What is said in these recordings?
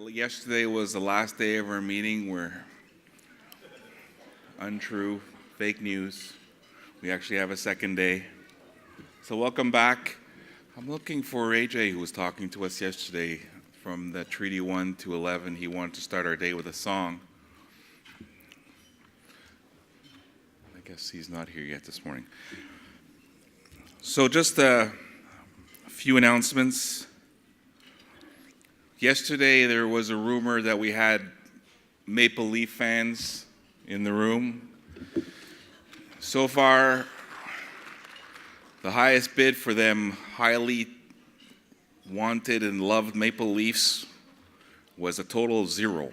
yesterday was the last day of our meeting where untrue, fake news. We actually have a second day. So welcome back. I'm looking for AJ, who was talking to us yesterday from the Treaty 1 to 11. He wanted to start our day with a song. I guess he's not here yet this morning. So just a few announcements. Yesterday there was a rumor that we had Maple Leaf fans in the room. So far, the highest bid for them highly wanted and loved Maple Leafs was a total of 0.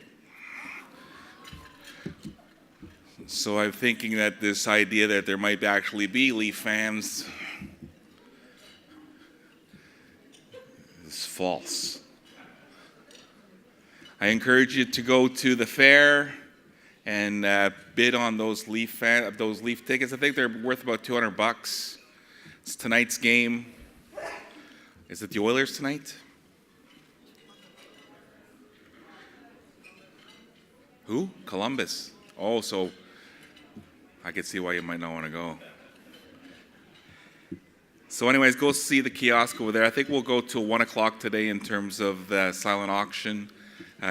So I'm thinking that this idea that there might actually be Leaf fans is false. I encourage you to go to the fair and bid on those Leaf tickets. I think they're worth about $200. It's tonight's game. Is it the Oilers tonight? Who? Columbus. Oh, so I could see why you might not want to go. So anyways, go see the kiosk over there. I think we'll go till 1 o'clock today in terms of the silent auction.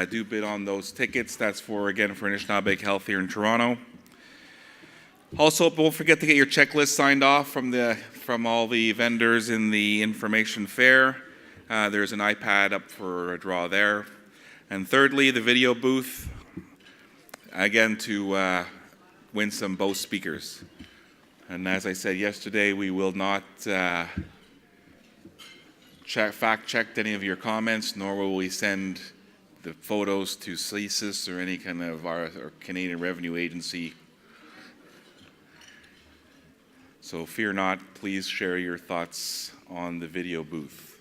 Do bid on those tickets. That's for Anishinaabe Health here in Toronto. Also, don't forget to get your checklist signed off from all the vendors in the information fair. There's an iPad up for a draw there. And thirdly, the video booth, again, to win some Bose speakers. And as I said yesterday, we will not fact-check any of your comments, nor will we send the photos to CSIS or any kind of our Canadian Revenue Agency. So fear not, please share your thoughts on the video booth.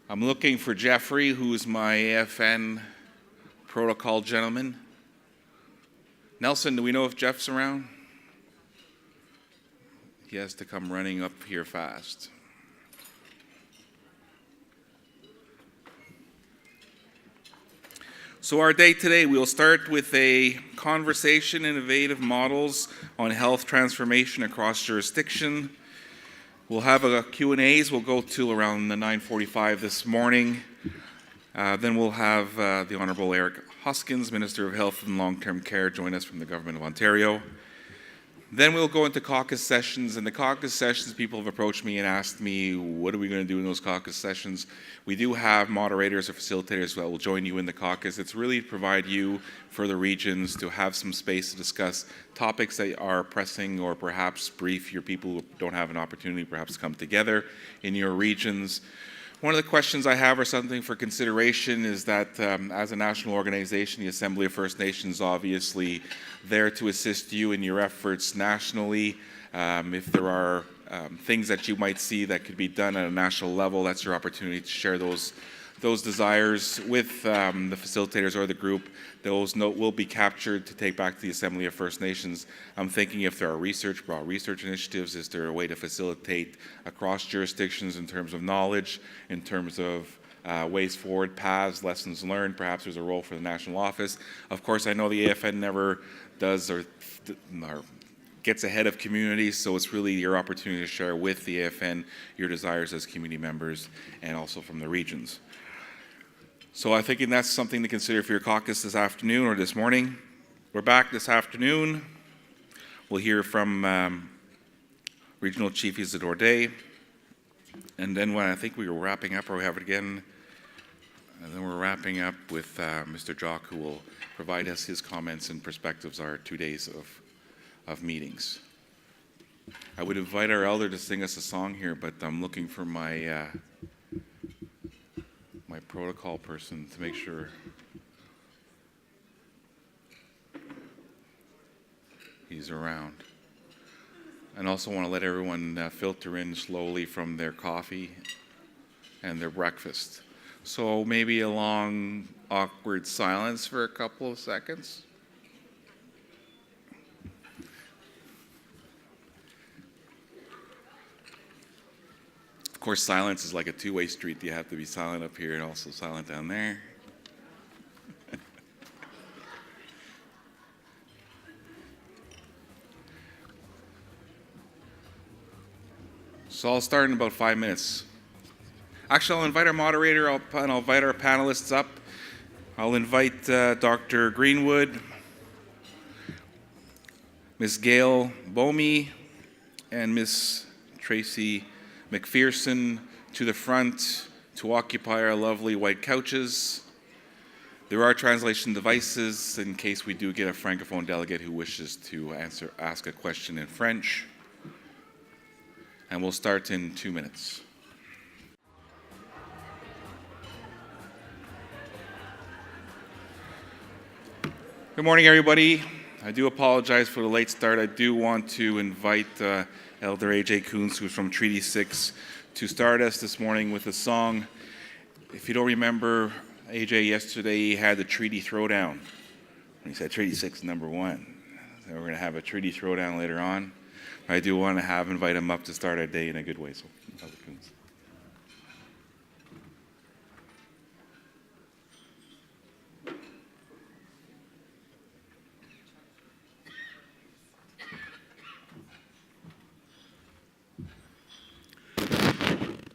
I'm looking for Jeffrey, who's my AFN protocol gentleman. Nelson, do we know if Jeff's around? He has to come running up here fast. So our day today, we'll start with a conversation, innovative models on health transformation across jurisdiction. We'll have a Q&As. We'll go till around the 9:45 this morning. Then we'll have the Honourable Eric Hoskins, Minister of Health and Long-Term Care, join us from the Government of Ontario. Then we'll go into caucus sessions. In the caucus sessions, people have approached me and asked me, what are we going to do in those caucus sessions? We do have moderators or facilitators that will join you in the caucus. It's really to provide you, for the regions, to have some space to discuss topics that are pressing or perhaps brief your people who don't have an opportunity perhaps to come together in your regions. One of the questions I have or something for consideration is that as a national organization, the Assembly of First Nations obviously there to assist you in your efforts nationally. If there are things that you might see that could be done at a national level, that's your opportunity to share those desires with the facilitators or the group. Those notes will be captured to take back to the Assembly of First Nations. I'm thinking if there are broad research initiatives, is there a way to facilitate across jurisdictions in terms of knowledge, in terms of ways forward, paths, lessons learned? Perhaps there's a role for the national office. Of course, I know the AFN never does or gets ahead of communities, so it's really your opportunity to share with the AFN your desires as community members and also from the regions. So I'm thinking that's something to consider for your caucus this afternoon or this morning. We're back this afternoon. We'll hear from Regional Chief Isidore Day. And then when I think we were wrapping up, or we have it again, and then we're wrapping up with Mr. Jock, who will provide us his comments and perspectives on our 2 days of meetings. I would invite our elder to sing us a song here, but I'm looking for my protocol person to make sure he's around. And also want to let everyone filter in slowly from their coffee and their breakfast. So maybe a long, awkward silence for a couple of seconds. course, silence is like a two-way street. You have to be silent up here and also silent down there. So I'll start in about 5 minutes. Actually, I'll invite our moderator and I'll invite our panelists up. I'll invite Dr. Greenwood, Ms. Gail Bomey, and Ms. Tracy Mcpherson to the front to occupy our lovely white couches. There are translation devices in case we do get a Francophone delegate who wishes to ask a question in French. And we'll start in 2 minutes. Good morning, everybody. I do apologize for the late start. I do want to invite Elder Aj Koontz, who's from Treaty 6, to start us this morning with a song. If you don't remember, AJ yesterday he had the Treaty Throwdown. He said Treaty 6 number 1. So we're going to have a Treaty Throwdown later on. I do want to invite him up to start our day in a good way. So, Elder Koontz.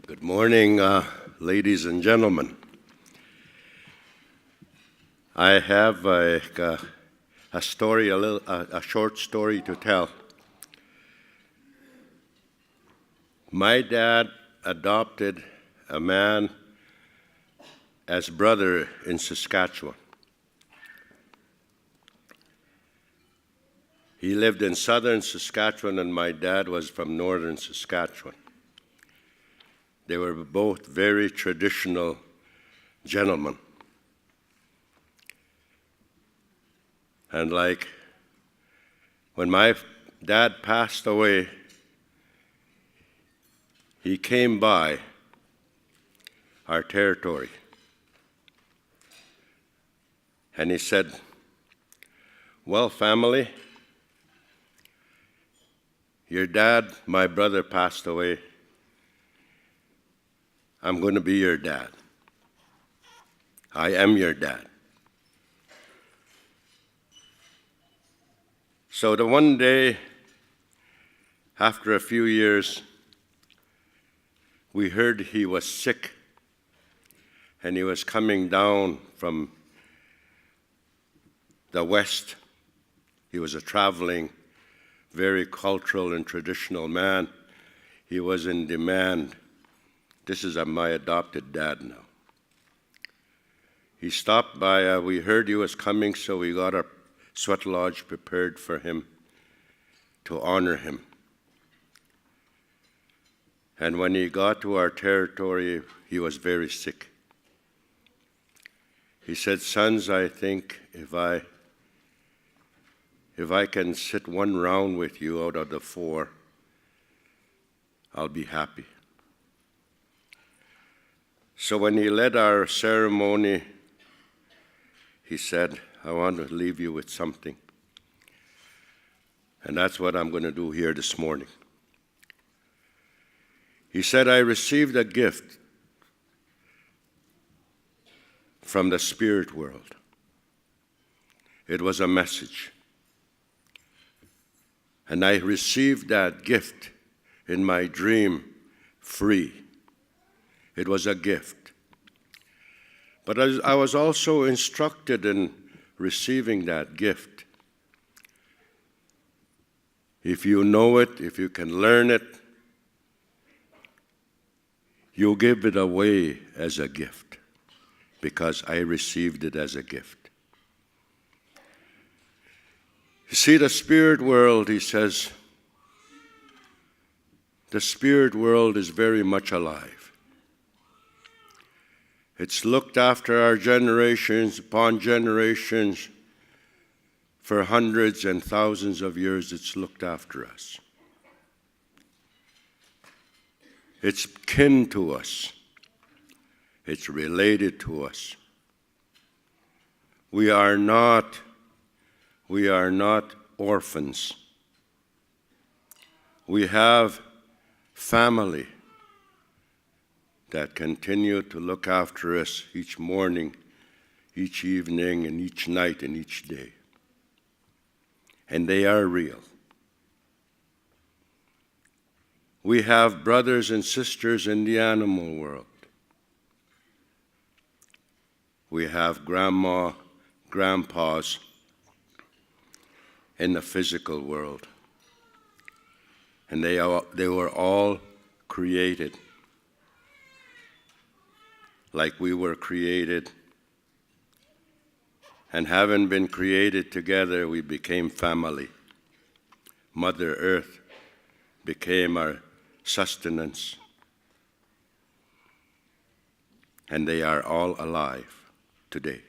Good morning, ladies and gentlemen. I have a story, a short story to tell. My dad adopted a man as brother in Saskatchewan. He lived in southern Saskatchewan, and my dad was from northern Saskatchewan. They were both very traditional gentlemen. And like when my dad passed away, he came by our territory and he said, "Well, family, your dad, my brother, passed away. I'm going to be your dad. I am your dad." So the one day, after a few years, we heard he was sick and he was coming down from the west. He was a traveling, very cultural and traditional man. He was in demand. This is my adopted dad now. He stopped by, we heard he was coming, so we got our sweat lodge prepared for him to honor him. And when he got to our territory, he was very sick. He said, "Sons, I think if I can sit one round with you out of the 4, I'll be happy." So when he led our ceremony, he said, "I want to leave you with something." And that's what I'm going to do here this morning. He said, "I received a gift from the spirit world. It was a message. And I received that gift in my dream free. It was a gift. But I was also instructed in receiving that gift. If you know it, if you can learn it, you give it away as a gift, because I received it as a gift." You see, the spirit world, he says, the spirit world is very much alive. It's looked after our generations upon generations. For hundreds and thousands of years, it's looked after us. It's kin to us. It's related to us. We are not orphans. We have family. that continue to look after us each morning, each evening, and each night and each day. And they are real. We have brothers and sisters in the animal world. We have grandma, grandpas in the physical world. And they were all created like we were created. And having been created together, we became family. Mother Earth became our sustenance. And they are all alive today.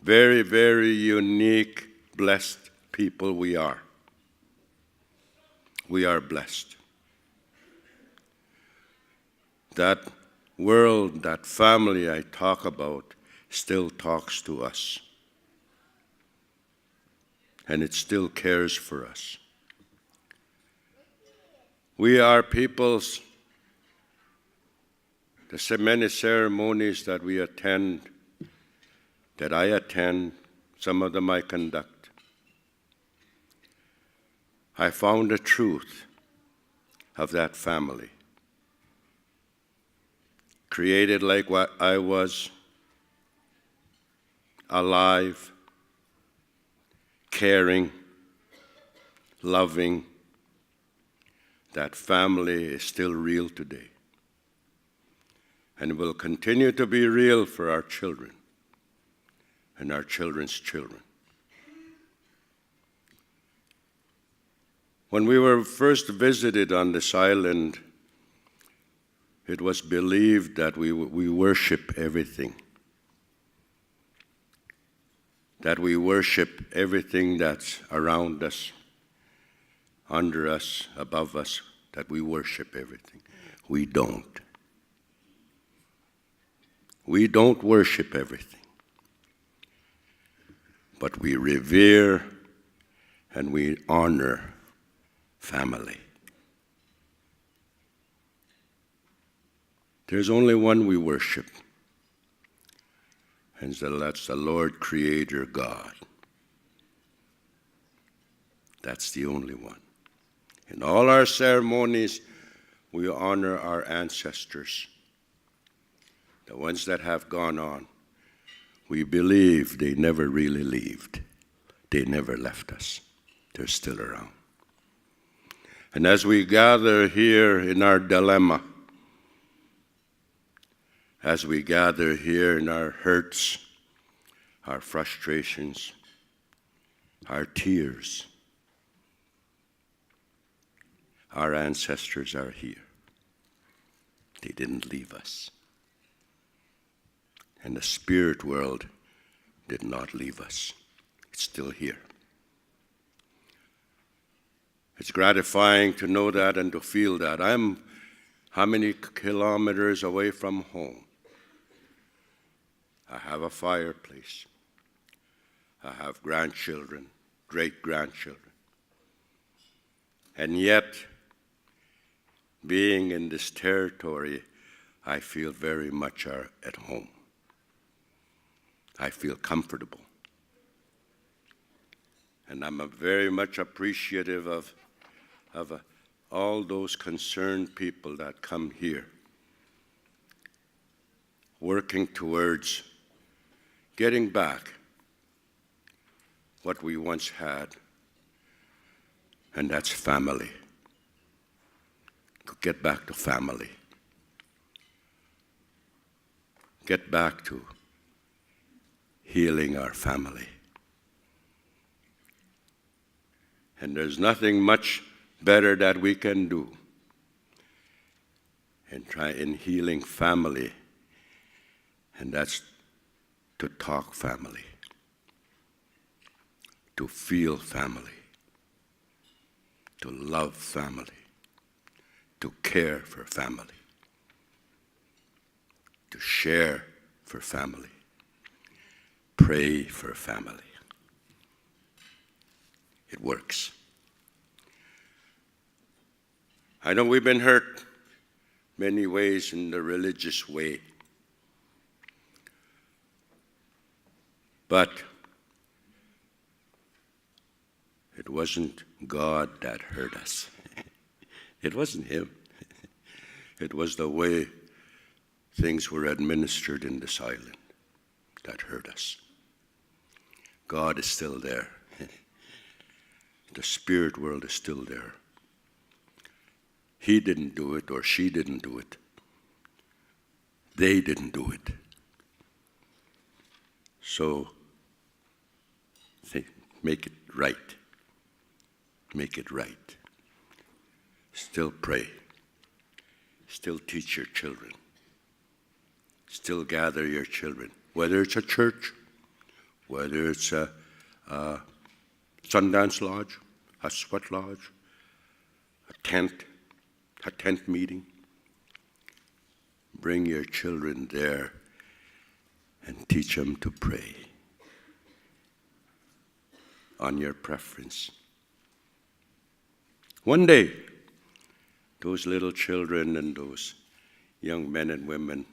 Very, very unique, blessed people we are. We are blessed. That world, that family I talk about, still talks to us. And it still cares for us. We are peoples, the many ceremonies that we attend, that I attend, some of them I conduct. I found the truth of that family. Created like what I was, alive, caring, loving. That family is still real today and will continue to be real for our children and our children's children. When we were first visited on this island, it was believed that we worship everything. That we worship everything that's around us, under us, above us, that we worship everything. We don't. We don't worship everything. But we revere and we honor family. There's only one we worship, and so that's the Lord Creator God. That's the only one. In all our ceremonies, we honor our ancestors, the ones that have gone on. We believe they never really left. They never left us. They're still around. And as we gather here in our dilemma, as we gather here in our hurts, our frustrations, our tears, our ancestors are here. They didn't leave us. And the spirit world did not leave us. It's still here. It's gratifying to know that and to feel that. I'm how many kilometers away from home? I have a fireplace. I have grandchildren, great-grandchildren. And yet, being in this territory, I feel very much at home. I feel comfortable. And I'm very much appreciative of all those concerned people that come here, working towards getting back what we once had, and that's family. Get back to family. Get back to healing our family. And there's nothing much better that we can do in healing family, and that's to talk family, to feel family, to love family, to care for family, to share for family, pray for family. It works. I know we've been hurt. many ways in the religious way. But it wasn't God that hurt us. It wasn't Him. It was the way things were administered in this island that hurt us. God is still there. The spirit world is still there. He didn't do it, or she didn't do it. They didn't do it. So, make it right. Make it right. Still pray. Still teach your children. Still gather your children. Whether it's a church, whether it's a Sundance Lodge, a sweat lodge, a tent meeting. Bring your children there and teach them to pray on your preference. One day, those little children and those young men and women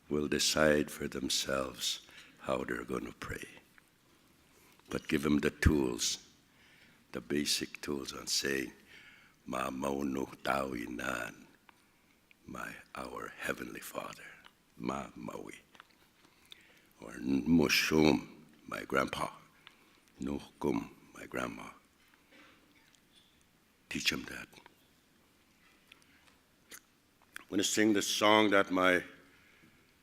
will decide for themselves how they're going to pray. But give them the tools, the basic tools on saying, Ma Mauno Tawinan, our Heavenly Father, Ma Maui. Or Mushum, my grandpa. Nukum, my grandma. Teach them that. I'm going to sing the song that my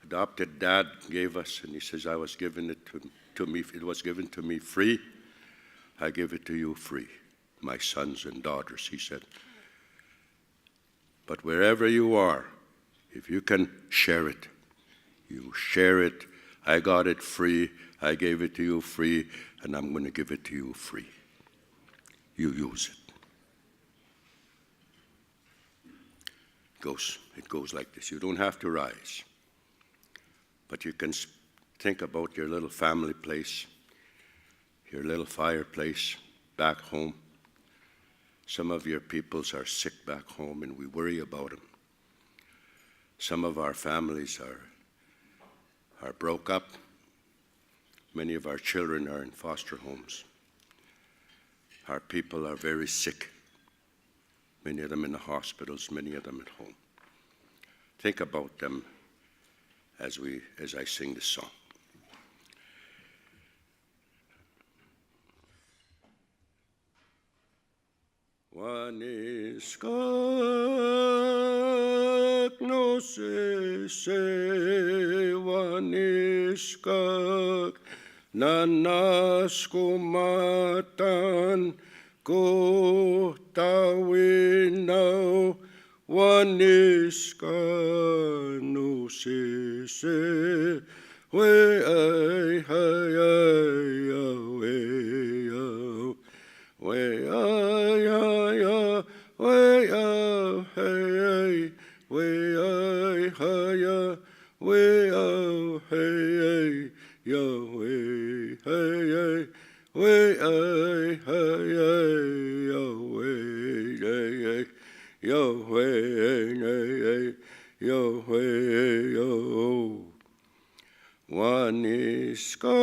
adopted dad gave us, and he says, I was given it to me, it was given to me free. I give it to you free, my sons and daughters, he said. But wherever you are, if you can share it, you share it. I got it free, I gave it to you free, and I'm going to give it to you free. You use it. It goes like this. You don't have to rise, but you can think about your little family place, your little fireplace back home. Some of your peoples are sick back home, and we worry about them. Some of our families are broke up. Many of our children are in foster homes. Our people are very sick. Many of them in the hospitals, many of them at home. Think about them as I sing this song. Waniskak no se waniskak nanas kumatan ko tawinaw waniska no se we ay hay way ay ay way oh hey way ay hay way oh hey yo way hey way ay hay yo way yo way yo way yo waniska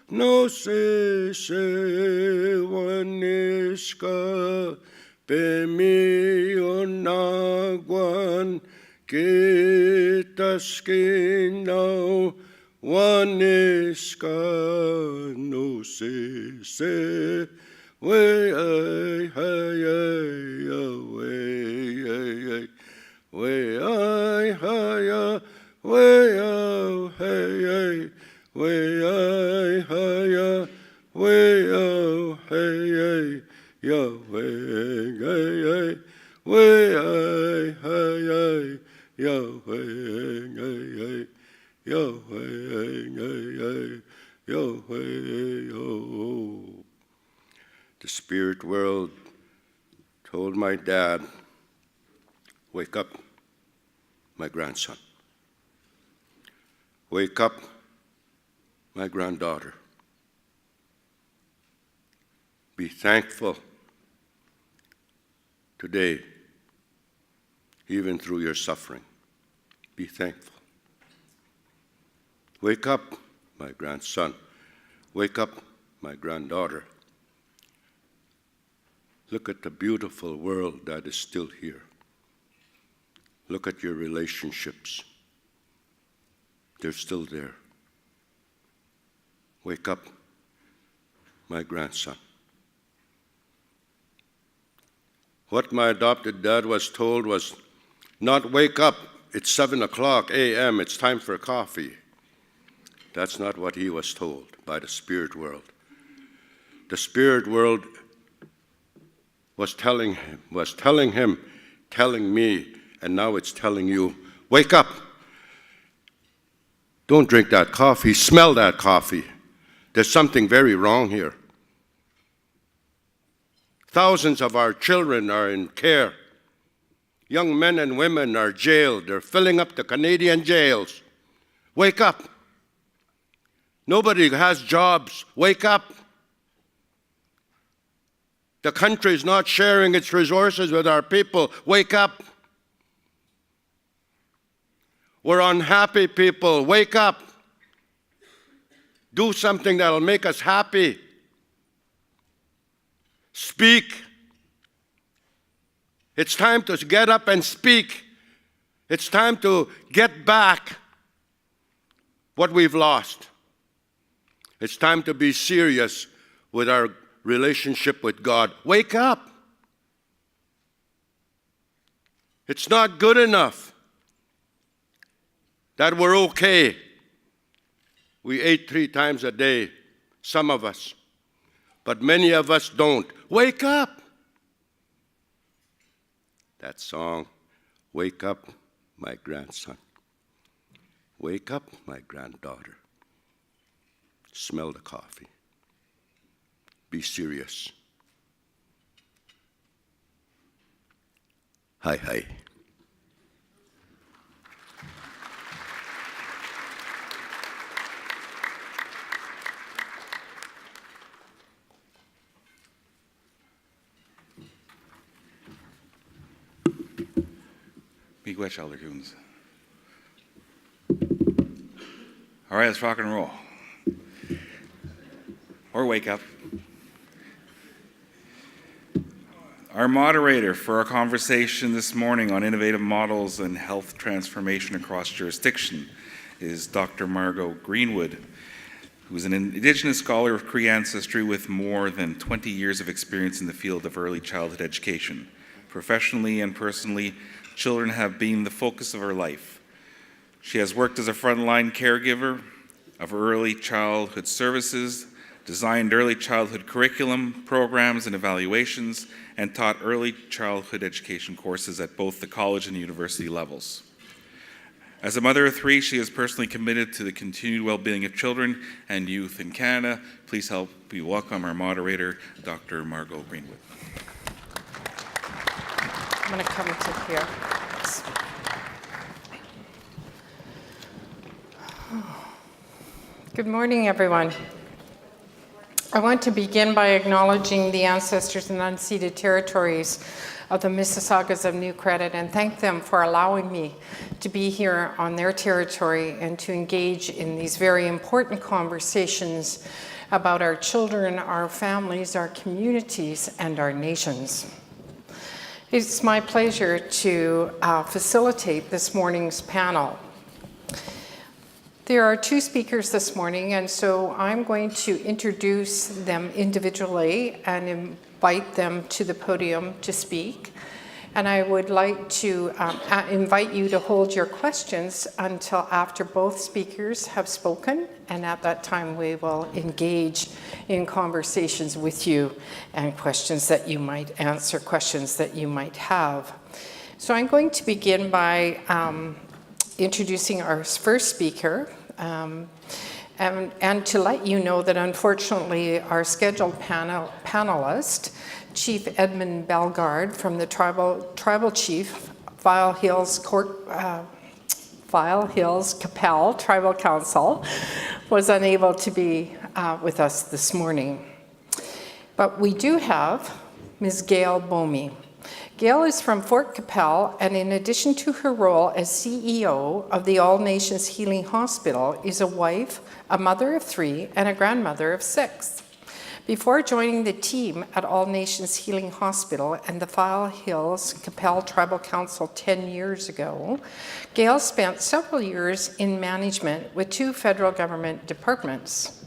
no se waniska pe mi onagwan kitaskinaw waniska no se way ay hay way ay hay way oh hey way ay hay way oh hey yo way way ay hay yo way yo way yo way yo. The spirit world told my dad, wake up, my grandson. Wake up, my granddaughter. Be thankful today even through your suffering. Be thankful. Wake up, my grandson. Wake up, my granddaughter. Look at the beautiful world that is still here. Look at your relationships. They're still there. Wake up, my grandson. What my adopted dad was told was not wake up, it's 7 o'clock a.m., it's time for coffee. That's not what he was told by the spirit world. The spirit world was telling me, and now it's telling you, wake up. Don't drink that coffee, smell that coffee. There's something very wrong here. Thousands of our children are in care. Young men and women are jailed. They're filling up the Canadian jails. Wake up. Nobody has jobs. Wake up. The country is not sharing its resources with our people. Wake up. We're unhappy people. Wake up. Do something that'll make us happy. Speak. It's time to get up and speak. It's time to get back what we've lost. It's time to be serious with our relationship with God. Wake up. It's not good enough that we're okay. We ate 3 times a day, some of us, but many of us don't. Wake up. That song, wake up, my grandson. Wake up, my granddaughter. Smell the coffee. Be serious. Hi, hi. Miigwech, Elder Koontz. All right, let's rock and roll. Or wake up. Our moderator for our conversation this morning on innovative models and health transformation across jurisdiction is Dr. Margo Greenwood, who is an Indigenous scholar of Cree ancestry with more than 20 years of experience in the field of early childhood education. Professionally and personally, children have been the focus of her life. She has worked as a frontline caregiver of early childhood services, designed early childhood curriculum, programs, and evaluations, and taught early childhood education courses at both the college and university levels. As a mother of 3, she is personally committed to the continued well-being of children and youth in Canada. Please help me welcome our moderator, Dr. Margo Greenwood. I'm going to come to here. Good morning, everyone. I want to begin by acknowledging the ancestors and unceded territories of the Mississaugas of New Credit and thank them for allowing me to be here on their territory and to engage in these very important conversations about our children, our families, our communities, and our nations. It's my pleasure to facilitate this morning's panel. There are 2 speakers this morning, and so I'm going to introduce them individually and invite them to the podium to speak. And I would like to invite you to hold your questions until after both speakers have spoken, and at that time we will engage in conversations with you and questions that you might answer, questions that you might have. So I'm going to begin by introducing our first speaker, and to let you know that unfortunately our scheduled panelist, Chief Edmund Bellegarde from the Tribal Chief, File Hills Capel Tribal Council, was unable to be with us this morning. But we do have Ms. Gail Bomey. Gail is from Fort Capel, and in addition to her role as CEO of the All Nations Healing Hospital, is a wife, a mother of 3, and a grandmother of 6. Before joining the team at All Nations Healing Hospital and the File Hills Capel Tribal Council 10 years ago, Gail spent several years in management with 2 federal government departments.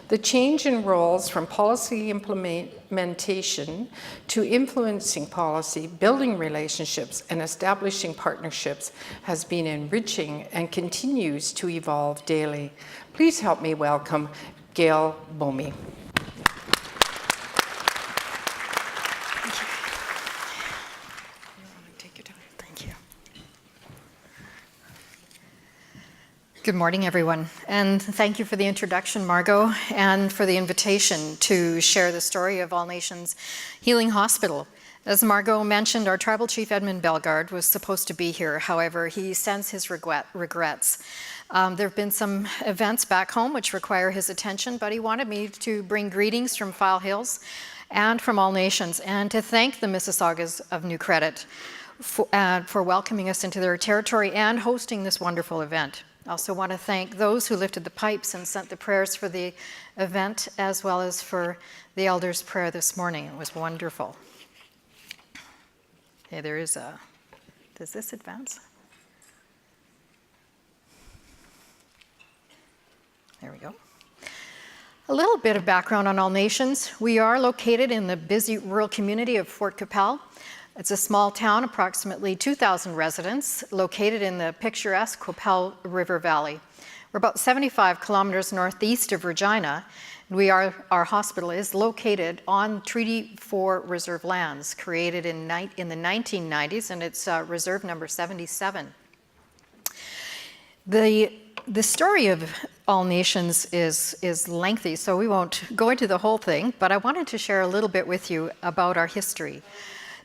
The change in roles from policy implementation to influencing policy, building relationships, and establishing partnerships has been enriching and continues to evolve daily. Please help me welcome Gail Bomey. Good morning, everyone, and thank you for the introduction, Margo, and for the invitation to share the story of All Nations Healing Hospital. As Margo mentioned, our Tribal Chief Edmund Bellegarde was supposed to be here. However, he sends his regrets. There have been some events back home which require his attention, but he wanted me to bring greetings from File Hills and from All Nations, and to thank the Mississaugas of New Credit for welcoming us into their territory and hosting this wonderful event. I also want to thank those who lifted the pipes and sent the prayers for the event, as well as for the elders' prayer this morning. It was wonderful. Okay, there is a, does this advance? There we go. A little bit of background on All Nations. We are located in the busy rural community of Fort Capel. It's a small town, approximately 2,000 residents, located in the picturesque Qu'Appelle River Valley. We're about 75 kilometers northeast of Regina. Our hospital is located on Treaty 4 reserve lands, created in the 1990s, and it's reserve number 77. The story of All Nations is lengthy, so we won't go into the whole thing, but I wanted to share a little bit with you about our history.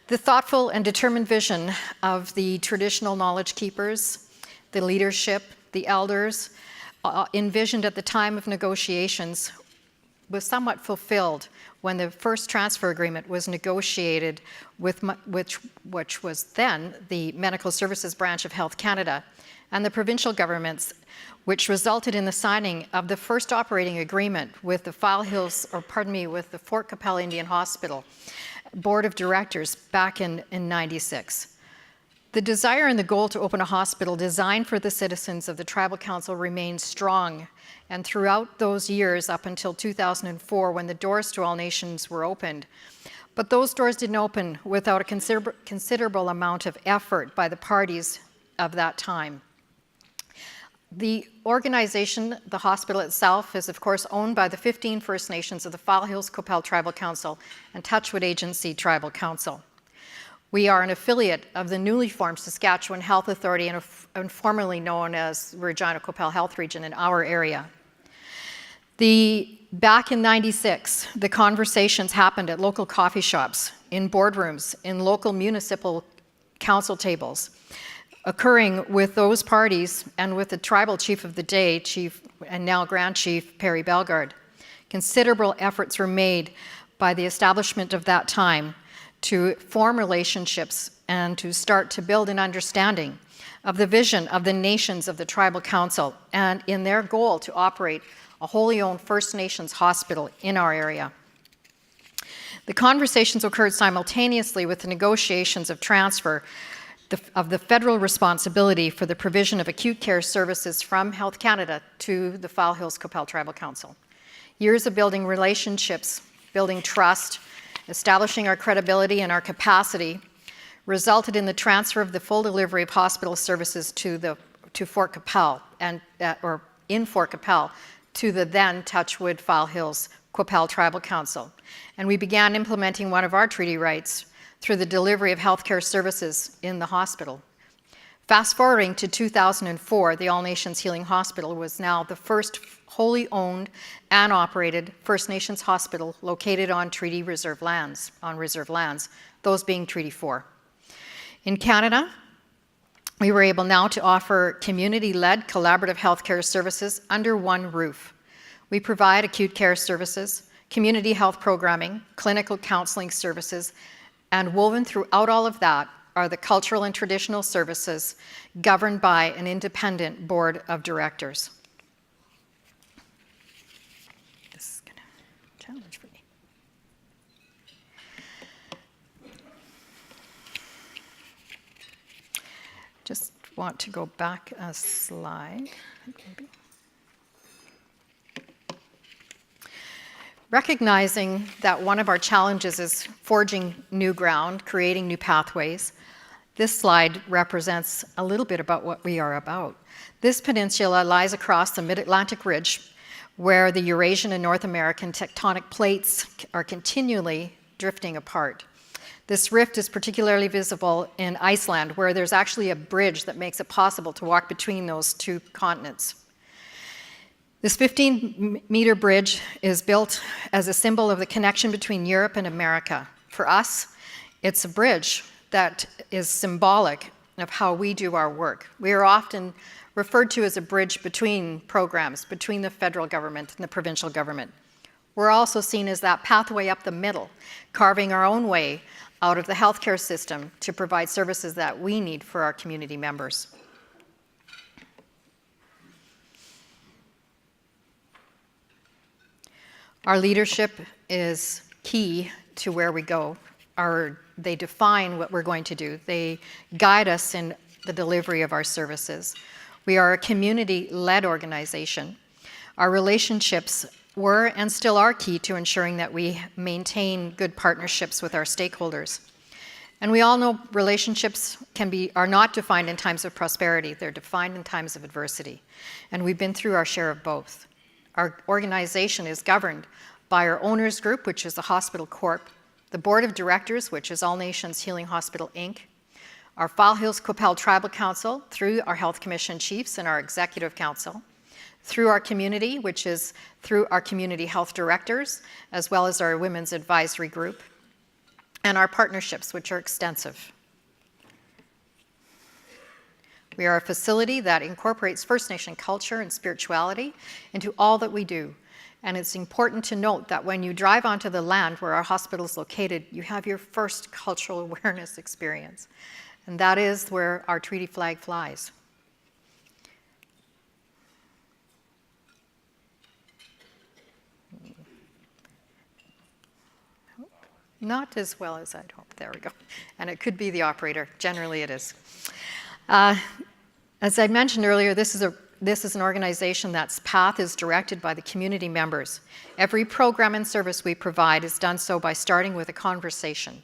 The thoughtful and determined vision of the traditional knowledge keepers, the leadership, the elders, envisioned at the time of negotiations was somewhat fulfilled when the first transfer agreement was negotiated with which was then the Medical Services Branch of Health Canada and the provincial governments, which resulted in the signing of the first operating agreement with the with the Fort Capel Indian Hospital Board of Directors back in 96. The desire and the goal to open a hospital designed for the citizens of the Tribal Council remained strong, and throughout those years up until 2004 when the doors to All Nations were opened. But those doors didn't open without a considerable amount of effort by the parties of that time. The organization, the hospital itself, is of course owned by the 15 First Nations of the File Hills Qu'Appelle Tribal Council and Touchwood Agency Tribal Council. We are an affiliate of the newly formed Saskatchewan Health Authority and formerly known as Regina Qu'Appelle Health Region in our area. Back in '96, the conversations happened at local coffee shops, in boardrooms, in local municipal council tables, occurring with those parties and with the tribal chief of the day, Chief and now Grand Chief Perry Bellegarde. Considerable efforts were made by the establishment of that time to form relationships and to start to build an understanding of the vision of the nations of the Tribal Council and in their goal to operate a wholly owned First Nations hospital in our area. The conversations occurred simultaneously with the negotiations of transfer of the federal responsibility for the provision of acute care services from Health Canada to the File Hills Qu'Appelle Tribal Council. Years of building relationships, building trust, establishing our credibility and our capacity resulted in the transfer of the full delivery of hospital services to Fort Capel or in Fort Capel to the then Touchwood File Hills Qu'Appelle Tribal Council. And we began implementing one of our treaty rights through the delivery of healthcare services in the hospital. Fast forwarding to 2004, the All Nations Healing Hospital was now the first wholly owned and operated First Nations hospital located on treaty reserve lands, those being Treaty 4. In Canada, we were able now to offer community-led collaborative healthcare services under one roof. We provide acute care services, community health programming, clinical counseling services, And woven throughout all of that are the cultural and traditional services governed by an independent board of directors. This is going to be a challenge for me. Just want to go back a slide. Maybe. Recognizing that one of our challenges is forging new ground, creating new pathways, this slide represents a little bit about what we are about. This peninsula lies across the Mid-Atlantic Ridge, where the Eurasian and North American tectonic plates are continually drifting apart. This rift is particularly visible in Iceland, where there's actually a bridge that makes it possible to walk between those two continents. This 15-meter bridge is built as a symbol of the connection between Europe and America. For us, it's a bridge that is symbolic of how we do our work. We are often referred to as a bridge between programs, between the federal government and the provincial government. We're also seen as that pathway up the middle, carving our own way out of the healthcare system to provide services that we need for our community members. Our leadership is key to where we go. They define what we're going to do. They guide us in the delivery of our services. We are a community-led organization. Our relationships were and still are key to ensuring that we maintain good partnerships with our stakeholders. And we all know relationships are not defined in times of prosperity. They're defined in times of adversity. And we've been through our share of both. Our organization is governed by our owners group, which is the Hospital Corp, the Board of Directors, which is All Nations Healing Hospital, Inc., our File Hills Qu'Appelle Tribal Council, through our Health Commission chiefs and our Executive Council, through our community, which is through our community health directors, as well as our Women's Advisory Group, and our partnerships, which are extensive. We are a facility that incorporates First Nation culture and spirituality into all that we do. And it's important to note that when you drive onto the land where our hospital is located, you have your first cultural awareness experience. And that is where our treaty flag flies. Not as well as I'd hoped. There we go. And it could be the operator. Generally it is. As I mentioned earlier, this is an organization that's path is directed by the community members. Every program and service we provide is done so by starting with a conversation,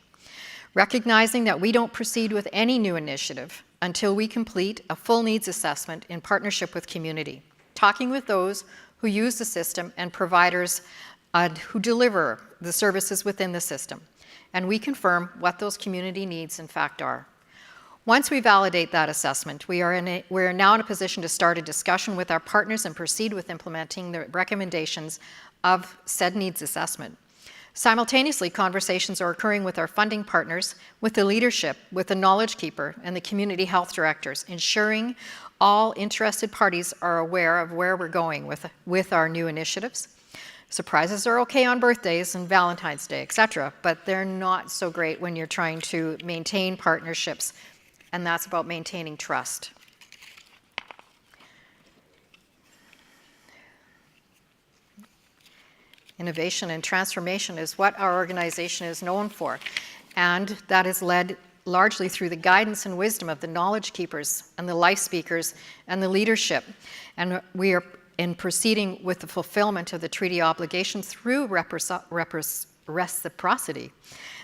recognizing that we don't proceed with any new initiative until we complete a full needs assessment in partnership with community, talking with those who use the system and providers who deliver the services within the system. And we confirm what those community needs in fact are. Once we validate that assessment, we are now in a position to start a discussion with our partners and proceed with implementing the recommendations of said needs assessment. Simultaneously, conversations are occurring with our funding partners, with the leadership, with the knowledge keeper, and the community health directors, ensuring all interested parties are aware of where we're going with our new initiatives. Surprises are okay on birthdays and Valentine's Day, etc., but they're not so great when you're trying to maintain partnerships. And that's about maintaining trust. Innovation and transformation is what our organization is known for, and that is led largely through the guidance and wisdom of the knowledge keepers and the life speakers and the leadership. And we are in proceeding with the fulfillment of the treaty obligations through reciprocity.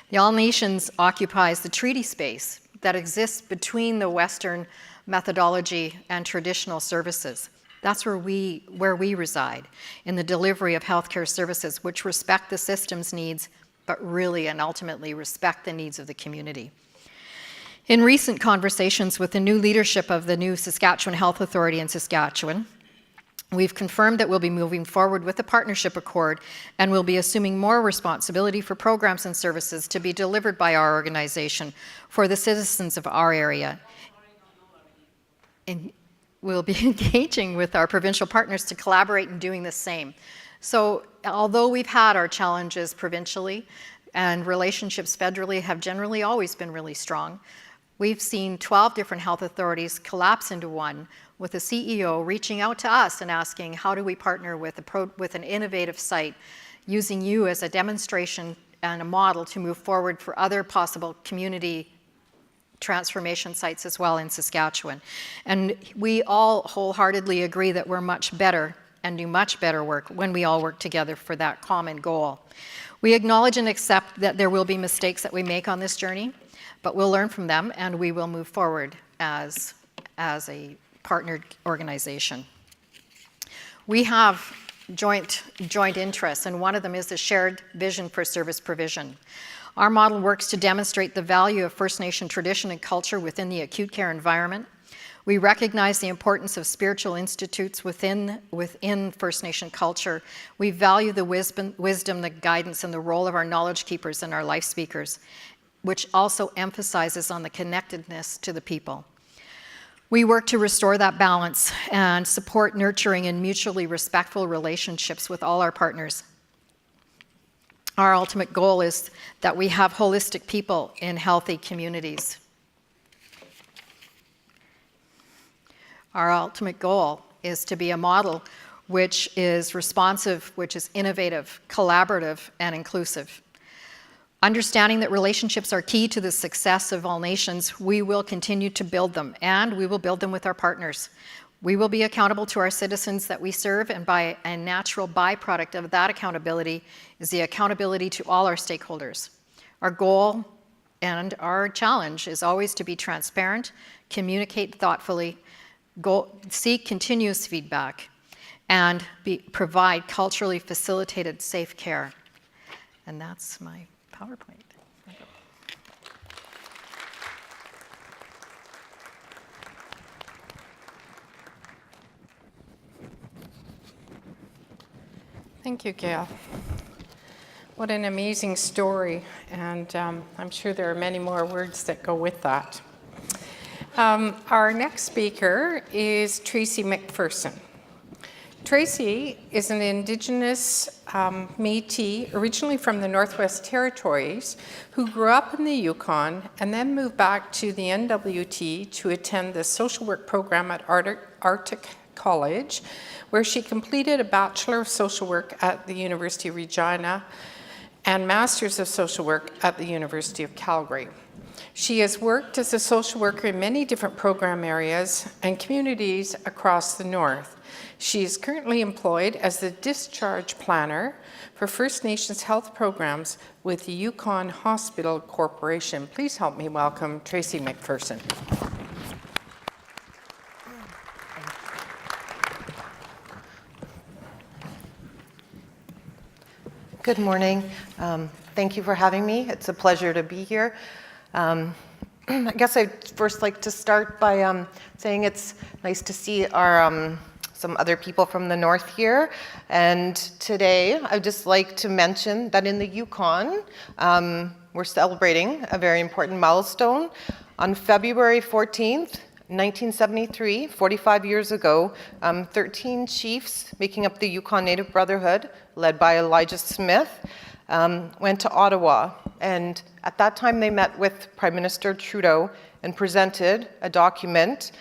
The All Nations occupies the treaty space that exists between the Western methodology and traditional services. That's where we reside, in the delivery of healthcare services which respect the system's needs, but really and ultimately respect the needs of the community. In recent conversations with the new leadership of the new Saskatchewan Health Authority in Saskatchewan, we've confirmed that we'll be moving forward with the partnership accord and we'll be assuming more responsibility for programs and services to be delivered by our organization for the citizens of our area. And we'll be engaging with our provincial partners to collaborate in doing the same. So although we've had our challenges provincially, and relationships federally have generally always been really strong. We've seen 12 different health authorities collapse into one, with the CEO reaching out to us and asking, how do we partner with an innovative site, using you as a demonstration and a model to move forward for other possible community transformation sites as well in Saskatchewan. And we all wholeheartedly agree that we're much better and do much better work when we all work together for that common goal. We acknowledge and accept that there will be mistakes that we make on this journey, but we'll learn from them and we will move forward as a partnered organization. We have joint interests, and one of them is the shared vision for service provision. Our model works to demonstrate the value of First Nation tradition and culture within the acute care environment. We recognize the importance of spiritual institutes within First Nation culture. We value the wisdom, the guidance, and the role of our knowledge keepers and our life speakers, which also emphasizes on the connectedness to the people. We work to restore that balance and support nurturing and mutually respectful relationships with all our partners. Our ultimate goal is that we have holistic people in healthy communities. Our ultimate goal is to be a model which is responsive, which is innovative, collaborative, and inclusive. Understanding that relationships are key to the success of all nations, we will continue to build them, and we will build them with our partners. We will be accountable to our citizens that we serve, and by a natural byproduct of that accountability is the accountability to all our stakeholders. Our goal and our challenge is always to be transparent, communicate thoughtfully, seek continuous feedback, and provide culturally facilitated safe care. And that's my PowerPoint. Thank you, Gail. What an amazing story, and I'm sure there are many more words that go with that. Our next speaker is Tracy Mcpherson. Tracy is an Indigenous Métis, originally from the Northwest Territories, who grew up in the Yukon and then moved back to the NWT to attend the social work program at Arctic College, where she completed a Bachelor of Social Work at the University of Regina and Masters of Social Work at the University of Calgary. She has worked as a social worker in many different program areas and communities across the North. She is currently employed as the Discharge Planner for First Nations health programs with the Yukon Hospital Corporation. Please help me welcome Tracy Mcpherson. Good morning. Thank you for having me. It's a pleasure to be here. I guess I'd first like to start by saying it's nice to see our some other people from the North here. And today, I'd just like to mention that in the Yukon, we're celebrating a very important milestone. On February 14th, 1973, 45 years ago, 13 chiefs making up the Yukon Native Brotherhood, led by Elijah Smith, went to Ottawa. And at that time, they met with Prime Minister Trudeau and presented a document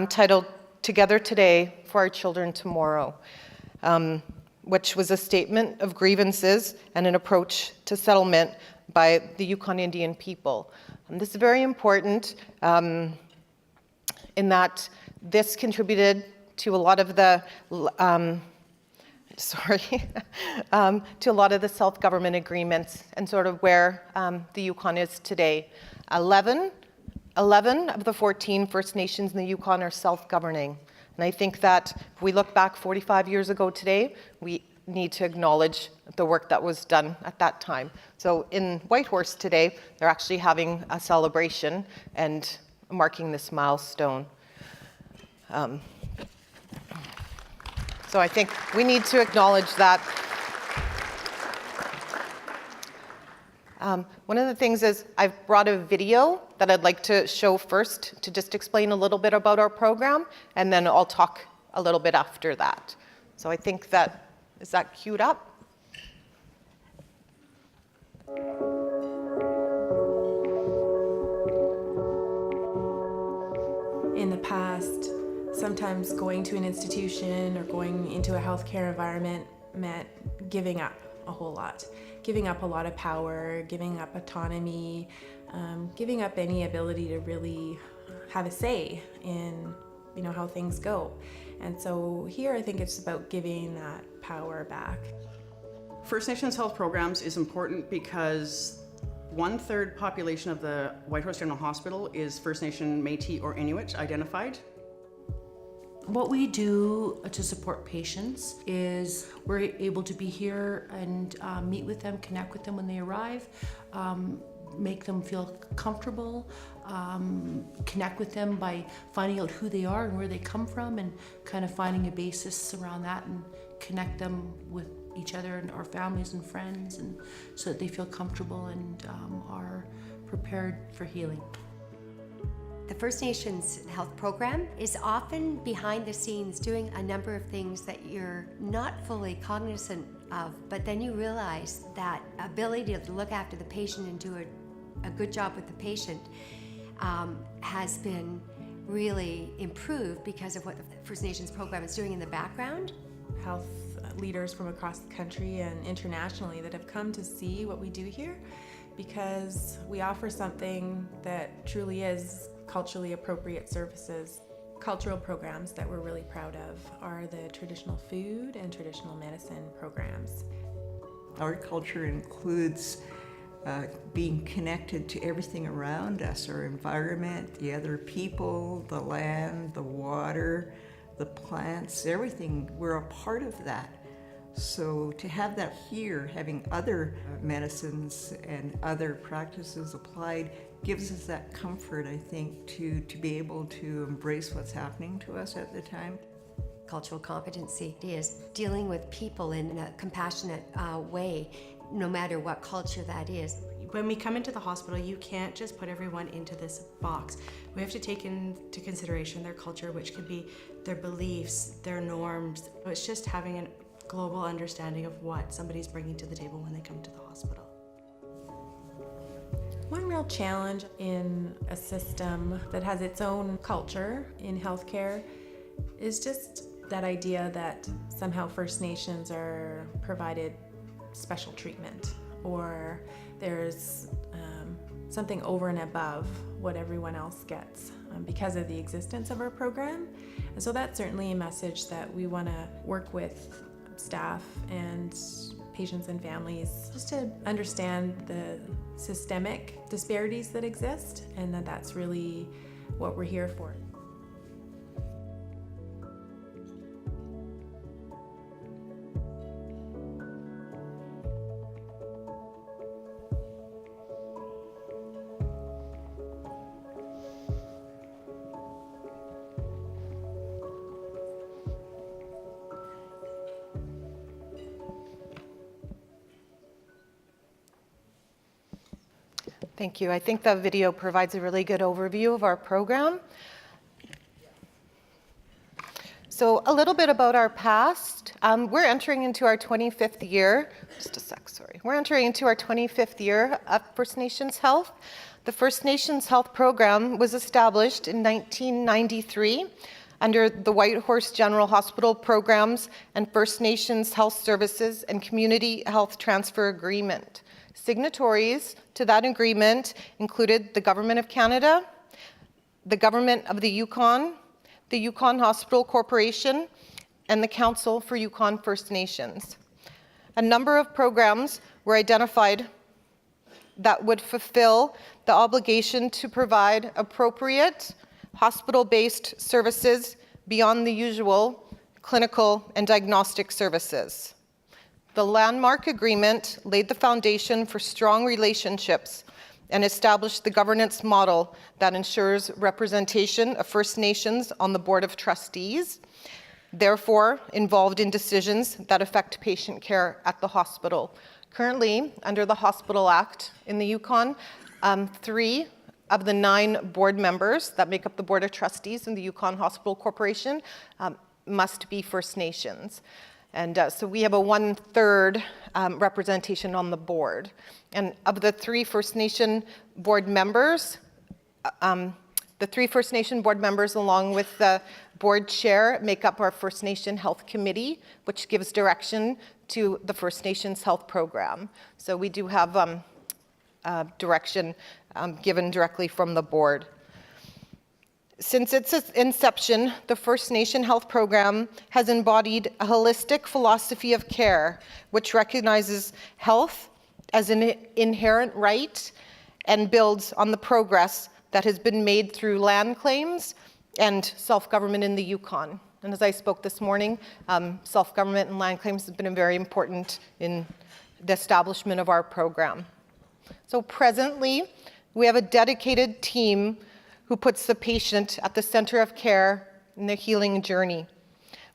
titled Together Today for Our Children Tomorrow, which was a statement of grievances and an approach to settlement by the Yukon Indian people. And this is very important in that this contributed to a lot of the to a lot of the self-government agreements and sort of where the Yukon is today. 11 of the 14 First Nations in the Yukon are self-governing. And I think that if we look back 45 years ago today, we need to acknowledge the work that was done at that time. So in Whitehorse today, they're actually having a celebration and marking this milestone. So I think we need to acknowledge that. One of the things is I've brought a video that I'd like to show first to just explain a little bit about our program, and then I'll talk a little bit after that. So I think that, is that queued up? In the past, sometimes going to an institution or going into a healthcare environment meant giving up a whole lot. Giving up a lot of power, giving up autonomy, giving up any ability to really have a say in how things go. And so here I think it's about giving that power back. First Nations health programs is important because 1/3 population of the Whitehorse General Hospital is First Nation, Métis, or Inuit identified. What we do to support patients is we're able to be here and meet with them, connect with them when they arrive, make them feel comfortable, connect with them by finding out who they are and where they come from, and kind of finding a basis around that and connect them with each other and our families and friends, and so that they feel comfortable and are prepared for healing. The First Nations Health Program is often behind the scenes doing a number of things that you're not fully cognizant of, but then you realize that ability to look after the patient and do a good job with the patient has been really improved because of what the First Nations program is doing in the background. Health leaders from across the country and internationally that have come to see what we do here, because we offer something that truly is culturally appropriate services. Cultural programs that we're really proud of are the traditional food and traditional medicine programs. Our culture includes being connected to everything around us, our environment, the other people, the land, the water, the plants, everything. We're a part of that. So to have that here, having other medicines and other practices applied, gives us that comfort, I think, to be able to embrace what's happening to us at the time. Cultural competency is dealing with people in a compassionate way, no matter what culture that is. When we come into the hospital, you can't just put everyone into this box. We have to take into consideration their culture, which could be their beliefs, their norms. It's just having a global understanding of what somebody's bringing to the table when they come to the hospital. One real challenge in a system that has its own culture in healthcare is just that idea that somehow First Nations are provided special treatment, or there's something over and above what everyone else gets because of the existence of our program. And so that's certainly a message that we want to work with staff and patients and families just to understand the systemic disparities that exist, and that's really what we're here for. Thank you. I think the video provides a really good overview of our program. So a little bit about our past. We're entering into our 25th year. Just a sec, sorry. We're entering into our 25th year of First Nations Health. The First Nations Health Program was established in 1993 under the Whitehorse General Hospital Programs and First Nations Health Services and Community Health Transfer Agreement. Signatories to that agreement included the Government of Canada, the Government of the Yukon Hospital Corporation, and the Council for Yukon First Nations. A number of programs were identified that would fulfill the obligation to provide appropriate hospital-based services beyond the usual clinical and diagnostic services. The landmark agreement laid the foundation for strong relationships and established the governance model that ensures representation of First Nations on the Board of Trustees, therefore involved in decisions that affect patient care at the hospital. Currently, under the Hospital Act in the Yukon, 3 of the 9 board members that make up the Board of Trustees in the Yukon Hospital Corporation must be First Nations. And so we have a 1/3 representation on the board. And of the 3 First Nation board members, the The 3 First Nation board members, along with the board chair, make up our First Nation Health Committee, which gives direction to the First Nations Health Program. So we do have direction given directly from the board. Since its inception, the First Nation Health Program has embodied a holistic philosophy of care, which recognizes health as an inherent right and builds on the progress that has been made through land claims and self-government in the Yukon. And as I spoke this morning, self-government and land claims has been very important in the establishment of our program. So presently, we have a dedicated team who puts the patient at the center of care in their healing journey.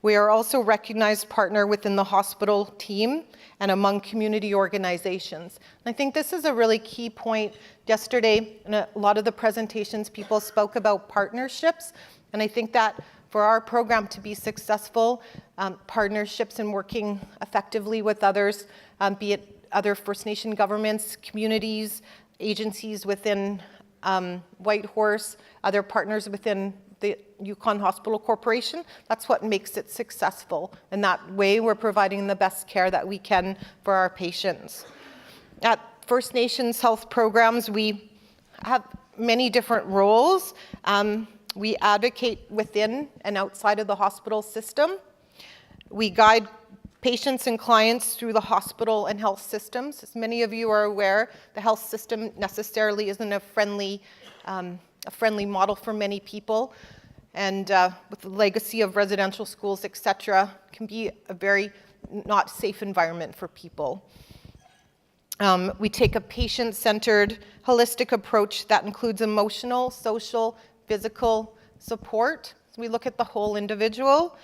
We are also a recognized partner within the hospital team and among community organizations. And I think this is a really key point. Yesterday, in a lot of the presentations, people spoke about partnerships, and I think that for our program to be successful, partnerships and working effectively with others, be it other First Nation governments, communities, agencies within Whitehorse, other partners within the Yukon Hospital Corporation, that's what makes it successful. And that way, we're providing the best care that we can for our patients. At First Nations Health Programs, we have many different roles. We advocate within and outside of the hospital system. We guide patients and clients through the hospital and health systems. As many of you are aware, the health system necessarily isn't a friendly model for many people. And with the legacy of residential schools, et cetera, can be a very not safe environment for people. We take a patient-centered, holistic approach that includes emotional, social, physical support. So we look at the whole individual.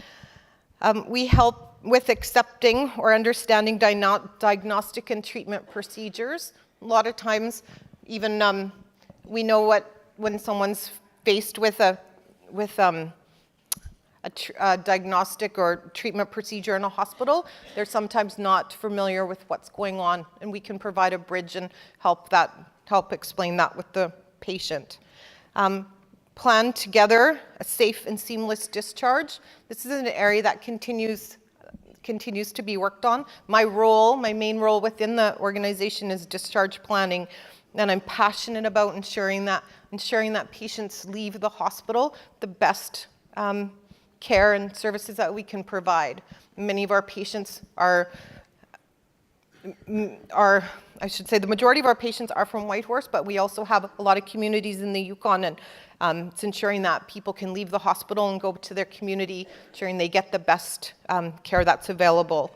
We help with accepting or understanding diagnostic and treatment procedures. A lot of times, even we know when someone's faced with a diagnostic or treatment procedure in a hospital, they're sometimes not familiar with what's going on, and we can provide a bridge and help explain that with the patient. Plan together a safe and seamless discharge. This is an area that continues to be worked on. My main role within the organization is discharge planning, and I'm passionate about ensuring that patients leave the hospital the best care and services that we can provide. Many of our patients are, I should say, the majority of our patients are from Whitehorse, but we also have a lot of communities in the Yukon, and it's ensuring that people can leave the hospital and go to their community, ensuring they get the best care that's available.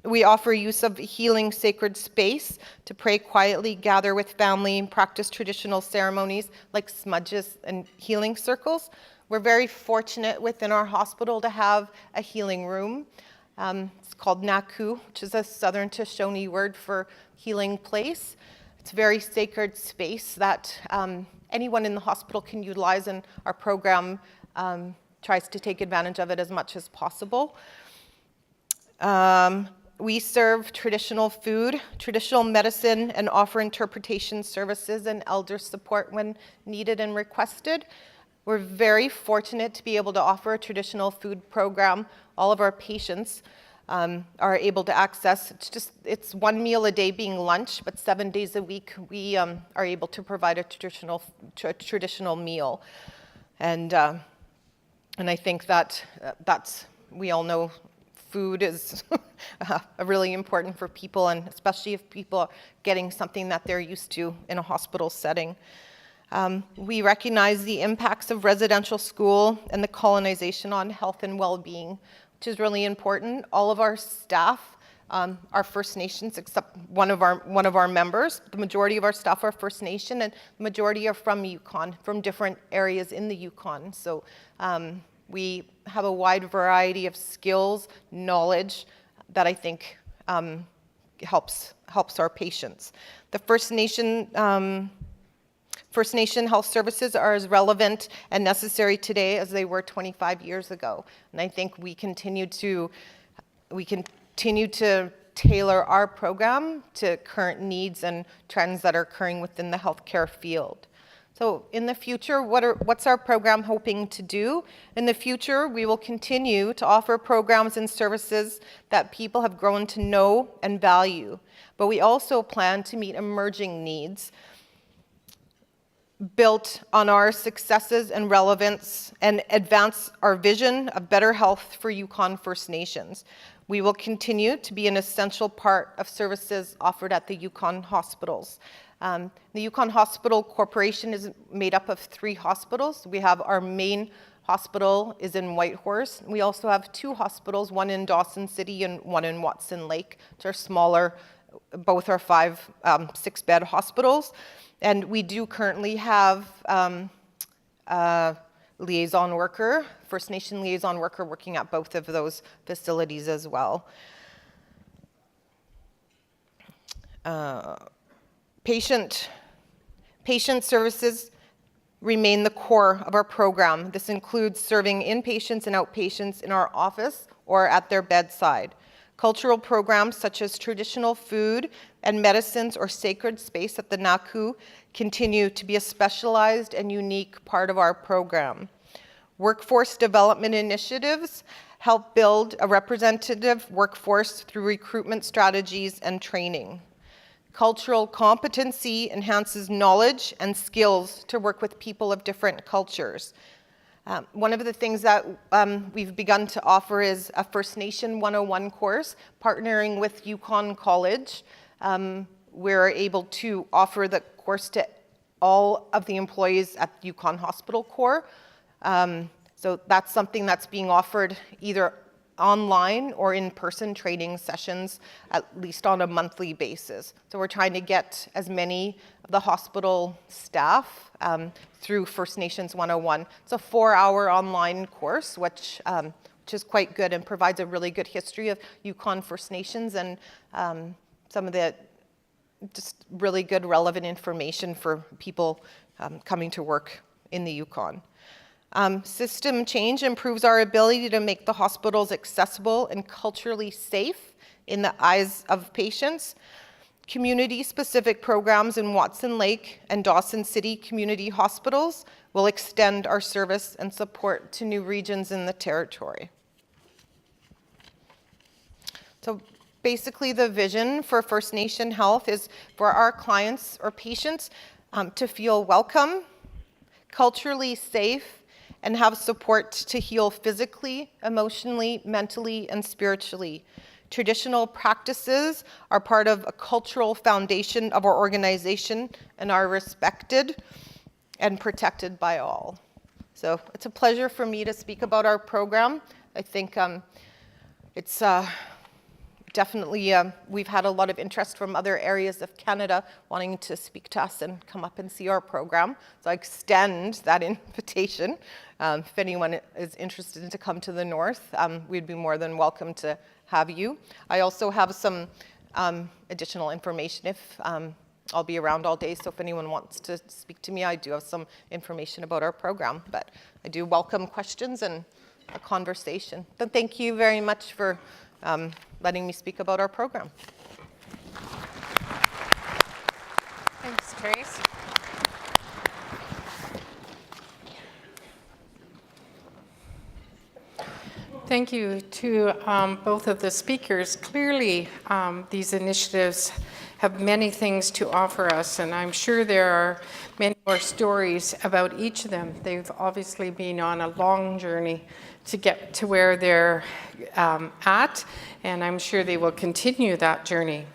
We offer use of healing sacred space to pray quietly, gather with family, and practice traditional ceremonies like smudges and healing circles. We're very fortunate within our hospital to have a healing room. It's called Naku, which is a Southern Shoshone word for healing place. It's a very sacred space that anyone in the hospital can utilize, and our program tries to take advantage of it as much as possible. We serve traditional food, traditional medicine, and offer interpretation services and elder support when needed and requested. We're very fortunate to be able to offer a traditional food program. All of our patients are able to access. It's one meal a day being lunch, but 7 days a week we are able to provide a traditional meal. And I think that's we all know food is really important for people, and especially if people are getting something that they're used to in a hospital setting. We recognize the impacts of residential school and the colonization on health and well-being, which is really important. All of our staff are First Nations, except one of our members. The majority of our staff are First Nation, and the majority are from Yukon, from different areas in the Yukon. So we have a wide variety of skills, knowledge that I think helps our patients. The First Nation health services are as relevant and necessary today as they were 25 years ago. And I think we continue to tailor our program to current needs and trends that are occurring within the healthcare field. So in the future, what's our program hoping to do? In the future, we will continue to offer programs and services that people have grown to know and value. But we also plan to meet emerging needs built on our successes and relevance and advance our vision of better health for Yukon First Nations. We will continue to be an essential part of services offered at the Yukon hospitals. The Yukon Hospital Corporation is made up of 3 hospitals. We have our main hospital is in Whitehorse. We also have 2 hospitals, one in Dawson City and one in Watson Lake. They're smaller, both are 5, 6-bed hospitals. And we do currently have a liaison worker, First Nation liaison worker working at both of those facilities as well. Patient services remain the core of our program. This includes serving inpatients and outpatients in our office or at their bedside. Cultural programs such as traditional food and medicines or sacred space at the Naku continue to be a specialized and unique part of our program. Workforce development initiatives help build a representative workforce through recruitment strategies and training. Cultural competency enhances knowledge and skills to work with people of different cultures. One of the things that we've begun to offer is a First Nation 101 course, partnering with Yukon College. We're able to offer the course to all of the employees at Yukon Hospital Corps. So that's something that's being offered either online or in-person training sessions, at least on a monthly basis. So we're trying to get as many of the hospital staff through First Nations 101. It's a 4-hour online course, which is quite good and provides a really good history of Yukon First Nations and some of the just really good relevant information for people coming to work in the Yukon. System change improves our ability to make the hospitals accessible and culturally safe in the eyes of patients. Community-specific programs in Watson Lake and Dawson City community hospitals will extend our service and support to new regions in the territory. So basically the vision for First Nation Health is for our clients or patients to feel welcome, culturally safe, and have support to heal physically, emotionally, mentally, and spiritually. Traditional practices are part of a cultural foundation of our organization and are respected and protected by all. So it's a pleasure for me to speak about our program. I think it's definitely, we've had a lot of interest from other areas of Canada wanting to speak to us and come up and see our program. So I extend that invitation. If anyone is interested to come to the north, we'd be more than welcome to have you. I also have some additional information if I'll be around all day, so if anyone wants to speak to me, I do have some information about our program, but I do welcome questions and a conversation. So thank you very much for letting me speak about our program. Thanks, Trace. Thank you to both of the speakers. Clearly, these initiatives have many things to offer us, and I'm sure there are many more stories about each of them. They've obviously been on a long journey to get to where they're at, and I'm sure they will continue that journey.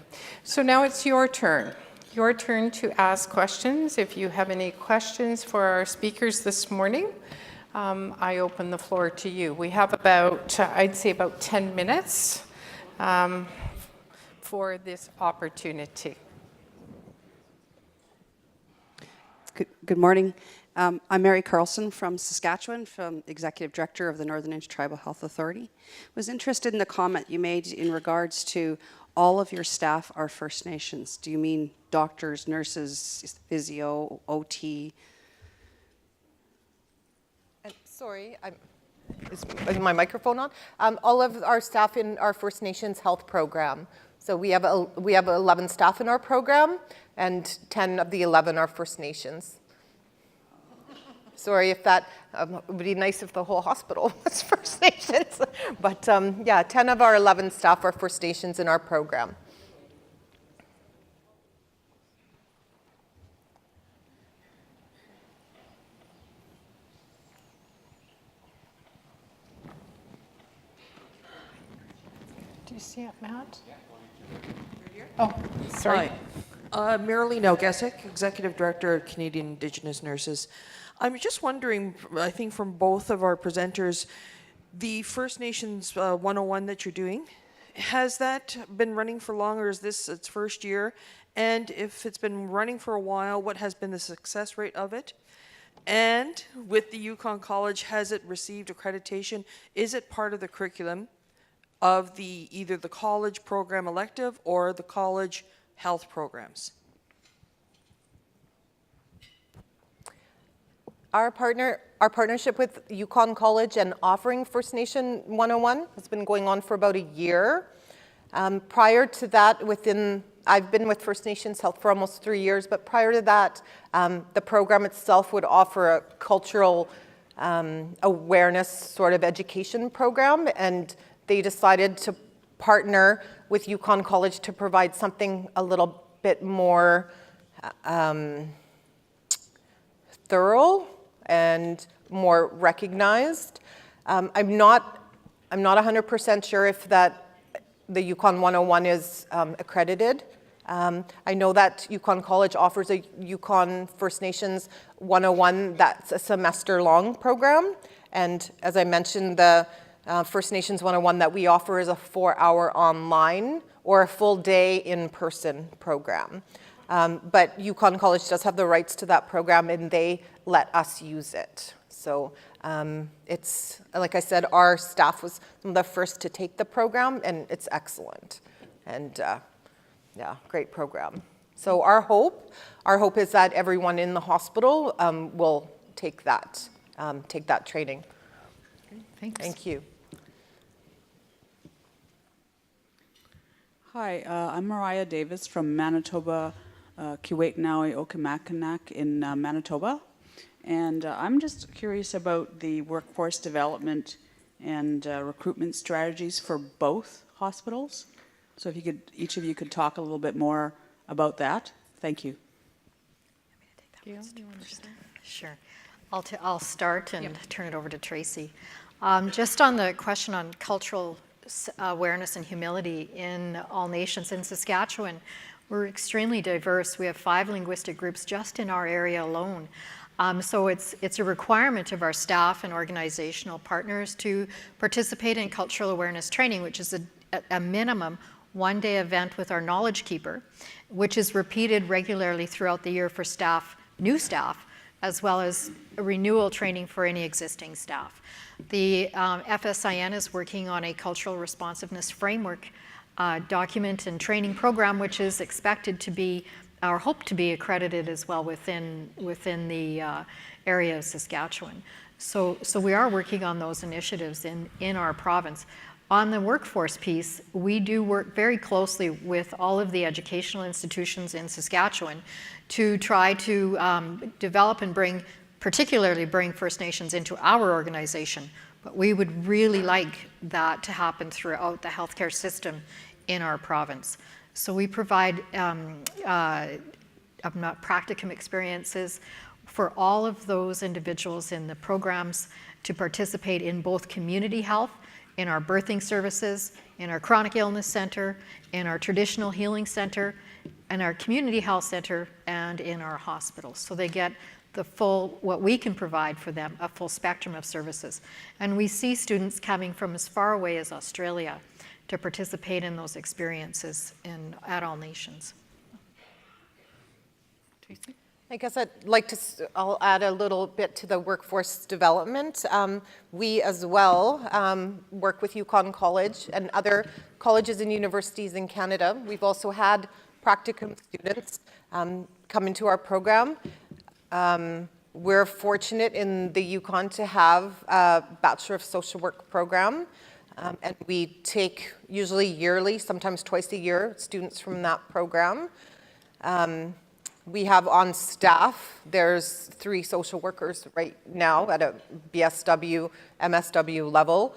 So now it's your turn to ask questions. If you have any questions for our speakers this morning, I open the floor to you. We have about, I'd say about 10 minutes for this opportunity. Good morning. I'm Mary Carlson from Saskatchewan, from Executive Director of the Northern Inch Tribal Health Authority. Was interested in the comment you made in regards to all of your staff are First Nations. Do you mean doctors, nurses, physio, OT? Sorry, is my microphone on? All of our staff in our First Nations Health program. So we have 11 staff in our program, and 10 of the 11 are First Nations. Sorry if that, it would be nice if the whole hospital was First Nations. But yeah, 10 of our 11 staff are First Nations in our program. Do you see it, Matt? Oh, sorry. Hi. Marilee Nalgesic, Executive Director of Canadian Indigenous Nurses. I'm just wondering, I think from both of our presenters, the First Nations 101 that you're doing, has that been running for long, or is this its first year? And if it's been running for a while, what has been the success rate of it? And with the Yukon College, has it received accreditation? Is it part of the curriculum of either the college program elective or the college health programs? Our partnership with Yukon College and offering First Nation 101 has been going on for about a year. Prior to that, I've been with First Nations Health for almost 3 years, but prior to that, the program itself would offer a cultural awareness sort of education program, and they decided to partner with Yukon College to provide something a little bit more thorough and more recognized. I'm not 100% sure if the Yukon 101 is accredited. I know that Yukon College offers a Yukon First Nations 101 that's a semester-long program, and as I mentioned, the First Nations 101 that we offer is a 4-hour online or a full day in-person program. But Yukon College does have the rights to that program, and they let us use it. So it's, like I said, our staff was the first to take the program, and it's excellent. And yeah, great program. So our hope is that everyone in the hospital will take that training. Thanks. Thank you. Hi, I'm Mariah Davis from Manitoba, Keewatin Okimakanak in Manitoba. And I'm just curious about the workforce development and recruitment strategies for both hospitals. So if you could, each of you could talk a little bit more about that. Thank you. Sure. I'll start and turn it over to Tracy. Just on the question on cultural awareness and humility in all nations in Saskatchewan, we're extremely diverse. We have 5 linguistic groups just in our area alone. So it's a requirement of our staff and organizational partners to participate in cultural awareness training, which is a minimum one-day event with our knowledge keeper, which is repeated regularly throughout the year for staff, new staff, as well as a renewal training for any existing staff. The FSIN is working on a cultural responsiveness framework document and training program, which is expected to be, or hope to be, accredited as well within the area of Saskatchewan. So we are working on those initiatives in our province. On the workforce piece, we do work very closely with all of the educational institutions in Saskatchewan to try to develop and particularly bring First Nations into our organization. But we would really like that to happen throughout the healthcare system in our province. So we provide practicum experiences for all of those individuals in the programs to participate in both community health, in our birthing services, in our chronic illness center, in our traditional healing center, in our community health center, and in our hospitals. So they get the full, what we can provide for them, a full spectrum of services. And we see students coming from as far away as Australia to participate in those experiences at all nations. Tracy? I guess I'll add a little bit to the workforce development. We as well work with Yukon College and other colleges and universities in Canada. We've also had practicum students come into our program. We're fortunate in the Yukon to have a Bachelor of Social Work program, and we take usually yearly, sometimes twice a year, students from that program. We have on staff, there's 3 social workers right now at a BSW, MSW level.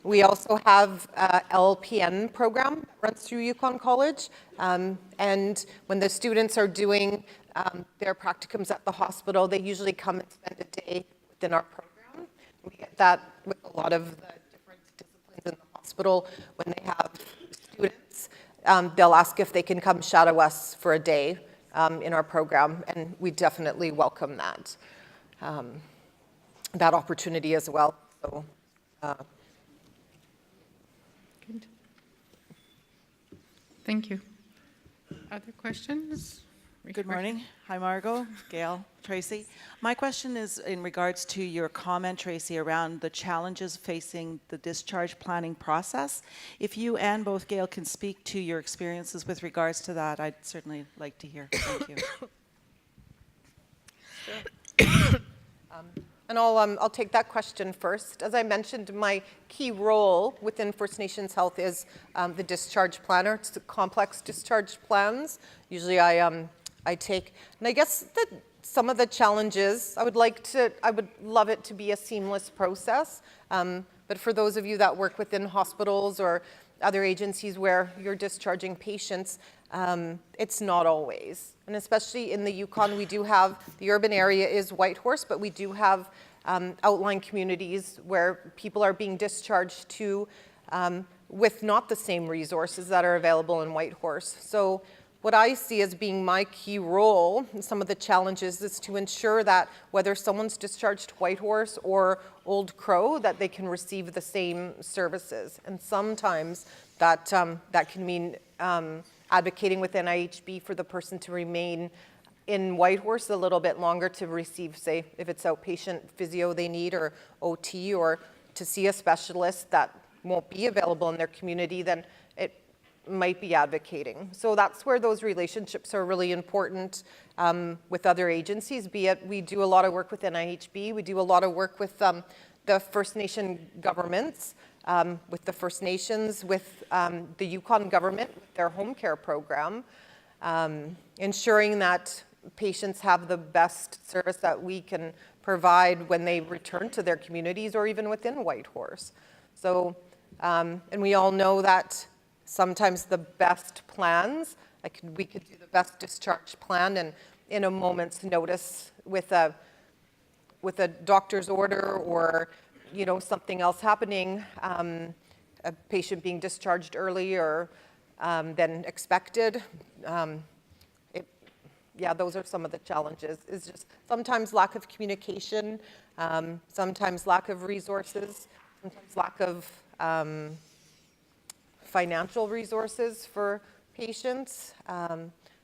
We also have a LPN program that runs through Yukon College. And when the students are doing their practicums at the hospital, they usually come and spend a day within our program. We get that with a lot of the different disciplines in the hospital. When they have students, they'll ask if they can come shadow us for a day in our program, and we definitely welcome that, that opportunity as well. So, Good. Thank you. Other questions? Good morning. Hi, Margo, Gail, Tracy. My question is in regards to your comment, Tracy, around the challenges facing the discharge planning process. If you and both Gail can speak to your experiences with regards to that, I'd certainly like to hear. Thank you. Sure. And I'll take that question first. As I mentioned, my key role within First Nations Health is the discharge planner. It's the complex discharge plans. Usually I take, and I guess that some of the challenges, I would love it to be a seamless process. But for those of you that work within hospitals or other agencies where you're discharging patients, it's not always. And especially in the Yukon, we do have, the urban area is Whitehorse, but we do have outlying communities where people are being discharged to with not the same resources that are available in Whitehorse. So what I see as being my key role in some of the challenges is to ensure that whether someone's discharged to Whitehorse or Old Crow, that they can receive the same services. And sometimes that can mean advocating with NIHB for the person to remain in Whitehorse a little bit longer to receive, say, if it's outpatient physio they need or OT, or to see a specialist that won't be available in their community, then it might be advocating. So that's where those relationships are really important with other agencies, be it we do a lot of work with NIHB, we do a lot of work with the First Nation governments, with the First Nations, with the Yukon government, with their home care program, ensuring that patients have the best service that we can provide when they return to their communities or even within Whitehorse. So, and we all know that sometimes the best plans, we could do the best discharge plan and in a moment's notice with a doctor's order or something else happening, a patient being discharged earlier than expected. Yeah, those are some of the challenges. It's just sometimes lack of communication, sometimes lack of resources, sometimes lack of financial resources for patients.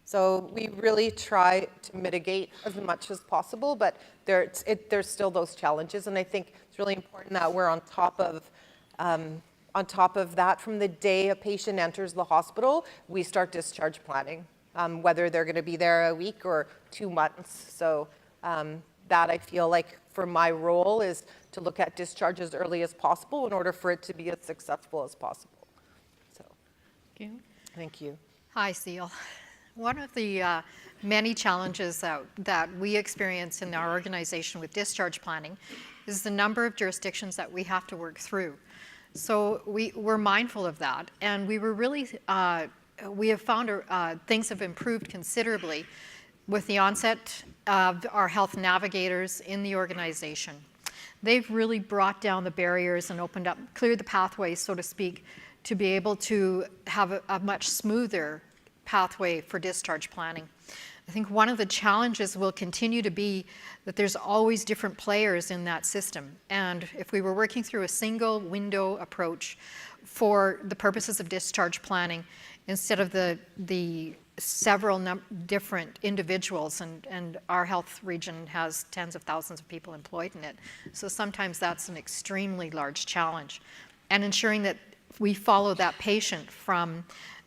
So we really try to mitigate as much as possible, but there's still those challenges, and I think it's really important that we're on top of that. From the day a patient enters the hospital, we start discharge planning, whether they're going to be there a week or 2 months. So that I feel like for my role is to look at discharge as early as possible in order for it to be as successful as possible. So, thank you. Hi, Seal. One of the many challenges that we experience in our organization with discharge planning is the number of jurisdictions that we have to work through. So we're mindful of that, and we were really, we have found things have improved considerably with the onset of our health navigators in the organization. They've really brought down the barriers and opened up, cleared the pathways, so to speak, to be able to have a much smoother pathway for discharge planning. I think one of the challenges will continue to be that there's always different players in that system. And if we were working through a single window approach for the purposes of discharge planning, instead of the several different individuals, and our health region has tens of thousands of people employed in it. So sometimes that's an extremely large challenge. And ensuring that we follow that patient from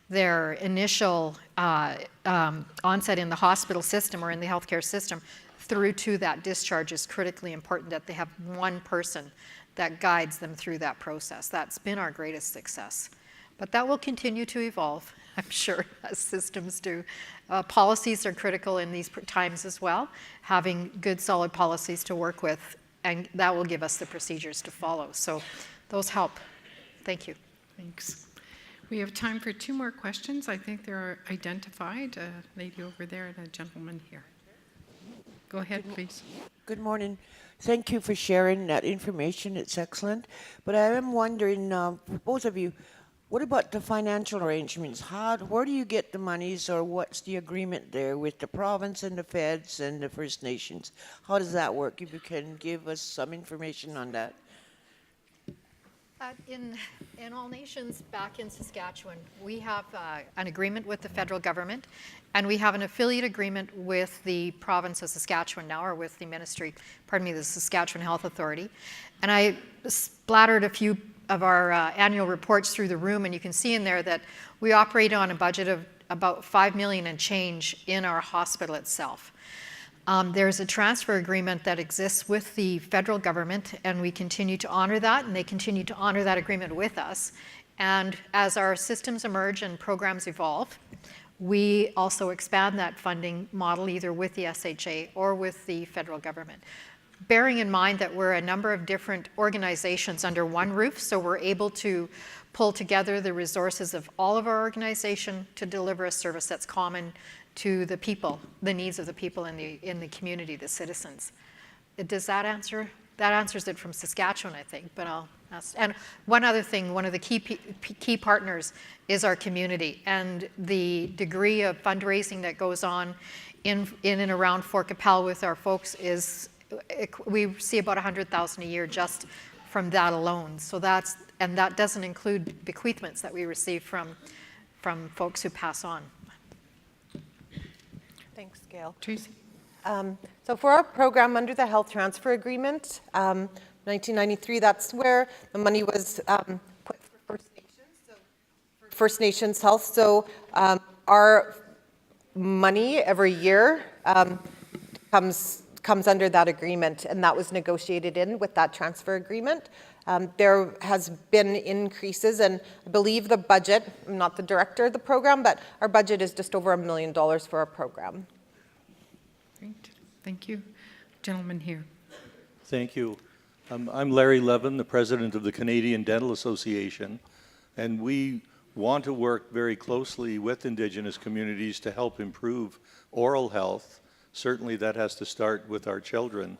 their initial onset in the hospital system or in the healthcare system through to that discharge is critically important, that they have one person that guides them through that process. That's been our greatest success. But that will continue to evolve, I'm sure, as systems do. Policies are critical in these times as well, having good, solid policies to work with, and that will give us the procedures to follow. So those help. Thank you. Thanks. We have time for 2 more questions. I think they're identified, a lady over there and a gentleman here. Go ahead, please. Good morning. Thank you for sharing that information. It's excellent. But I am wondering, for both of you, what about the financial arrangements? Where do you get the monies, or what's the agreement there with the province and the feds and the First Nations? How does that work? If you can give us some information on that. In all nations back in Saskatchewan, we have an agreement with the federal government, and we have an affiliate agreement with the province of Saskatchewan now, or with the ministry, the Saskatchewan Health Authority. And I splattered a few of our annual reports through the room, and you can see in there that we operate on a budget of about $5 million and change in our hospital itself. There's a transfer agreement that exists with the federal government, and we continue to honor that, and they continue to honor that agreement with us. And as our systems emerge and programs evolve, we also expand that funding model either with the SHA or with the federal government. Bearing in mind that we're a number of different organizations under one roof, so we're able to pull together the resources of all of our organization to deliver a service that's common to the people, the needs of the people in the community, the citizens. Does that answer? That answers it from Saskatchewan, I think, but I'll ask. And one other thing, one of the key partners is our community, and the degree of fundraising that goes on in and around Fort Capel with our folks is, we see about $100,000 a year just from that alone. So that doesn't include bequeathments that we receive from folks who pass on. Thanks, Gail. Tracy? So for our program under the Health Transfer Agreement, 1993, that's where the money was put for First Nations, so for First Nations Health. So our money every year comes under that agreement, and that was negotiated in with that transfer agreement. There has been increases, and I believe the budget, I'm not the director of the program, but our budget is just over $1 million for our program. Great, thank you. Gentleman here. Thank you. I'm Larry Levin, the president of the Canadian Dental Association, and we want to work very closely with Indigenous communities to help improve oral health. Certainly that has to start with our children,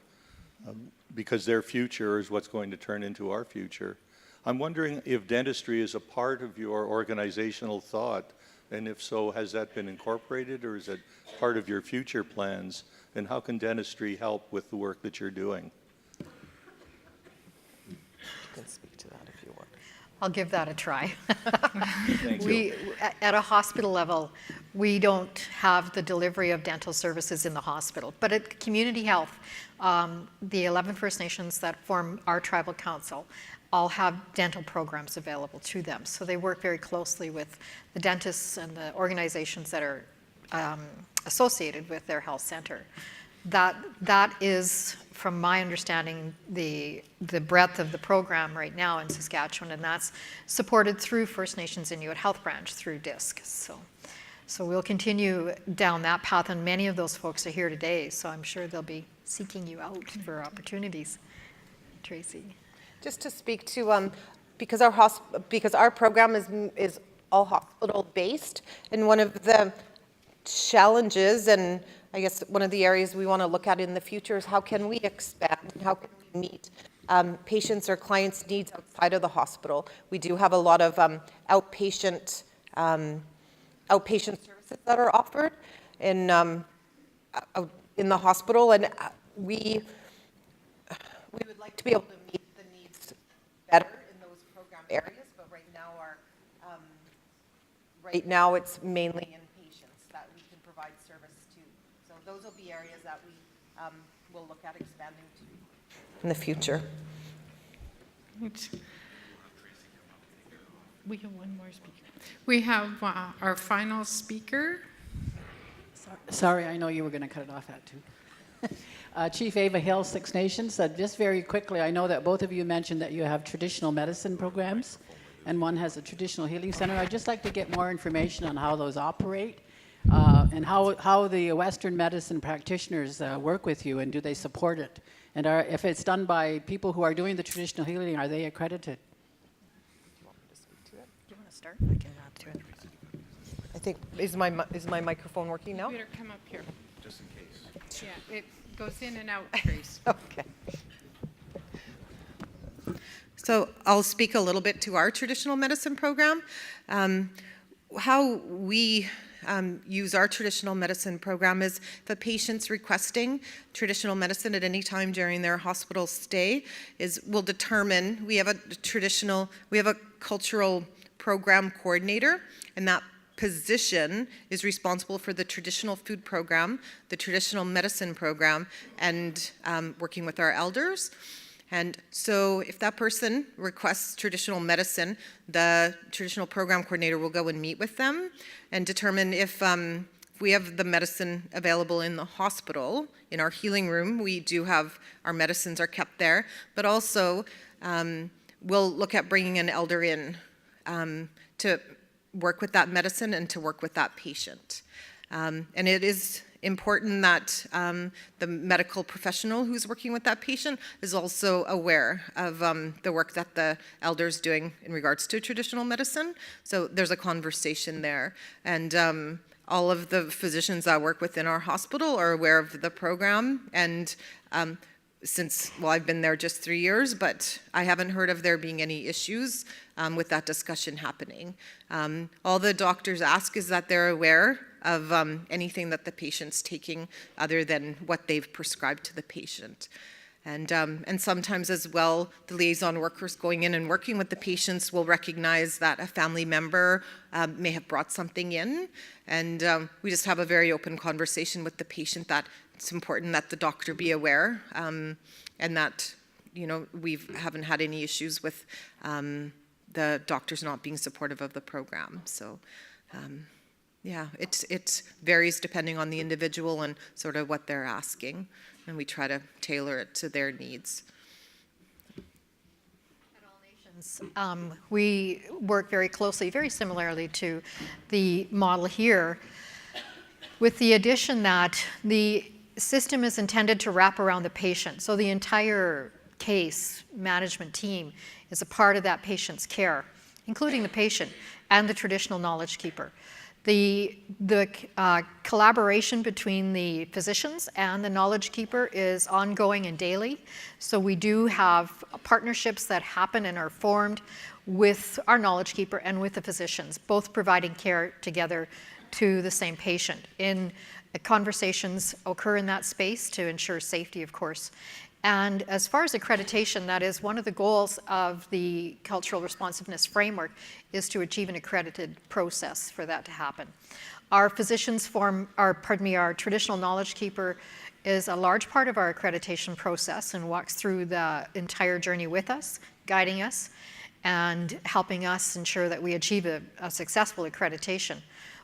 because their future is what's going to turn into our future. I'm wondering if dentistry is a part of your organizational thought, and if so, has that been incorporated, or is it part of your future plans? And how can dentistry help with the work that you're doing? You can speak to that if you want. I'll give that a try. Thank you. At a hospital level, we don't have the delivery of dental services in the hospital. But at community health, the 11 First Nations that form our tribal council all have dental programs available to them. So they work very closely with the dentists and the organizations that are associated with their health center. That is, from my understanding, the breadth of the program right now in Saskatchewan, and that's supported through First Nations Inuit Health Branch through DISC. So we'll continue down that path, and many of those folks are here today, so I'm sure they'll be seeking you out for opportunities. Tracy? Just to speak to, because our program is all hospital-based, and one of the challenges, and I guess one of the areas we want to look at in the future, is how can we expand, and how can we meet patients' or clients' needs outside of the hospital. We do have a lot of outpatient services that are offered in the hospital, and we would like to be able to meet the needs better in those program areas, but right now it's mainly in patients that we can provide service to. So those will be areas that we will look at expanding to in the future. Right. We have one more speaker. We have our final speaker. Sorry, I know you were going to cut it off at 2. Chief Ava Hill, Six Nations. Just very quickly, I know that both of you mentioned that you have traditional medicine programs and one has a traditional healing center. I'd just like to get more information on how those operate and how the Western medicine practitioners work with you, and do they support it? And if it's done by people who are doing the traditional healing, are they accredited? Do you want to start? I can add to it. I think, is my microphone working now? You better come up here. Just in case. Yeah, it goes in and out, Trace. Okay. So I'll speak a little bit to our traditional medicine program. How we use our traditional medicine program is if a patient's requesting traditional medicine at any time during their hospital stay, we'll determine, we have a cultural program coordinator, and that position is responsible for the traditional food program, the traditional medicine program, and working with our elders. And so if that person requests traditional medicine, the traditional program coordinator will go and meet with them and determine if we have the medicine available in the hospital. In our healing room, we do have, our medicines are kept there, but also we'll look at bringing an elder in to work with that medicine and to work with that patient. And it is important that the medical professional who's working with that patient is also aware of the work that the elder's doing in regards to traditional medicine. So there's a conversation there. And all of the physicians that work within our hospital are aware of the program. And I've been there just 3 years, but I haven't heard of there being any issues with that discussion happening. All the doctors ask is that they're aware of anything that the patient's taking other than what they've prescribed to the patient. And sometimes as well, the liaison workers going in and working with the patients will recognize that a family member may have brought something in. And we just have a very open conversation with the patient that it's important that the doctor be aware and that, we haven't had any issues with the doctors not being supportive of the program. So, yeah, it varies depending on the individual and sort of what they're asking, and we try to tailor it to their needs. We work very closely, very similarly to the model here, with the addition that the system is intended to wrap around the patient. So the entire case management team is a part of that patient's care, including the patient and the traditional knowledge keeper. The collaboration between the physicians and the knowledge keeper is ongoing and daily. So we do have partnerships that happen and are formed with our knowledge keeper and with the physicians, both providing care together to the same patient. Conversations occur in that space to ensure safety, of course. And as far as accreditation, that is one of the goals of the cultural responsiveness framework, is to achieve an accredited process for that to happen. Our physicians our traditional knowledge keeper is a large part of our accreditation process and walks through the entire journey with us, guiding us and helping us ensure that we achieve a successful accreditation.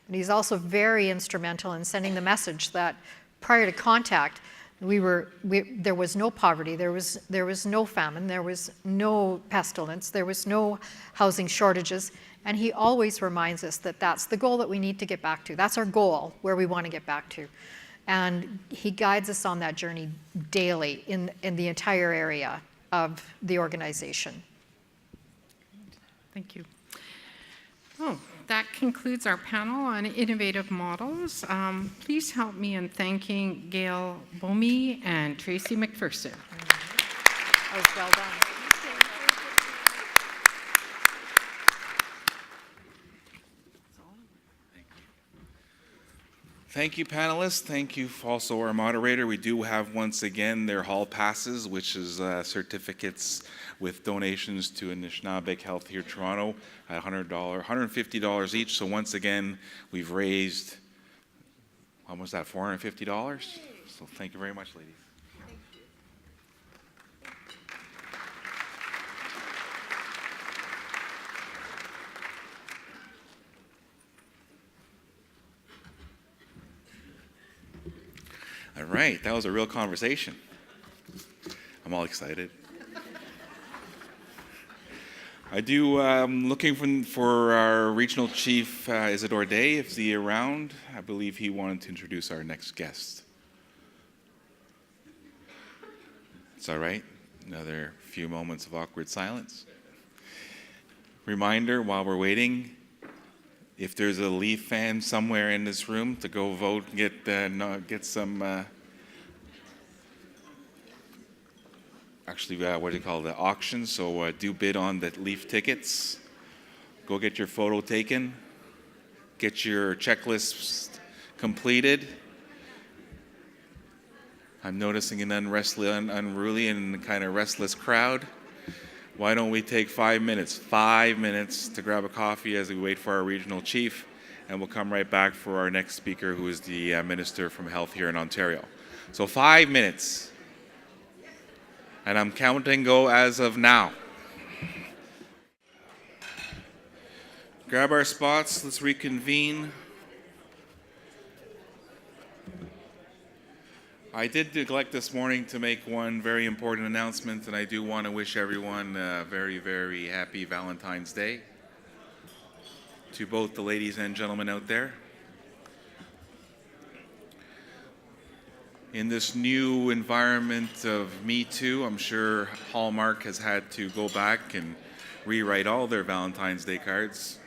But he's also very instrumental in sending the message that prior to contact, there was no poverty, there was no famine, there was no pestilence, there was no housing shortages, and he always reminds us that that's the goal that we need to get back to. That's our goal, where we want to get back to. And he guides us on that journey daily in the entire area of the organization. Thank you. Oh, that concludes our panel on innovative models. Please help me in thanking Gail Bomey and Tracy Mcpherson. That was well done. Thank you, panelists. Thank you also our moderator. We do have once again their hall passes, which is certificates with donations to Anishinaabe Health here, Toronto, at $100, $150 each. So once again, we've raised almost that $450. So thank you very much, ladies. All right, that was a real conversation. I'm all excited. I do, looking for our regional chief, Isidore Day, if he's around. I believe he wanted to introduce our next guest. It's all right. Another few moments of awkward silence. Reminder while we're waiting, if there's a Leaf fan somewhere in this room, to go vote and get some, actually, what do you call it, the auction? So do bid on the Leaf tickets. Go get your photo taken. Get your checklist completed. I'm noticing an unruly and kind of restless crowd. Why don't we take 5 minutes? 5 minutes to grab a coffee as we wait for our regional chief, and we'll come right back for our next speaker, who is the Minister from Health here in Ontario. So 5 minutes. And I'm counting go as of now. Grab our spots, let's reconvene. I did neglect this morning to make one very important announcement, and I do want to wish everyone a very, very happy Valentine's Day to both the ladies and gentlemen out there. In this new environment of Me Too, I'm sure Hallmark has had to go back and rewrite all their Valentine's Day cards.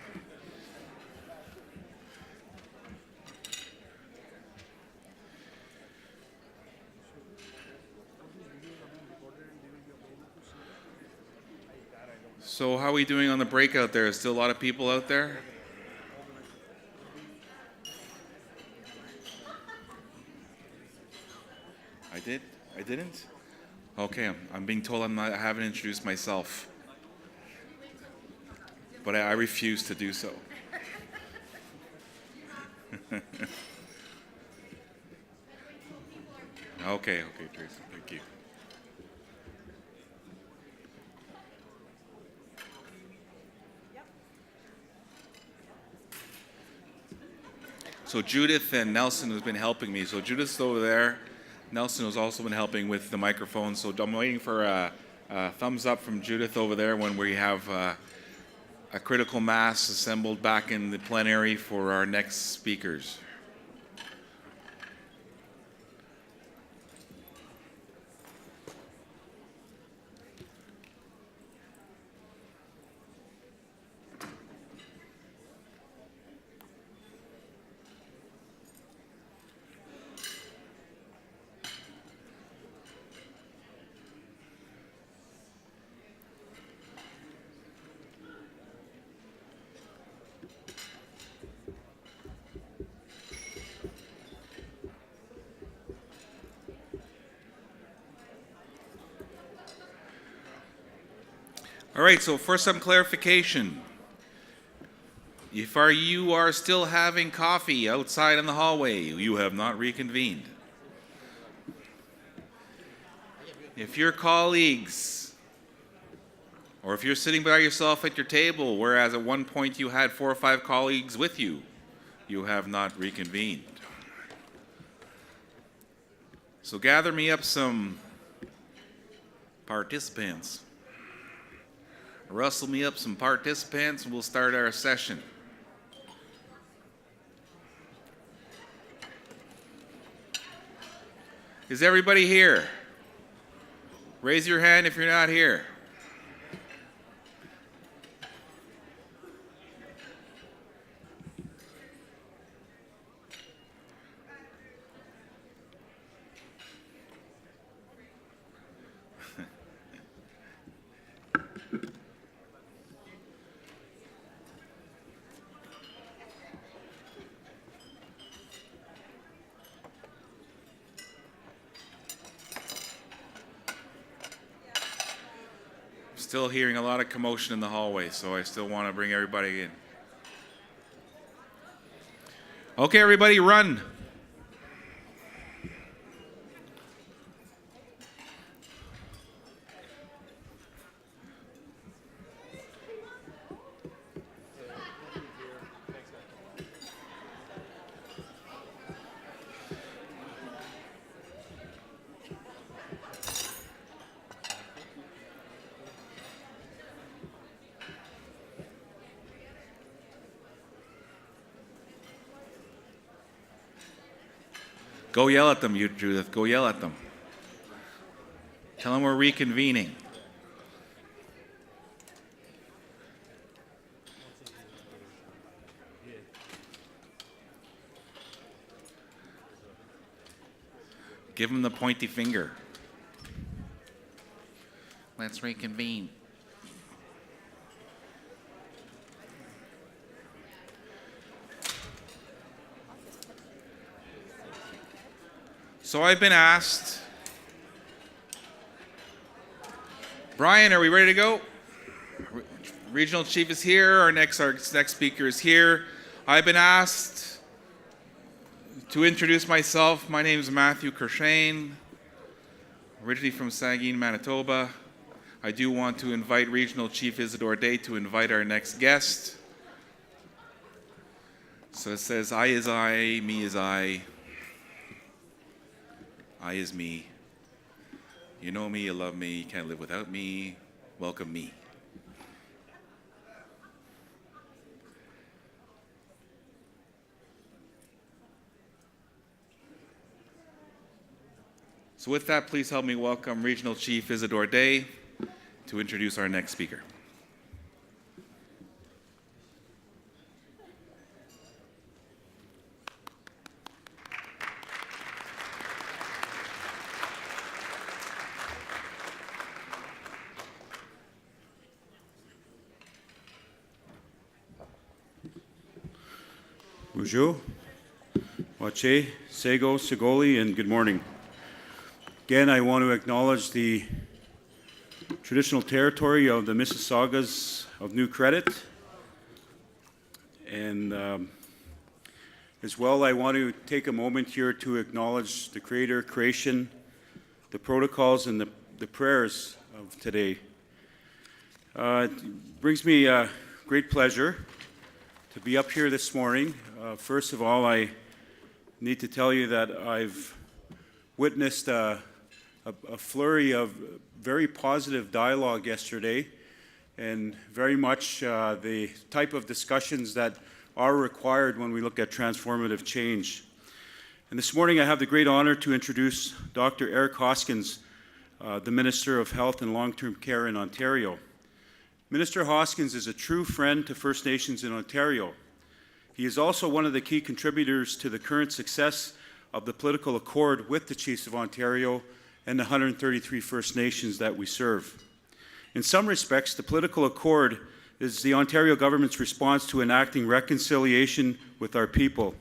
So how are we doing on the break out there? Is still a lot of people out there? I did? I didn't? Okay, I'm being told I haven't introduced myself. But I refuse to do so. Okay, Tracy, thank you. So Judith and Nelson has been helping me. So Judith's over there. Nelson has also been helping with the microphone. So I'm waiting for a thumbs up from Judith over there when we have a critical mass assembled back in the plenary for our next speakers. All right, so for some clarification, if you are still having coffee outside in the hallway, you have not reconvened. If your colleagues, or if you're sitting by yourself at your table, whereas at one point you had 4 or 5 colleagues with you, you have not reconvened. So gather me up some participants. Rustle me up some participants and we'll start our session. Is everybody here? Raise your hand if you're not here. Still hearing a lot of commotion in the hallway, so I still want to bring everybody in. Okay, everybody, run. Go yell at them, you Judith. Go yell at them. Tell them we're reconvening. Give them the pointy finger. Let's reconvene. So I've been asked, Brian, are we ready to go? Regional Chief is here. Our next speaker is here. I've been asked to introduce myself. My name is Matthew Kershane, originally from Saugeen, Manitoba. I do want to invite Regional Chief Isidore Day to invite our next guest. So it says, I is I, me is I is me. You know me, you love me, you can't live without me. Welcome me. So with that, please help me welcome Regional Chief Isidore Day to introduce our next speaker. Bonjour, Wache, Sego, Segoli, and good morning. Again, I want to acknowledge the traditional territory of the Mississaugas of New Credit. And as well, I want to take a moment here to acknowledge the Creator, creation, the protocols, and the prayers of today. It brings me great pleasure to be up here this morning. First of all, I need to tell you that I've witnessed a flurry of very positive dialogue yesterday, and very much the type of discussions that are required when we look at transformative change. And this morning I have the great honor to introduce Dr. Eric Hoskins, the Minister of Health and Long-Term Care in Ontario. Minister Hoskins is a true friend to First Nations in Ontario. He is also one of the key contributors to the current success of the political accord with the Chiefs of Ontario and the 133 First Nations that we serve. In some respects, the political accord is the Ontario government's response to enacting reconciliation with our people.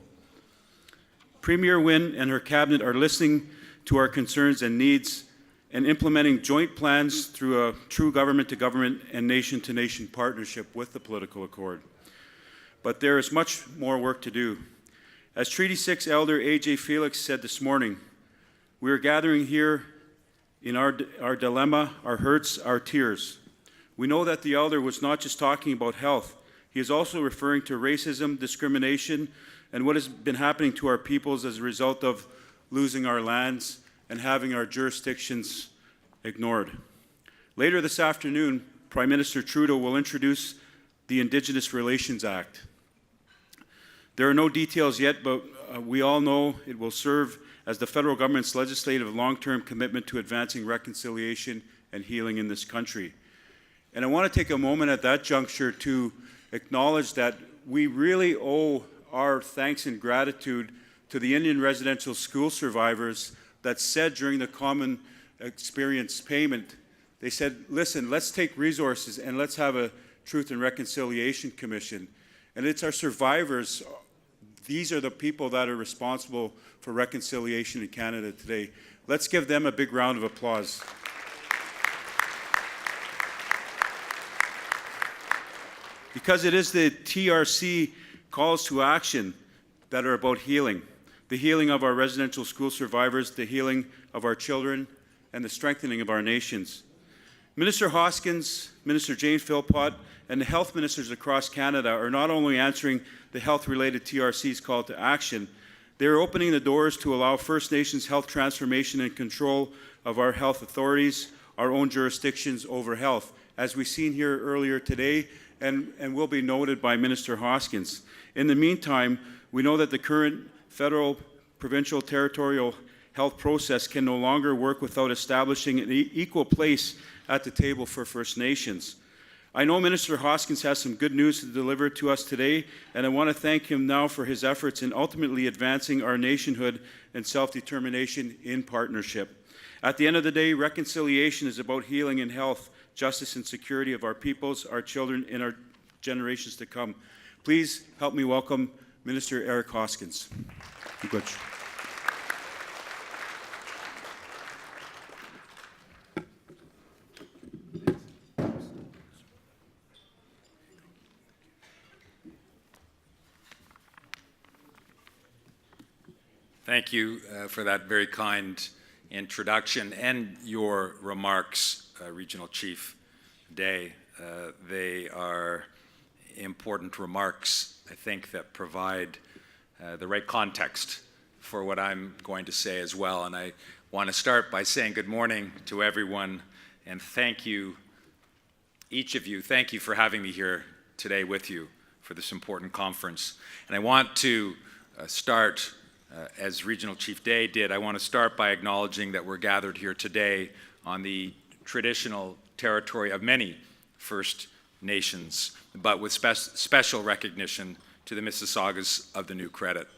Premier Wynne and her cabinet are listening to our concerns and needs and implementing joint plans through a true government-to-government and nation-to-nation partnership with the political accord. But there is much more work to do. As Treaty 6 Elder Aj Felix said this morning, we are gathering here in our dilemma, our hurts, our tears. We know that the Elder was not just talking about health. He is also referring to racism, discrimination, and what has been happening to our peoples as a result of losing our lands and having our jurisdictions ignored. Later this afternoon, Prime Minister Trudeau will introduce the Indigenous Relations Act. There are no details yet, but we all know it will serve as the federal government's legislative long-term commitment to advancing reconciliation and healing in this country. And I want to take a moment at that juncture to acknowledge that we really owe our thanks and gratitude to the Indian residential school survivors that said during the Common Experience payment, they said, listen, let's take resources and let's have a Truth and Reconciliation Commission. And it's our survivors. These are the people that are responsible for reconciliation in Canada today. Let's give them a big round of applause. Because it is the TRC calls to action that are about healing. The healing of our residential school survivors, the healing of our children, and the strengthening of our nations. Minister Hoskins, Minister Jane Philpott, and the health ministers across Canada are not only answering the health-related TRC's call to action, they are opening the doors to allow First Nations health transformation and control of our health authorities, our own jurisdictions over health, as we've seen here earlier today and will be noted by Minister Hoskins. In the meantime, we know that the current federal provincial territorial health process can no longer work without establishing an equal place at the table for First Nations. I know Minister Hoskins has some good news to deliver to us today, and I want to thank him now for his efforts in ultimately advancing our nationhood and self-determination in partnership. At the end of the day, reconciliation is about healing and health, justice and security of our peoples, our children, and our generations to come. Please help me welcome Minister Eric Hoskins. Good. Thank you for that very kind introduction and your remarks, Regional Chief Day. They are important remarks, I think, that provide the right context for what I'm going to say as well. And I want to start by saying good morning to everyone and thank you, each of you, thank you for having me here today with you for this important conference. And I want to start as Regional Chief Day did, I want to start by acknowledging that we're gathered here today on the traditional territory of many First Nations, but with special recognition to the Mississaugas of the New Credit.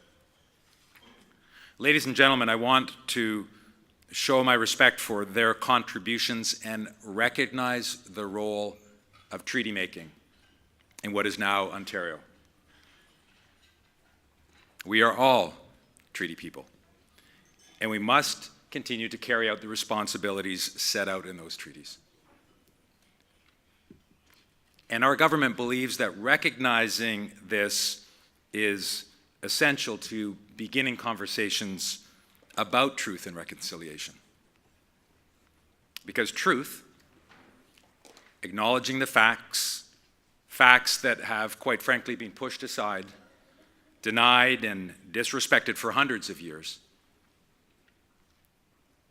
Ladies and gentlemen, I want to show my respect for their contributions and recognize the role of treaty making in what is now Ontario. We are all treaty people, and we must continue to carry out the responsibilities set out in those treaties. And our government believes that recognizing this is essential to beginning conversations about truth and reconciliation. Because truth, acknowledging the facts that have, quite frankly, been pushed aside, denied and disrespected for hundreds of years.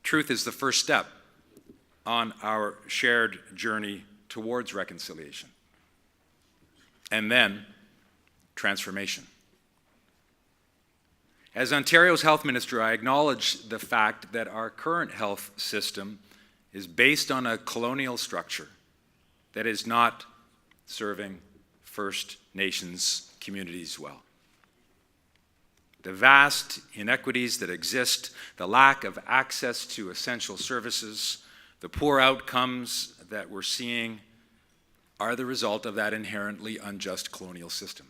Truth is the first step on our shared journey towards reconciliation. And then, transformation. As Ontario's health minister, I acknowledge the fact that our current health system is based on a colonial structure that is not serving First Nations communities well. The vast inequities that exist, the lack of access to essential services, the poor outcomes that we're seeing are the result of that inherently unjust colonial system.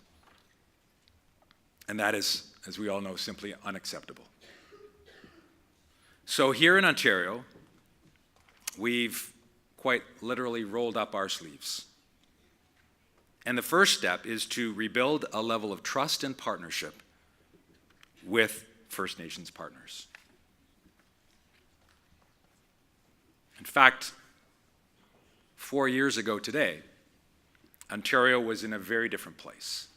And that is, as we all know, simply unacceptable. So here in Ontario, we've quite literally rolled up our sleeves. And the first step is to rebuild a level of trust and partnership with First Nations partners. In fact, 4 years ago today, Ontario was in a very different place.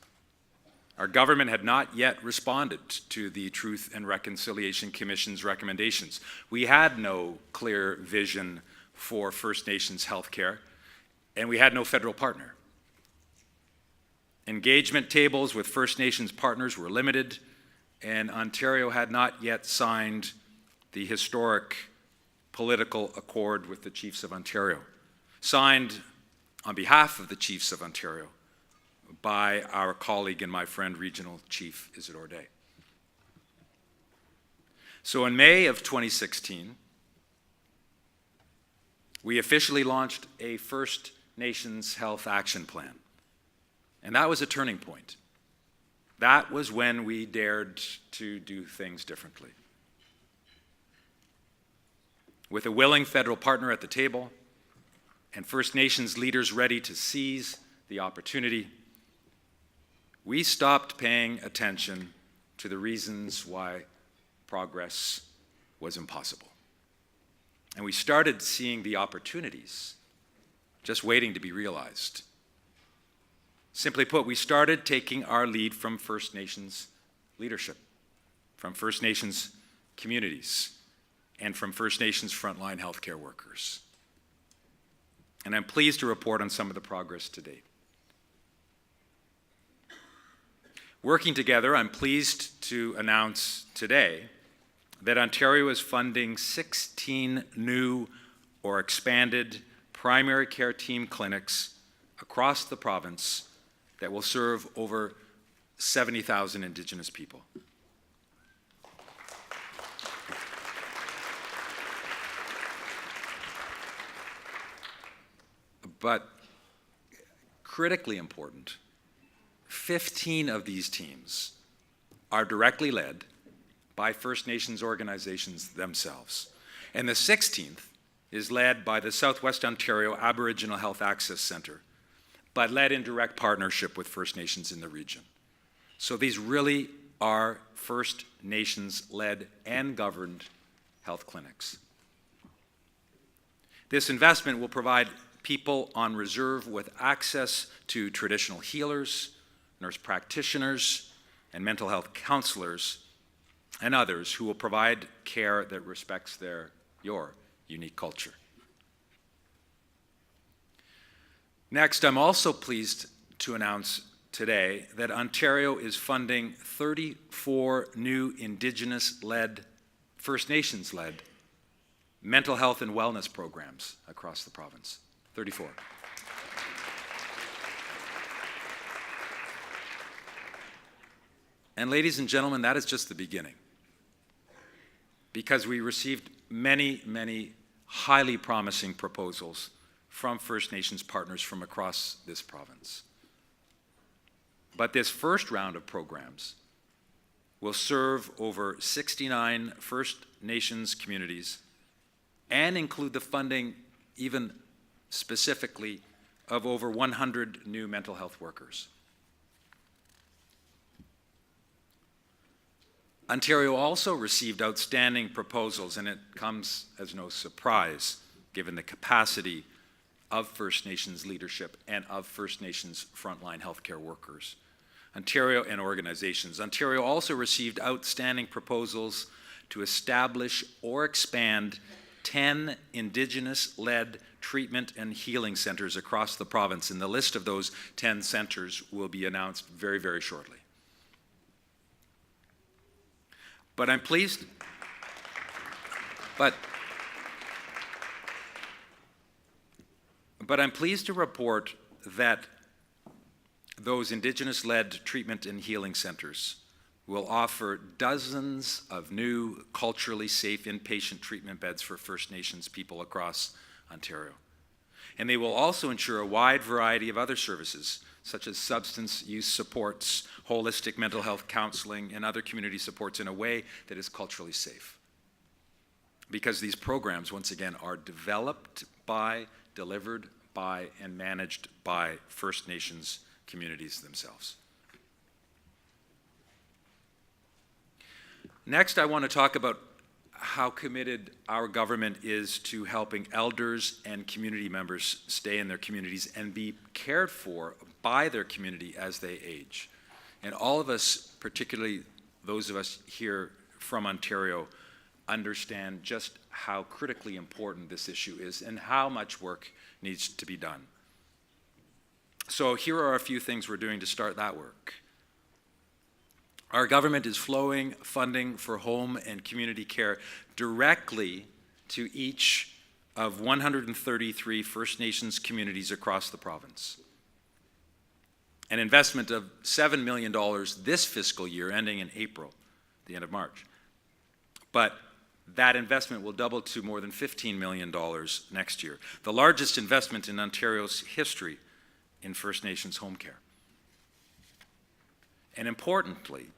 Our government had not yet responded to the Truth and Reconciliation Commission's recommendations. We had no clear vision for First Nations healthcare, and we had no federal partner. Engagement tables with First Nations partners were limited, and Ontario had not yet signed the historic political accord with the Chiefs of Ontario, signed on behalf of the Chiefs of Ontario by our colleague and my friend, Regional Chief Isidore Day. So in May of 2016, we officially launched a First Nations Health Action Plan, and that was a turning point. That was when we dared to do things differently. With a willing federal partner at the table and First Nations leaders ready to seize the opportunity, we stopped paying attention to the reasons why progress was impossible. And we started seeing the opportunities just waiting to be realized. Simply put, we started taking our lead from First Nations leadership, from First Nations communities, and from First Nations frontline healthcare workers. And I'm pleased to report on some of the progress to date. Working together, I'm pleased to announce today that Ontario is funding 16 new or expanded primary care team clinics across the province that will serve over 70,000 Indigenous people. But critically important, 15 of these teams are directly led by First Nations organizations themselves. And the 16th is led by the Southwest Ontario Aboriginal Health Access Centre, but led in direct partnership with First Nations in the region. So these really are First Nations-led and governed health clinics. This investment will provide people on reserve with access to traditional healers, nurse practitioners, and mental health counselors, and others who will provide care that respects your unique culture. Next, I'm also pleased to announce today that Ontario is funding 34 new Indigenous-led, First Nations-led mental health and wellness programs across the province. 34. And ladies and gentlemen, that is just the beginning, because we received many, many highly promising proposals from First Nations partners from across this province. But this first round of programs will serve over 69 First Nations communities and include the funding, even specifically, of over 100 new mental health workers. Ontario also received outstanding proposals, and it comes as no surprise, given the capacity of First Nations leadership and of First Nations frontline healthcare workers. Ontario and organizations. Ontario also received outstanding proposals to establish or expand 10 Indigenous-led treatment and healing centers across the province, and the list of those 10 centers will be announced very, very shortly. But I'm pleased, but I'm pleased to report that those Indigenous-led treatment and healing centers will offer dozens of new culturally safe inpatient treatment beds for First Nations people across Ontario. And they will also ensure a wide variety of other services, such as substance use supports, holistic mental health counseling, and other community supports in a way that is culturally safe. Because these programs, once again, are developed by, delivered by, and managed by First Nations communities themselves. Next, I want to talk about how committed our government is to helping elders and community members stay in their communities and be cared for by their community as they age. And all of us, particularly those of us here from Ontario, understand just how critically important this issue is and how much work needs to be done. So here are a few things we're doing to start that work. Our government is flowing funding for home and community care directly to each of 133 First Nations communities across the province. An investment of $7 million this fiscal year, ending in April, the end of March. But that investment will double to more than $15 million next year, the largest investment in Ontario's history in First Nations home care. And importantly,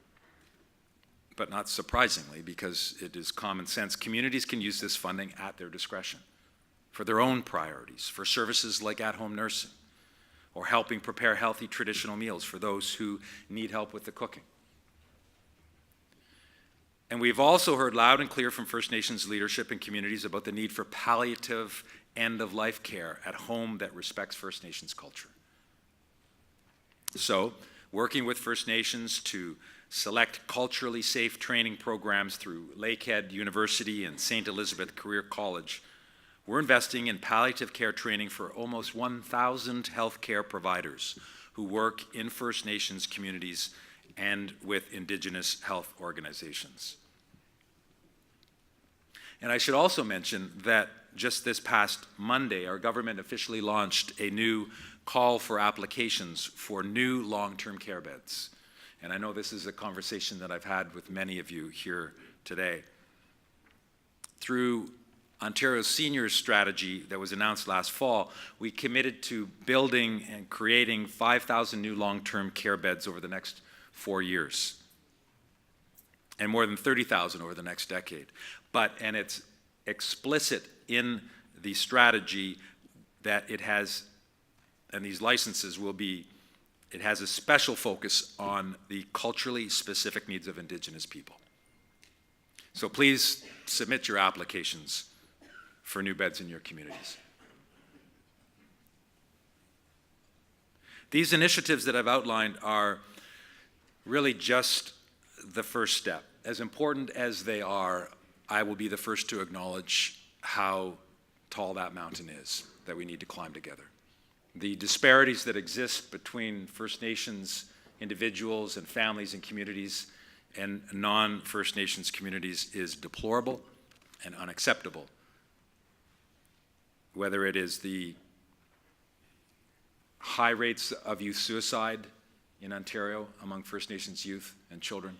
but not surprisingly, because it is common sense, communities can use this funding at their discretion for their own priorities, for services like at-home nursing, or helping prepare healthy traditional meals for those who need help with the cooking. And we've also heard loud and clear from First Nations leadership and communities about the need for palliative end-of-life care at home that respects First Nations culture. So, working with First Nations to select culturally safe training programs through Lakehead University and St. Elizabeth Career College, we're investing in palliative care training for almost 1,000 healthcare providers who work in First Nations communities and with Indigenous health organizations. And I should also mention that just this past Monday, our government officially launched a new call for applications for new long-term care beds. And I know this is a conversation that I've had with many of you here today. Through Ontario's seniors strategy that was announced last fall, we committed to building and creating 5,000 new long-term care beds over the next 4 years, and more than 30,000 over the next decade. And it's explicit in the strategy that it has, and these licenses will be, it has a special focus on the culturally specific needs of Indigenous people. So please submit your applications for new beds in your communities. These initiatives that I've outlined are really just the first step. As important as they are, I will be the first to acknowledge how tall that mountain is that we need to climb together. The disparities that exist between First Nations individuals and families and communities and non-First Nations communities is deplorable and unacceptable. Whether it is the high rates of youth suicide in Ontario among First Nations youth and children,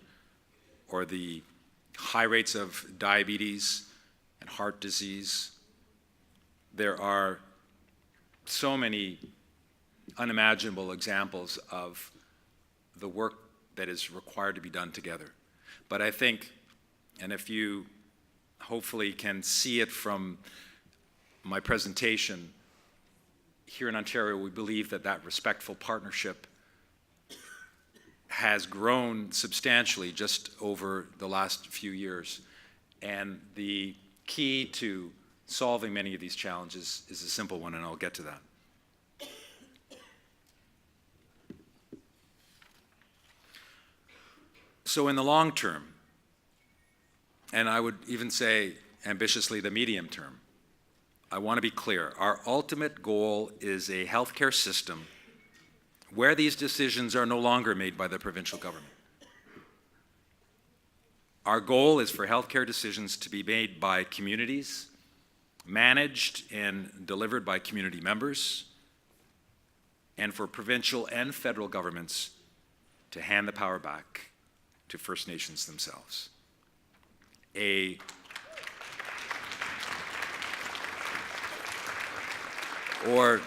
or the high rates of diabetes and heart disease. There are so many unimaginable examples of the work that is required to be done together. But I think, and if you hopefully can see it from my presentation, here in Ontario, we believe that that respectful partnership has grown substantially just over the last few years. And the key to solving many of these challenges is a simple one, and I'll get to that. So in the long term, and I would even say ambitiously the medium term, I want to be clear. Our ultimate goal is a healthcare system where these decisions are no longer made by the provincial government. Our goal is for healthcare decisions to be made by communities, managed and delivered by community members, and for provincial and federal governments to hand the power back to First Nations themselves. Or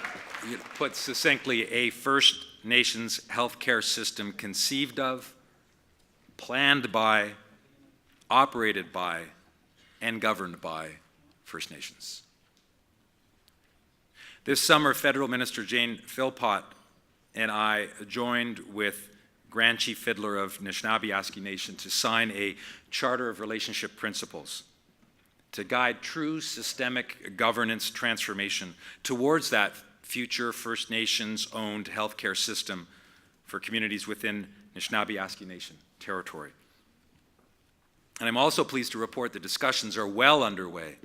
put succinctly, a First Nations healthcare system conceived of, planned by, operated by, and governed by First Nations. This summer, Federal Minister Jane Philpott and I joined with Grand Chief Fiddler of Anishinaabe Nation to sign a Charter of Relationship Principles to guide true systemic governance transformation towards that future First Nations-owned healthcare system for communities within Anishinaabe Nation territory. And I'm also pleased to report that discussions are well underway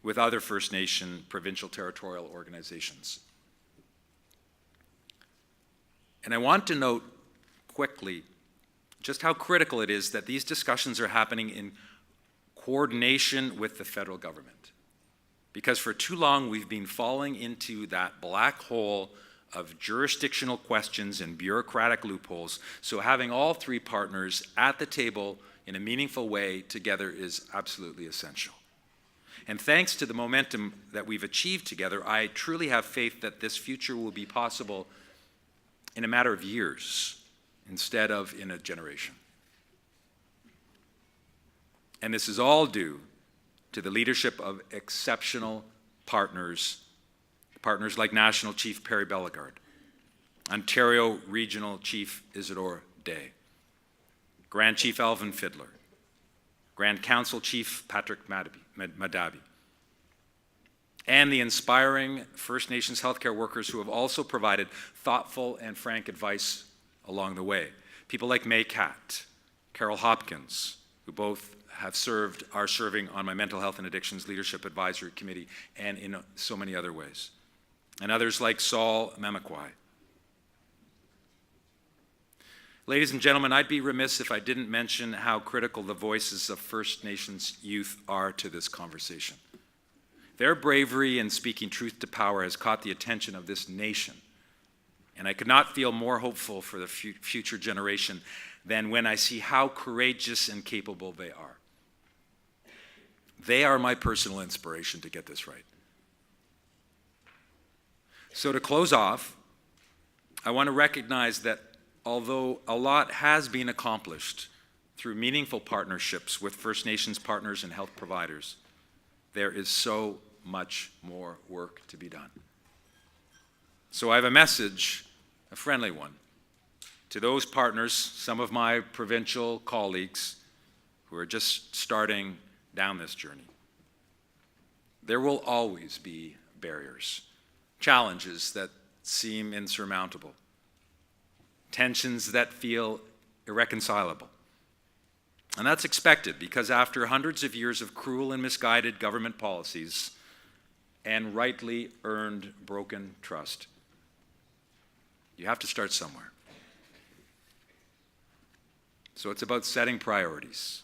with other First Nation provincial territorial organizations. And I want to note quickly just how critical it is that these discussions are happening in coordination with the federal government. Because for too long we've been falling into that black hole of jurisdictional questions and bureaucratic loopholes, so having all three partners at the table in a meaningful way together is absolutely essential. And thanks to the momentum that we've achieved together, I truly have faith that this future will be possible in a matter of years instead of in a generation. And this is all due to the leadership of exceptional partners like National Chief Perry Bellegarde, Ontario Regional Chief Isidore Day, Grand Chief Alvin Fiddler, Grand Council Chief Patrick Madabi, and the inspiring First Nations healthcare workers who have also provided thoughtful and frank advice along the way. People like May Catt, Carol Hopkins, who both are serving on my Mental Health and Addictions Leadership Advisory Committee and in so many other ways. And others like Saul Mamakwai. Ladies and gentlemen, I'd be remiss if I didn't mention how critical the voices of First Nations youth are to this conversation. Their bravery in speaking truth to power has caught the attention of this nation, and I could not feel more hopeful for the future generation than when I see how courageous and capable they are. They are my personal inspiration to get this right. So to close off, I want to recognize that although a lot has been accomplished through meaningful partnerships with First Nations partners and health providers, there is so much more work to be done. So I have a message, a friendly one, to those partners, some of my provincial colleagues who are just starting down this journey. There will always be barriers, challenges that seem insurmountable, tensions that feel irreconcilable. And that's expected because after hundreds of years of cruel and misguided government policies and rightly earned broken trust, you have to start somewhere. So it's about setting priorities,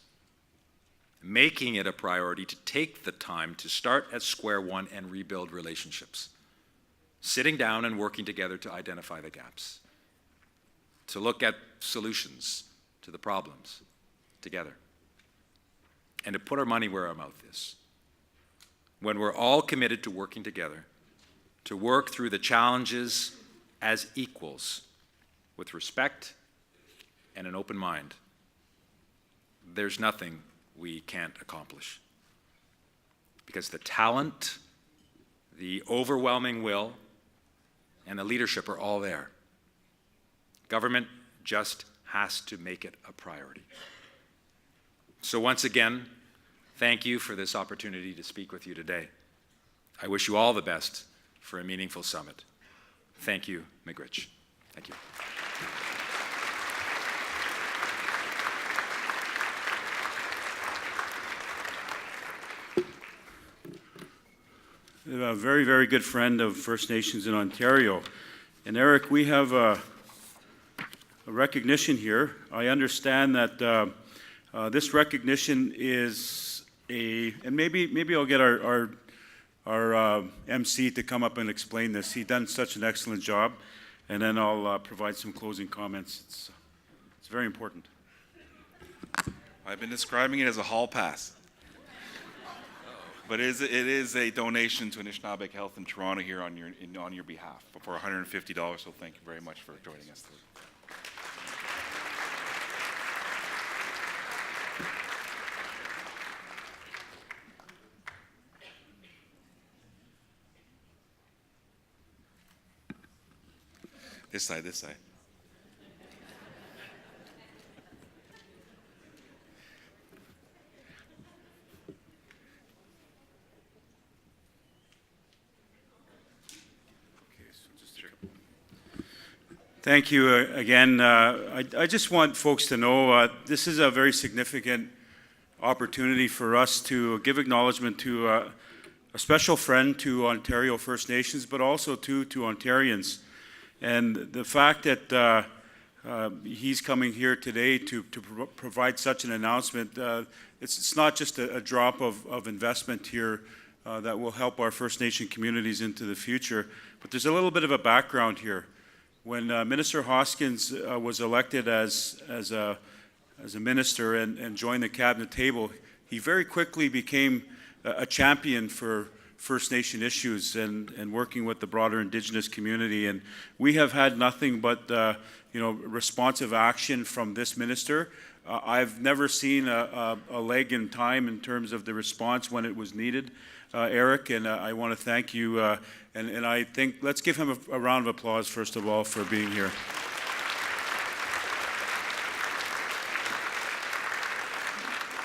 making it a priority to take the time to start at square one and rebuild relationships, sitting down and working together to identify the gaps, to look at solutions to the problems together, and to put our money where our mouth is. When we're all committed to working together, to work through the challenges as equals, with respect and an open mind, there's nothing we can't accomplish. Because the talent, the overwhelming will, and the leadership are all there. Government just has to make it a priority. So once again, thank you for this opportunity to speak with you today. I wish you all the best for a meaningful summit. Thank you, Miigwech. Thank you. A very, very good friend of First Nations in Ontario. And Eric, we have a recognition here. I understand that this recognition is and maybe I'll get our MC to come up and explain this. He's done such an excellent job, and then I'll provide some closing comments. It's very important. I've been describing it as a hall pass. But it is a donation to Anishinaabeg Health in Toronto here on your behalf for $150, so thank you very much for joining us today. This side, this side. Thank you again. I just want folks to know this is a very significant opportunity for us to give acknowledgement to a special friend to Ontario First Nations, but also to Ontarians. And the fact that he's coming here today to provide such an announcement, it's not just a drop of investment here that will help our First Nation communities into the future, but there's a little bit of a background here. When Minister Hoskins was elected as a minister and joined the cabinet table, he very quickly became a champion for First Nation issues and working with the broader Indigenous community. And we have had nothing but responsive action from this minister. I've never seen a leg in time in terms of the response when it was needed, Eric, and I want to thank you. And I think let's give him a round of applause, first of all, for being here.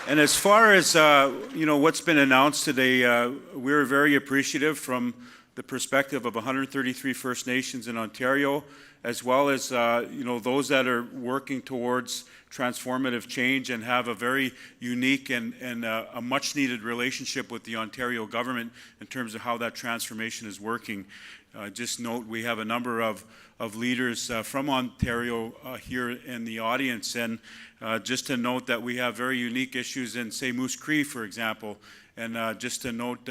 And as far as what's been announced today, we're very appreciative from the perspective of 133 First Nations in Ontario, as well as those that are working towards transformative change and have a very unique and a much needed relationship with the Ontario government in terms of how that transformation is working. just note we have a number of leaders from Ontario here in the audience, and just to note that we have very unique issues in, say, Moose Cree, for example, and just to note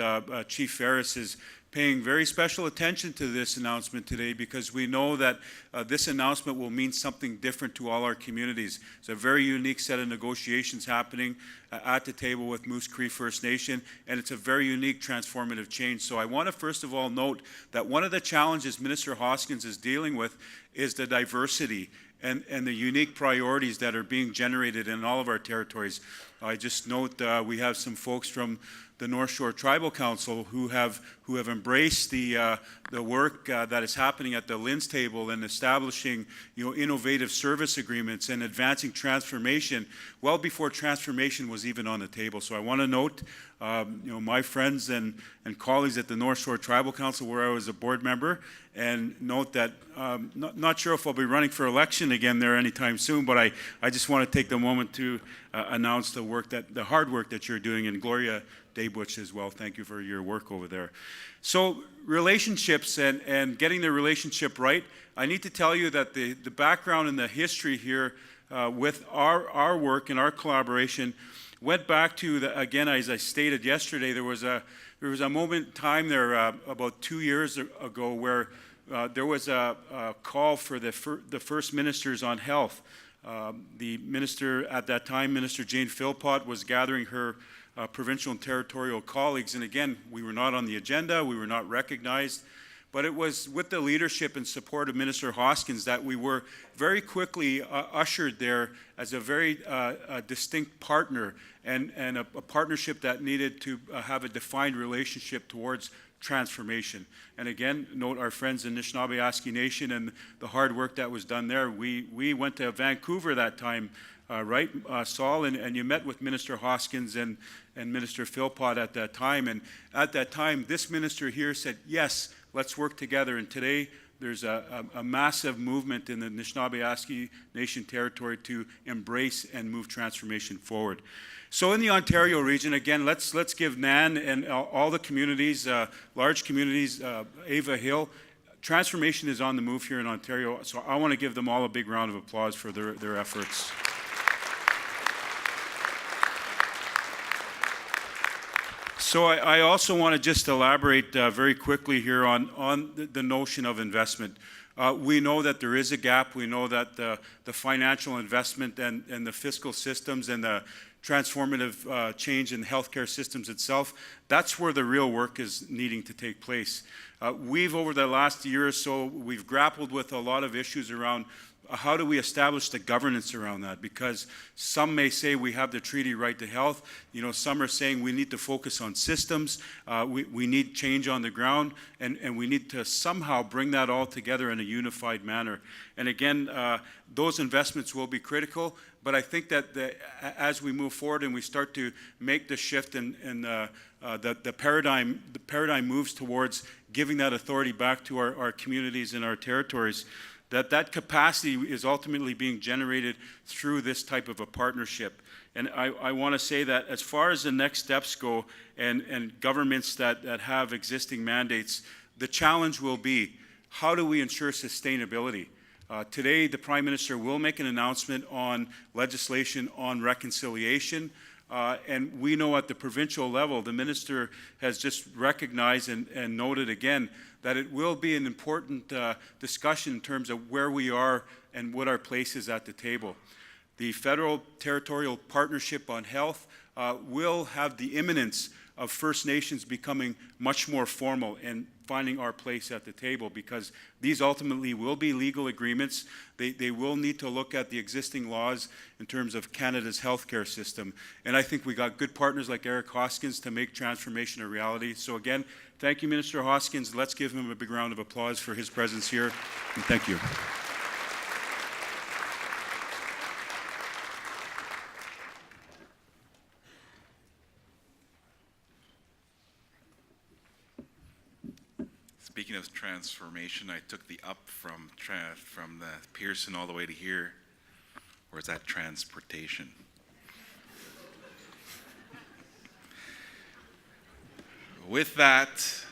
Chief Ferris is paying very special attention to this announcement today, because we know that this announcement will mean something different to all our communities. It's a very unique set of negotiations happening at the table with Moose Cree First Nation, and it's a very unique transformative change. So I want to first of all note that one of the challenges Minister Hoskins is dealing with is the diversity and the unique priorities that are being generated in all of our territories. I just note we have some folks from the North Shore Tribal Council who have embraced the work that is happening at the LINS table and establishing, innovative service agreements and advancing transformation well before transformation was even on the table. So I want to note, my friends and colleagues at the North Shore Tribal Council, where I was a board member, and note that not sure if I'll be running for election again there anytime soon, but I just want to take the moment to announce the hard work that you're doing, and Gloria Daybutch as well. Thank you for your work over there. So relationships and getting the relationship right, I need to tell you that the background and the history here with our work and our collaboration went back to, again, as I stated yesterday, there was a moment in time there about 2 years ago where there was a call for the first ministers on health. The minister at that time, Minister Jane Philpott, was gathering her provincial and territorial colleagues, and again, we were not on the agenda, we were not recognized, but it was with the leadership and support of Minister Hoskins that we were very quickly ushered there as a very distinct partner, and a partnership that needed to have a defined relationship towards transformation. And again, note our friends in Anishinaabe Nation and the hard work that was done there. We went to Vancouver that time, right, Saul, and you met with Minister Hoskins and Minister Philpott at that time. And at that time, this minister here said, yes, let's work together. And today, there's a massive movement in the Anishinaabe Nation territory to embrace and move transformation forward. So in the Ontario region, again, let's give Nan and all the communities, large communities, Ava Hill, transformation is on the move here in Ontario. So I want to give them all a big round of applause for their efforts. So I also want to just elaborate very quickly here on the notion of investment. We know that there is a gap. We know that the financial investment and the fiscal systems and the transformative change in healthcare systems itself, that's where the real work is needing to take place. We've, over the last year or so, we've grappled with a lot of issues around how do we establish the governance around that? Because some may say we have the treaty right to health. Some are saying we need to focus on systems. We need change on the ground, and we need to somehow bring that all together in a unified manner. And again, those investments will be critical. But I think that as we move forward and we start to make the shift and the paradigm moves towards giving that authority back to our communities and our territories, that capacity is ultimately being generated through this type of a partnership. And I want to say that as far as the next steps go and governments that have existing mandates, the challenge will be, how do we ensure sustainability? Today, the Prime Minister will make an announcement on legislation on reconciliation. And we know at the provincial level, the Minister has just recognized and noted again that it will be an important discussion in terms of where we are and what our place is at the table. The Federal Territorial Partnership on Health will have the imminence of First Nations becoming much more formal and finding our place at the table, because these ultimately will be legal agreements. They will need to look at the existing laws in terms of Canada's healthcare system. And I think we got good partners like Aj Hoskins to make transformation a reality. So again, thank you, Minister Hoskins. Let's give him a big round of applause for his presence here. And thank you. Speaking of transformation, I took the up from the Pearson all the way to here. Or is that transportation? With that,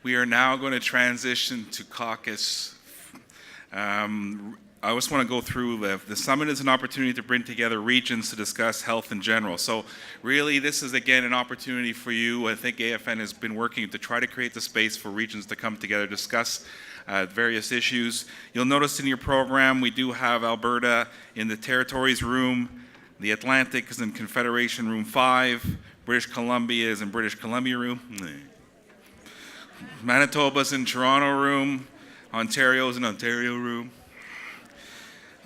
We are now going to transition to caucus. I just want to go through the summit is an opportunity to bring together regions to discuss health in general. So really this is again an opportunity for you. I think AFN has been working to try to create the space for regions to come together, discuss various issues. You'll notice in your program we do have Alberta in the Territories room, the Atlantic is in Confederation room 5, British Columbia is in British Columbia room, Manitoba's in Toronto room, Ontario's in Ontario room.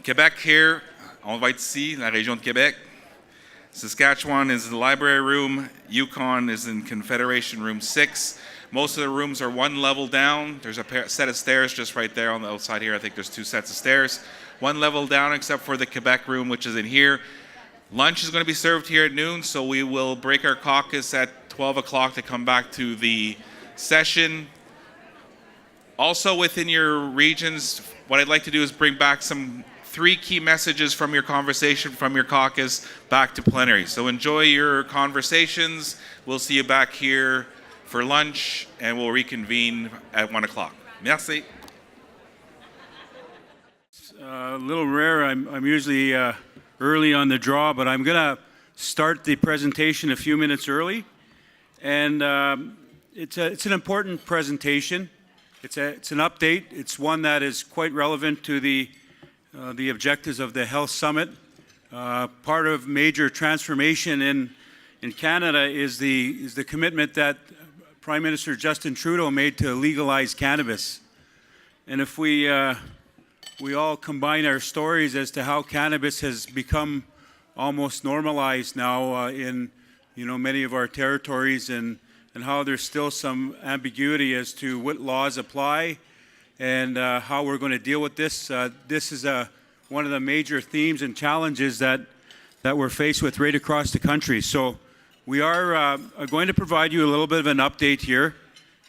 Quebec here, on va être ici, la région de Québec. Saskatchewan is the library room. Yukon is in Confederation room 6. Most of the rooms are one level down. There's a set of stairs just right there on the outside here. I think there's 2 sets of stairs. One level down except for the Quebec room, which is in here. Lunch is going to be served here at noon, so we will break our caucus at 12 o'clock to come back to the session. Also within your regions, what I'd like to do is bring back 3 key messages from your conversation, from your caucus, back to plenary. So enjoy your conversations. We'll see you back here for lunch, and we'll reconvene at 1 o'clock. Merci. It's a little rare. I'm usually early on the draw, but I'm going to start the presentation a few minutes early. And it's an important presentation. It's an update. It's one that is quite relevant to the objectives of the Health Summit. Part of major transformation in Canada is the commitment that Prime Minister Justin Trudeau made to legalize cannabis. And if we all combine our stories as to how cannabis has become almost normalized now in many of our territories, and how there's still some ambiguity as to what laws apply and how we're going to deal with this. This is one of the major themes and challenges that we're faced with right across the country. So we are going to provide you a little bit of an update here.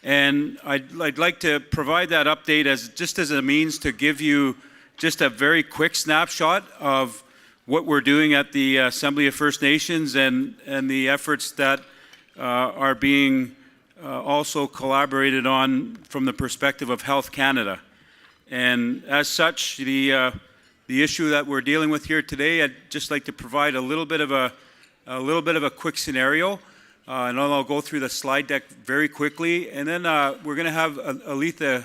And I'd like to provide that update as a means to give you just a very quick snapshot of what we're doing at the Assembly of First Nations and the efforts that are being also collaborated on from the perspective of Health Canada. And as such, the issue that we're dealing with here today, I'd just like to provide a little bit of a quick scenario, and I'll go through the slide deck very quickly. And then we're going to have Aletha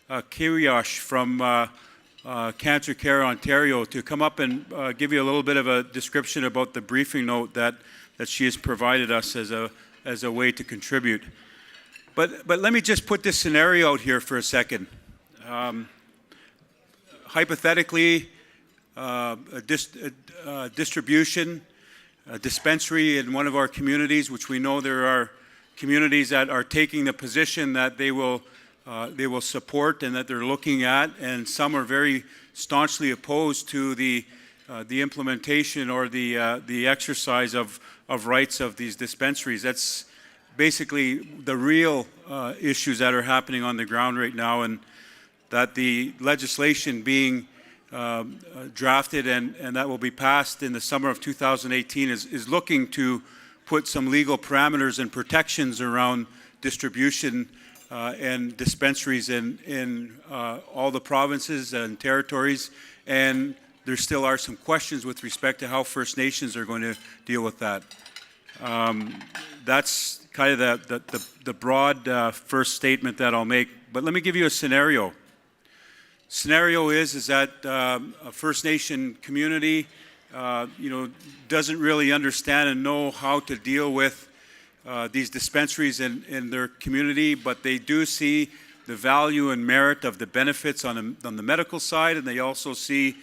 Kiriyosh from Cancer Care Ontario to come up and give you a little bit of a description about the briefing note that she has provided us as a way to contribute. But let me just put this scenario out here for a second. Hypothetically, a distribution, a dispensary in one of our communities, which we know there are communities that are taking the position that they will support and that they're looking at, and some are very staunchly opposed to the implementation or the exercise of rights of these dispensaries. That's basically the real issues that are happening on the ground right now, and that the legislation being drafted and that will be passed in the summer of 2018 is looking to put some legal parameters and protections around distribution and dispensaries in all the provinces and territories. And there still are some questions with respect to how First Nations are going to deal with that. That's kind of the broad first statement that I'll make. But let me give you a scenario. Scenario is that a First Nation community, doesn't really understand and know how to deal with these dispensaries in their community, but they do see the value and merit of the benefits on the medical side, and they also see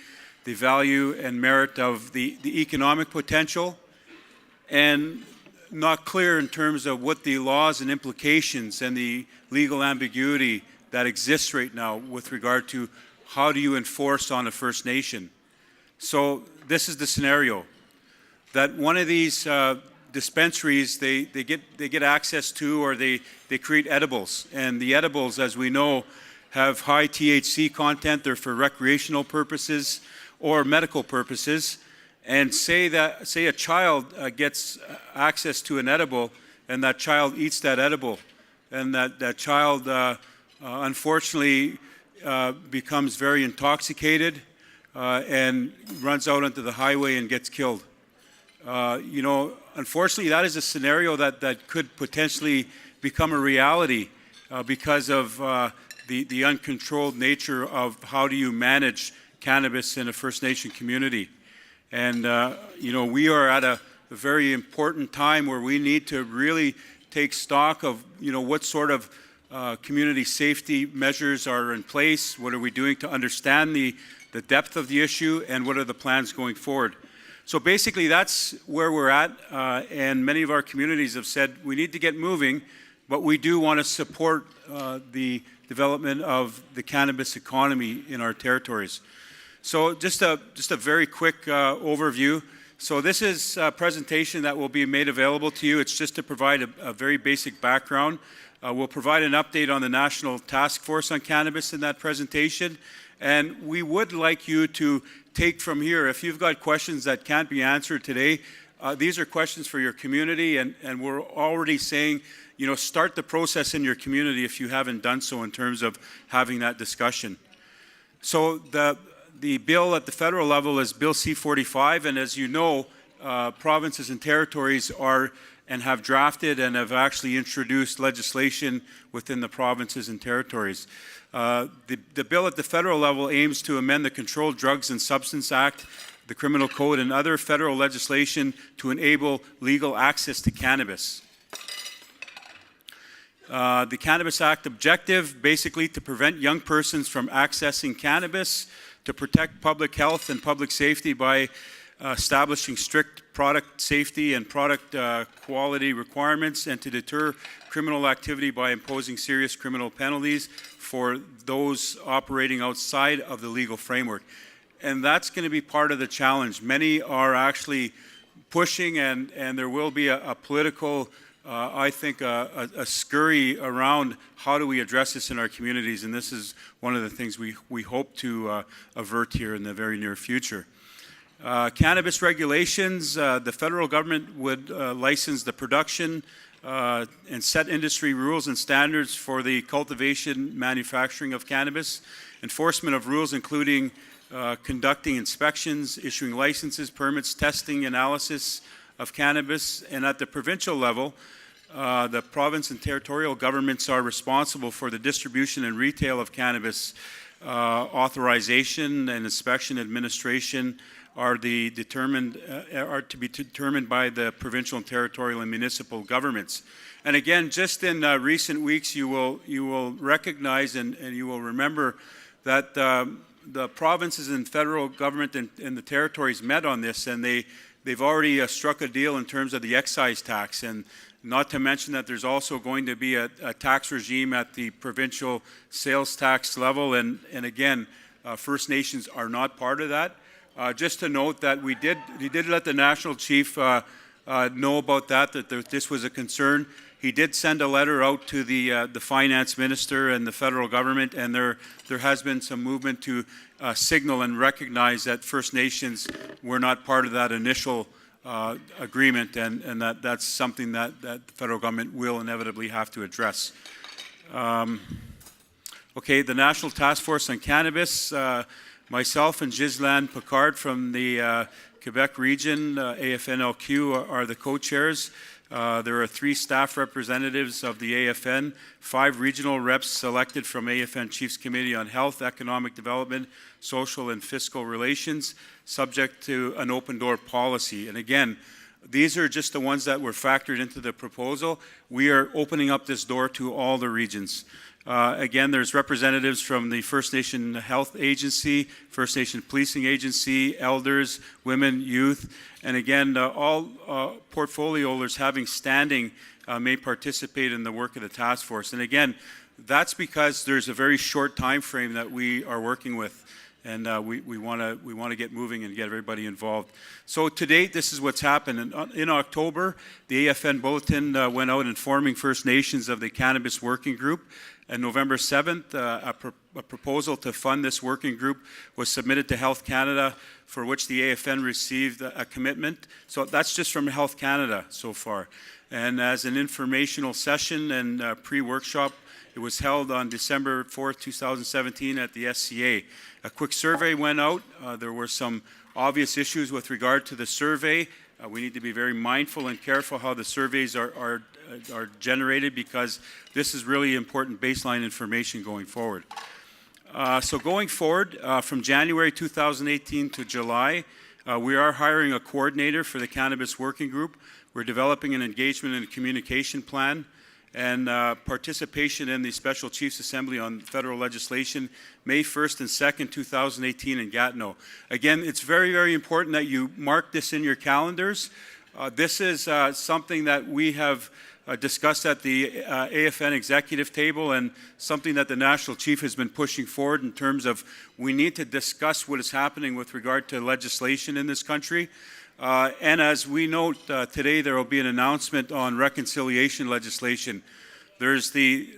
the value and merit of the economic potential, and not clear in terms of what the laws and implications and the legal ambiguity that exists right now with regard to how do you enforce on a First Nation. So this is the scenario, that one of these dispensaries, they get access to, or they create edibles. And the edibles, as we know, have high THC content. They're for recreational purposes or medical purposes. And say a child gets access to an edible, and that child eats that edible. and that child unfortunately becomes very intoxicated and runs out onto the highway and gets killed. You know, unfortunately, that is a scenario that could potentially become a reality because of the uncontrolled nature of how do you manage cannabis in a First Nation community. And, you know, we are at a very important time where we need to really take stock of, you know, what sort of community safety measures are in place, what are we doing to understand the depth of the issue, and what are the plans going forward. So basically that's where we're at, and many of our communities have said we need to get moving, but we do want to support the development of the cannabis economy in our territories. So just a very quick overview. So this is a presentation that will be made available to you. It's just to provide a very basic background. We'll provide an update on the National Task Force on Cannabis in that presentation. And we would like you to take from here, if you've got questions that can't be answered today, these are questions for your community, and we're already saying, you know, start the process in your community if you haven't done so in terms of having that discussion. So the bill at the federal level is Bill C-45, and as you know, provinces and territories are and have drafted and have actually introduced legislation within the provinces and territories. The bill at the federal level aims to amend the Controlled Drugs and Substance Act, the Criminal Code, and other federal legislation to enable legal access to cannabis. The Cannabis Act objective, basically to prevent young persons from accessing cannabis, to protect public health and public safety by establishing strict product safety and product quality requirements, and to deter criminal activity by imposing serious criminal penalties for those operating outside of the legal framework. And that's going to be part of the challenge. Many are actually pushing, and there will be a political, I think, a scurry around how do we address this in our communities, and this is one of the things we hope to avert here in the very near future. Cannabis regulations, the federal government would license the production and set industry rules and standards for the cultivation, manufacturing of cannabis, enforcement of rules including conducting inspections, issuing licenses, permits, testing, analysis of cannabis, and at the provincial level, the province and territorial governments are responsible for the distribution and retail of cannabis. Authorization and inspection administration are to be determined by the provincial and territorial and municipal governments. And again, just in recent weeks, you will recognize and you will remember that the provinces and federal government and the territories met on this, and they've already struck a deal in terms of the excise tax, and not to mention that there's also going to be a tax regime at the provincial sales tax level, and again, First Nations are not part of that. Just to note that he did let the National Chief know about that this was a concern. He did send a letter out to the Finance Minister and the federal government, and there has been some movement to signal and recognize that First Nations were not part of that initial agreement, and that's something that the federal government will inevitably have to address. Okay, the National Task Force on Cannabis, myself and Ghislaine Picard from the Quebec region, AFNLQ, are the co-chairs. There are 3 staff representatives of the AFN, 5 regional reps selected from AFN Chiefs Committee on Health, Economic Development, Social and Fiscal Relations, subject to an open door policy. And again, these are just the ones that were factored into the proposal. We are opening up this door to all the regions. Again, there's representatives from the First Nation Health Agency, First Nation Policing Agency, elders, women, youth, and again, all portfolio holders having standing may participate in the work of the task force. And again, that's because there's a very short time frame that we are working with, and we want to get moving and get everybody involved. So to date, this is what's happened. In October, the AFN Bulletin went out informing First Nations of the Cannabis Working Group. And November 7th, a proposal to fund this working group was submitted to Health Canada, for which the AFN received a commitment. So that's just from Health Canada so far. And as an informational session and pre-workshop, it was held on December 4th, 2017 at the SCA. A quick survey went out. There were some obvious issues with regard to the survey. We need to be very mindful and careful how the surveys are generated, because this is really important baseline information going forward. So going forward, from January 2018 to July, we are hiring a coordinator for the Cannabis Working Group. We're developing an engagement and communication plan, and participation in the Special Chiefs Assembly on federal legislation, May 1st and 2nd, 2018 in Gatineau. Again, it's very, very important that you mark this in your calendars. This is something that we have discussed at the AFN executive table, and something that the National Chief has been pushing forward in terms of we need to discuss what is happening with regard to legislation in this country. And as we note today, there will be an announcement on reconciliation legislation. There's the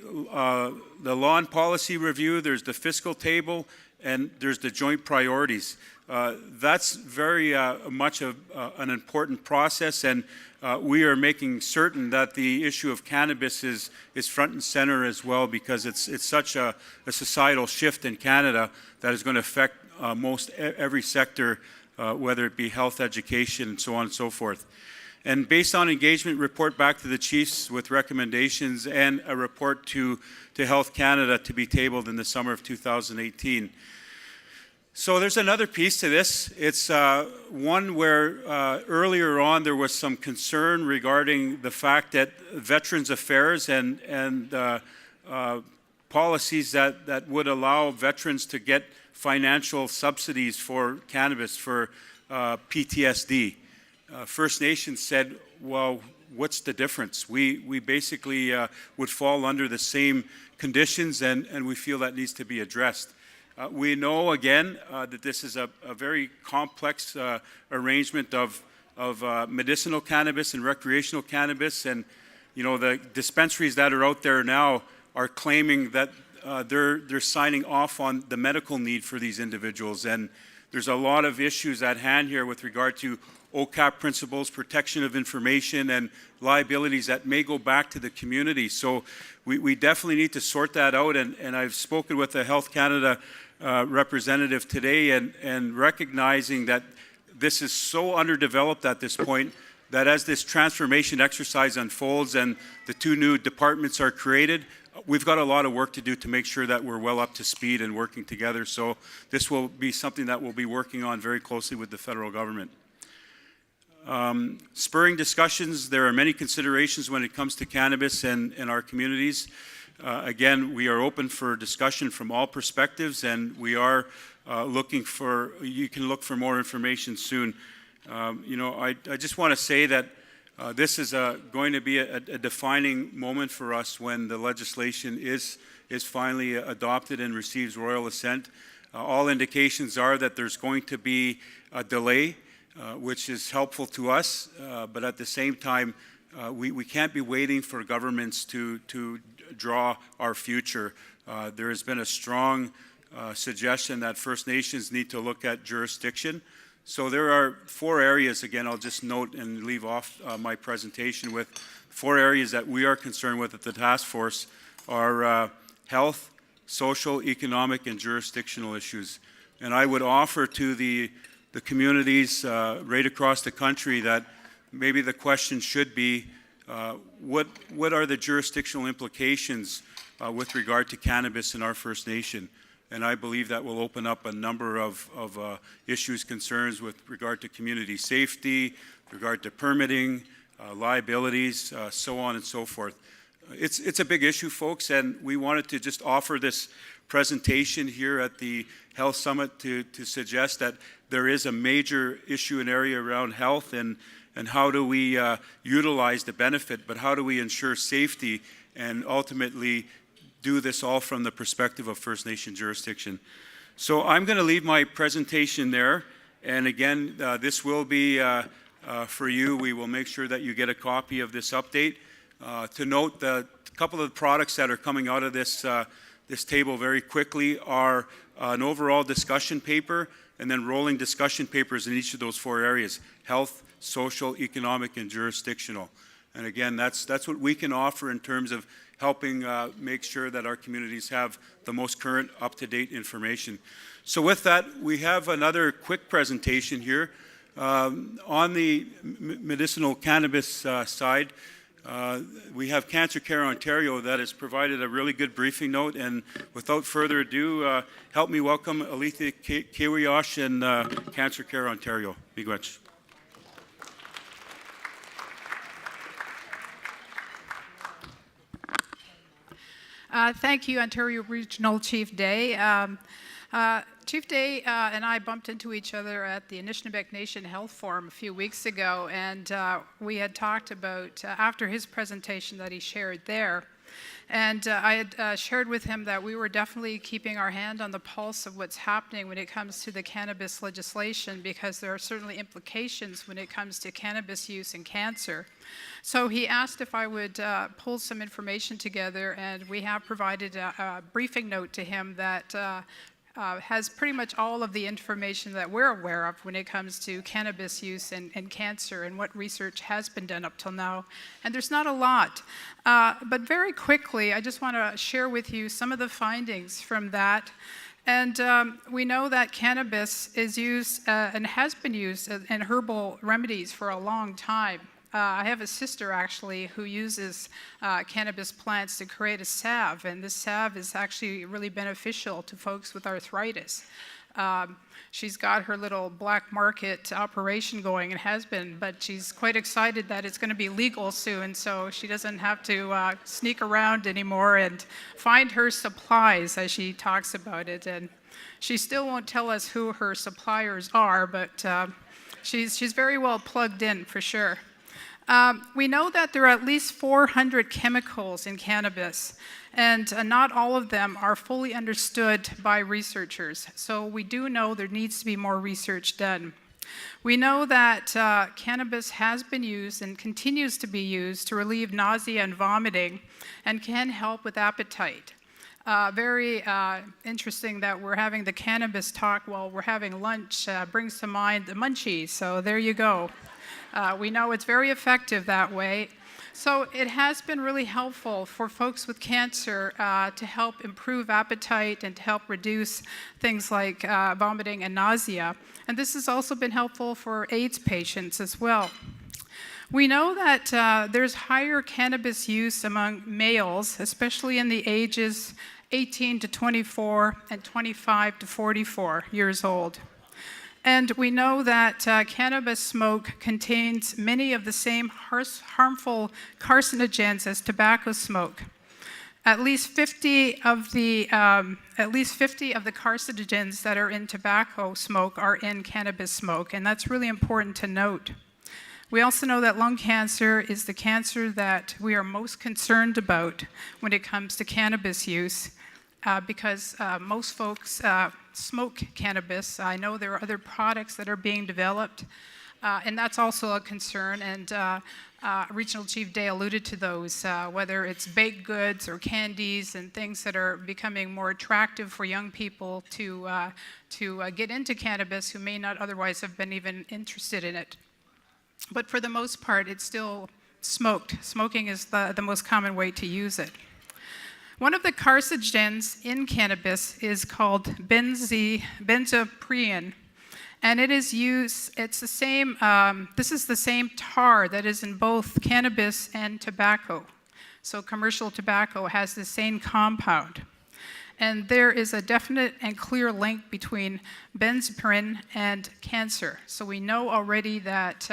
law and policy review, there's the fiscal table, and there's the joint priorities. That's very much an important process, and we are making certain that the issue of cannabis is front and center as well, because it's such a societal shift in Canada that is going to affect most every sector, whether it be health, education, and so on and so forth. And based on engagement, report back to the chiefs with recommendations, and a report to Health Canada to be tabled in the summer of 2018. So there's another piece to this. It's one where earlier on there was some concern regarding the fact that Veterans Affairs and policies that would allow veterans to get financial subsidies for cannabis for PTSD. First Nations said, well, what's the difference? We basically would fall under the same conditions, and we feel that needs to be addressed. We know, again, that this is a very complex arrangement of medicinal cannabis and recreational cannabis, and you know, the dispensaries that are out there now are claiming that they're signing off on the medical need for these individuals, and there's a lot of issues at hand here with regard to OCAP principles, protection of information, and liabilities that may go back to the community. So we definitely need to sort that out, and I've spoken with the Health Canada representative today, and recognizing that this is so underdeveloped at this point, that as this transformation exercise unfolds and the two new departments are created, we've got a lot of work to do to make sure that we're well up to speed and working together. So this will be something that we'll be working on very closely with the federal government. Spurring discussions, there are many considerations when it comes to cannabis and our communities. Again, we are open for discussion from all perspectives, and we are looking for, you can look for more information soon. You know, I just want to say that this is going to be a defining moment for us when the legislation is finally adopted and receives royal assent. All indications are that there's going to be a delay, which is helpful to us, but at the same time, we can't be waiting for governments to draw our future. There has been a strong suggestion that First Nations need to look at jurisdiction. So there are 4 areas, again, I'll just note and leave off my presentation with 4 areas that we are concerned with at the task force are health, social, economic, and jurisdictional issues. And I would offer to the communities right across the country that maybe the question should be, what are the jurisdictional implications with regard to cannabis in our First Nation? And I believe that will open up a number of issues, concerns with regard to community safety, regard to permitting, liabilities, so on and so forth. It's a big issue, folks, and we wanted to just offer this presentation here at the Health Summit to suggest that there is a major issue and area around health, and how do we utilize the benefit, but how do we ensure safety and ultimately do this all from the perspective of First Nation jurisdiction. So I'm going to leave my presentation there, and again, this will be for you. We will make sure that you get a copy of this update. To note, the couple of the products that are coming out of this, this table very quickly are an overall discussion paper and then rolling discussion papers in each of those 4 areas: health, social, economic, and jurisdictional. And again, that's what we can offer in terms of helping make sure that our communities have the most current, up-to-date information. So with that, we have another quick presentation here. On the medicinal cannabis side, we have Cancer Care Ontario that has provided a really good briefing note. And without further ado, help me welcome Alethea Kiwiyosh and Cancer Care Ontario. Miigwech. Thank you, Ontario Regional Chief Day. Chief Day and I bumped into each other at the Anishinaabe Nation Health Forum a few weeks ago, and we had talked about, after his presentation that he shared there, and I had shared with him that we were definitely keeping our hand on the pulse of what's happening when it comes to the cannabis legislation, because there are certainly implications when it comes to cannabis use and cancer. So he asked if I would pull some information together, and we have provided a briefing note to him that has pretty much all of the information that we're aware of when it comes to cannabis use and cancer and what research has been done up till now. And there's not a lot. But very quickly, I just want to share with you some of the findings from that. And we know that cannabis is used and has been used in herbal remedies for a long time. I have a sister actually who uses cannabis plants to create a salve, and this salve is actually really beneficial to folks with arthritis. She's got her little black market operation going and has been, but she's quite excited that it's going to be legal soon, so she doesn't have to sneak around anymore and find her supplies, as she talks about it. And she still won't tell us who her suppliers are, but she's very well plugged in for sure. We know that there are at least 400 chemicals in cannabis, and not all of them are fully understood by researchers. So we do know there needs to be more research done. We know that cannabis has been used and continues to be used to relieve nausea and vomiting and can help with appetite. Very interesting that we're having the cannabis talk while we're having lunch. Brings to mind the munchies, so there you go. We know it's very effective that way. So it has been really helpful for folks with cancer to help improve appetite and to help reduce things like vomiting and nausea. And this has also been helpful for AIDS patients as well. We know that there's higher cannabis use among males, especially in the ages 18 to 24 and 25 to 44 years old. And we know that cannabis smoke contains many of the same harmful carcinogens as tobacco smoke. At least 50 of the carcinogens that are in tobacco smoke are in cannabis smoke, and that's really important to note. We also know that lung cancer is the cancer that we are most concerned about when it comes to cannabis use, because most folks smoke cannabis. I know there are other products that are being developed, and that's also a concern. And Regional Chief Day alluded to those, whether it's baked goods or candies and things that are becoming more attractive for young people to get into cannabis who may not otherwise have been even interested in it. But for the most part, it's still smoked. Smoking is the most common way to use it. One of the carcinogens in cannabis is called benzoprene, and it is used, it's the same, this is the same tar that is in both cannabis and tobacco. So commercial tobacco has the same compound. And there is a definite and clear link between benzoprene and cancer. So we know already that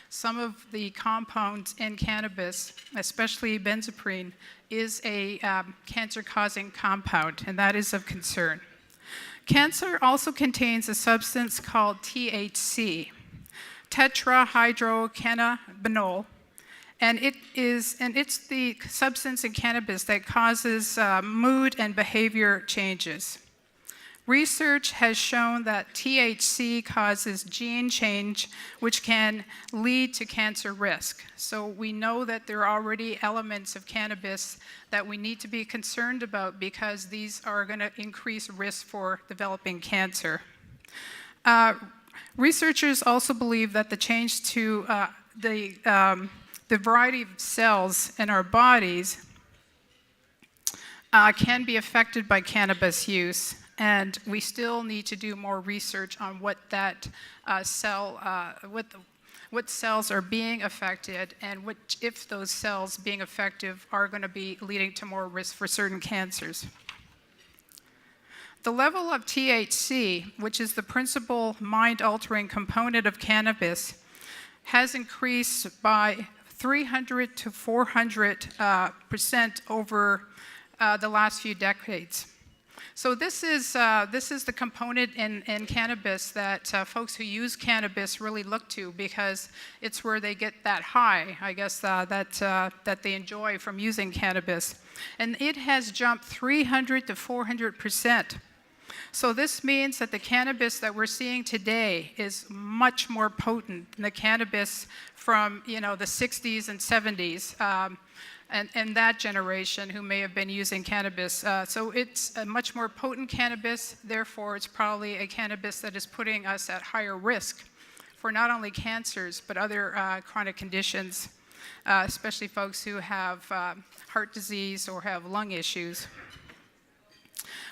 some of the compounds in cannabis, especially benzoprene, is a cancer-causing compound, and that is of concern. Cancer also contains a substance called THC, tetrahydrocannabinol, and it's the substance in cannabis that causes mood and behavior changes. Research has shown that THC causes gene change, which can lead to cancer risk. So we know that there are already elements of cannabis that we need to be concerned about because these are going to increase risk for developing cancer. Researchers also believe that the change to the variety of cells in our bodies can be affected by cannabis use, and we still need to do more research on what that what cells are being affected, and if those cells being effective are going to be leading to more risk for certain cancers. The level of THC, which is the principal mind-altering component of cannabis, has increased by 300 to 400% over the last few decades. So this is the component in cannabis that folks who use cannabis really look to, because it's where they get that high, I guess, that they enjoy from using cannabis. And it has jumped 300 to 400%. So this means that the cannabis that we're seeing today is much more potent than the cannabis from, the 60s and 70s. And that generation who may have been using cannabis. So it's a much more potent cannabis, therefore it's probably a cannabis that is putting us at higher risk for not only cancers, but other chronic conditions, especially folks who have heart disease or have lung issues.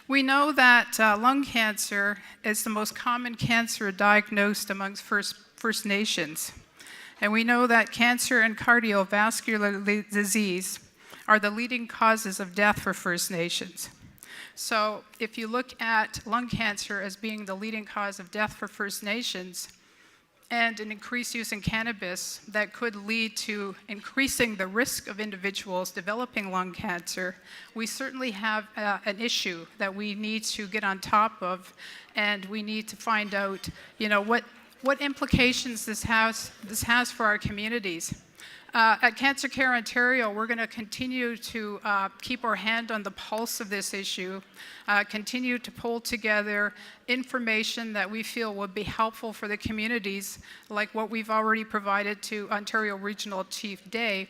We know that lung cancer is the most common cancer diagnosed amongst First Nations. And we know that cancer and cardiovascular disease are the leading causes of death for First Nations. So if you look at lung cancer as being the leading cause of death for First Nations, and an increased use in cannabis that could lead to increasing the risk of individuals developing lung cancer, we certainly have an issue that we need to get on top of, and we need to find out, what implications this has for our communities. At Cancer Care Ontario, we're going to continue to keep our hand on the pulse of this issue, continue to pull together information that we feel would be helpful for the communities, like what we've already provided to Ontario Regional Chief Day.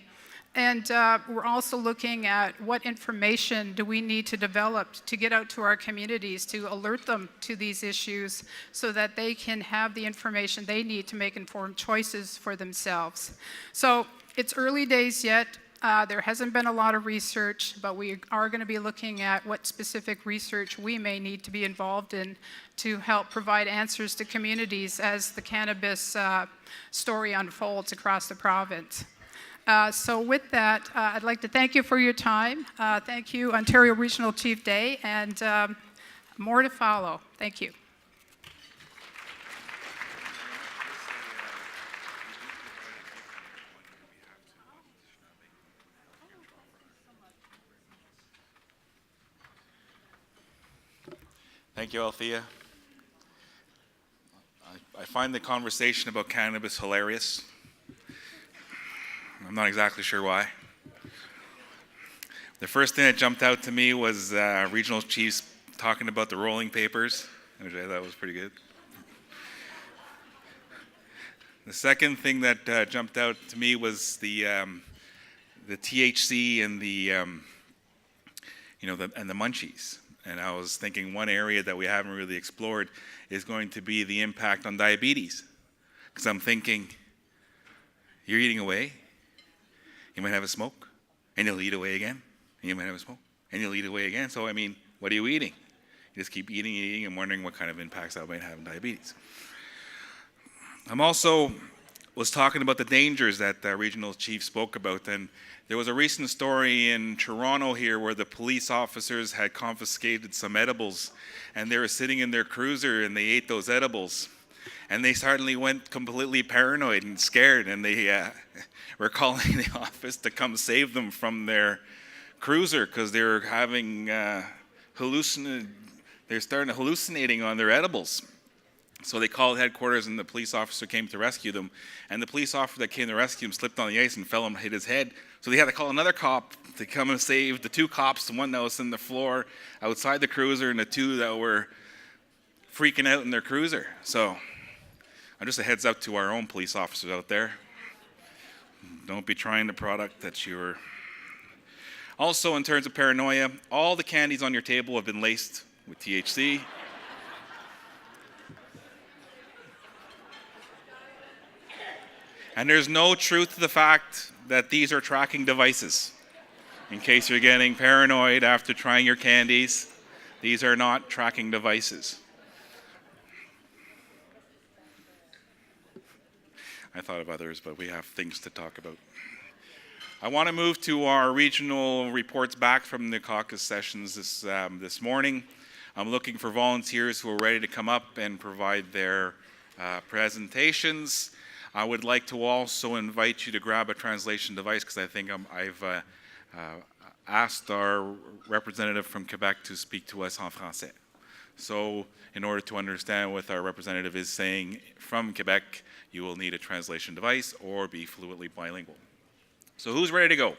And we're also looking at what information do we need to develop to get out to our communities to alert them to these issues so that they can have the information they need to make informed choices for themselves. So it's early days yet. There hasn't been a lot of research, but we are going to be looking at what specific research we may need to be involved in to help provide answers to communities as the cannabis story unfolds across the province. So with that, I'd like to thank you for your time. Thank you, Ontario Regional Chief Day, and more to follow. Thank you. Thank you, Althea. I find the conversation about cannabis hilarious. I'm not exactly sure why. The first thing that jumped out to me was regional chiefs talking about the rolling papers, which I thought was pretty good. The second thing that jumped out to me was the THC and the munchies. And I was thinking one area that we haven't really explored is going to be the impact on diabetes. Because I'm thinking, you're eating away, you might have a smoke, and you'll eat away again, and you might have a smoke, and you'll eat away again. So, what are you eating? You just keep eating and eating and wondering what kind of impacts that might have on diabetes. I'm also was talking about the dangers that the regional chief spoke about, and there was a recent story in Toronto here where the police officers had confiscated some edibles, and they were sitting in their cruiser and they ate those edibles, and they suddenly went completely paranoid and scared, and they were calling the office to come save them from their cruiser because they were having they're starting hallucinating on their edibles. So they called headquarters, and the police officer came to rescue them. And the police officer that came to rescue him slipped on the ice and fell and hit his head. So they had to call another cop to come and save the two cops, the one that was on the floor outside the cruiser and the two that were freaking out in their cruiser. So just a heads up to our own police officers out there. Don't be trying the product that you're... Also, in terms of paranoia, all the candies on your table have been laced with THC. And there's no truth to the fact that these are tracking devices. In case you're getting paranoid after trying your candies, these are not tracking devices. I thought of others, but we have things to talk about. I want to move to our regional reports back from the caucus sessions this morning. I'm looking for volunteers who are ready to come up and provide their presentations. I would like to also invite you to grab a translation device because I think I've asked our representative from Quebec to speak to us en français. So in order to understand what our representative is saying from Quebec, you will need a translation device or be fluently bilingual. So who's ready to go?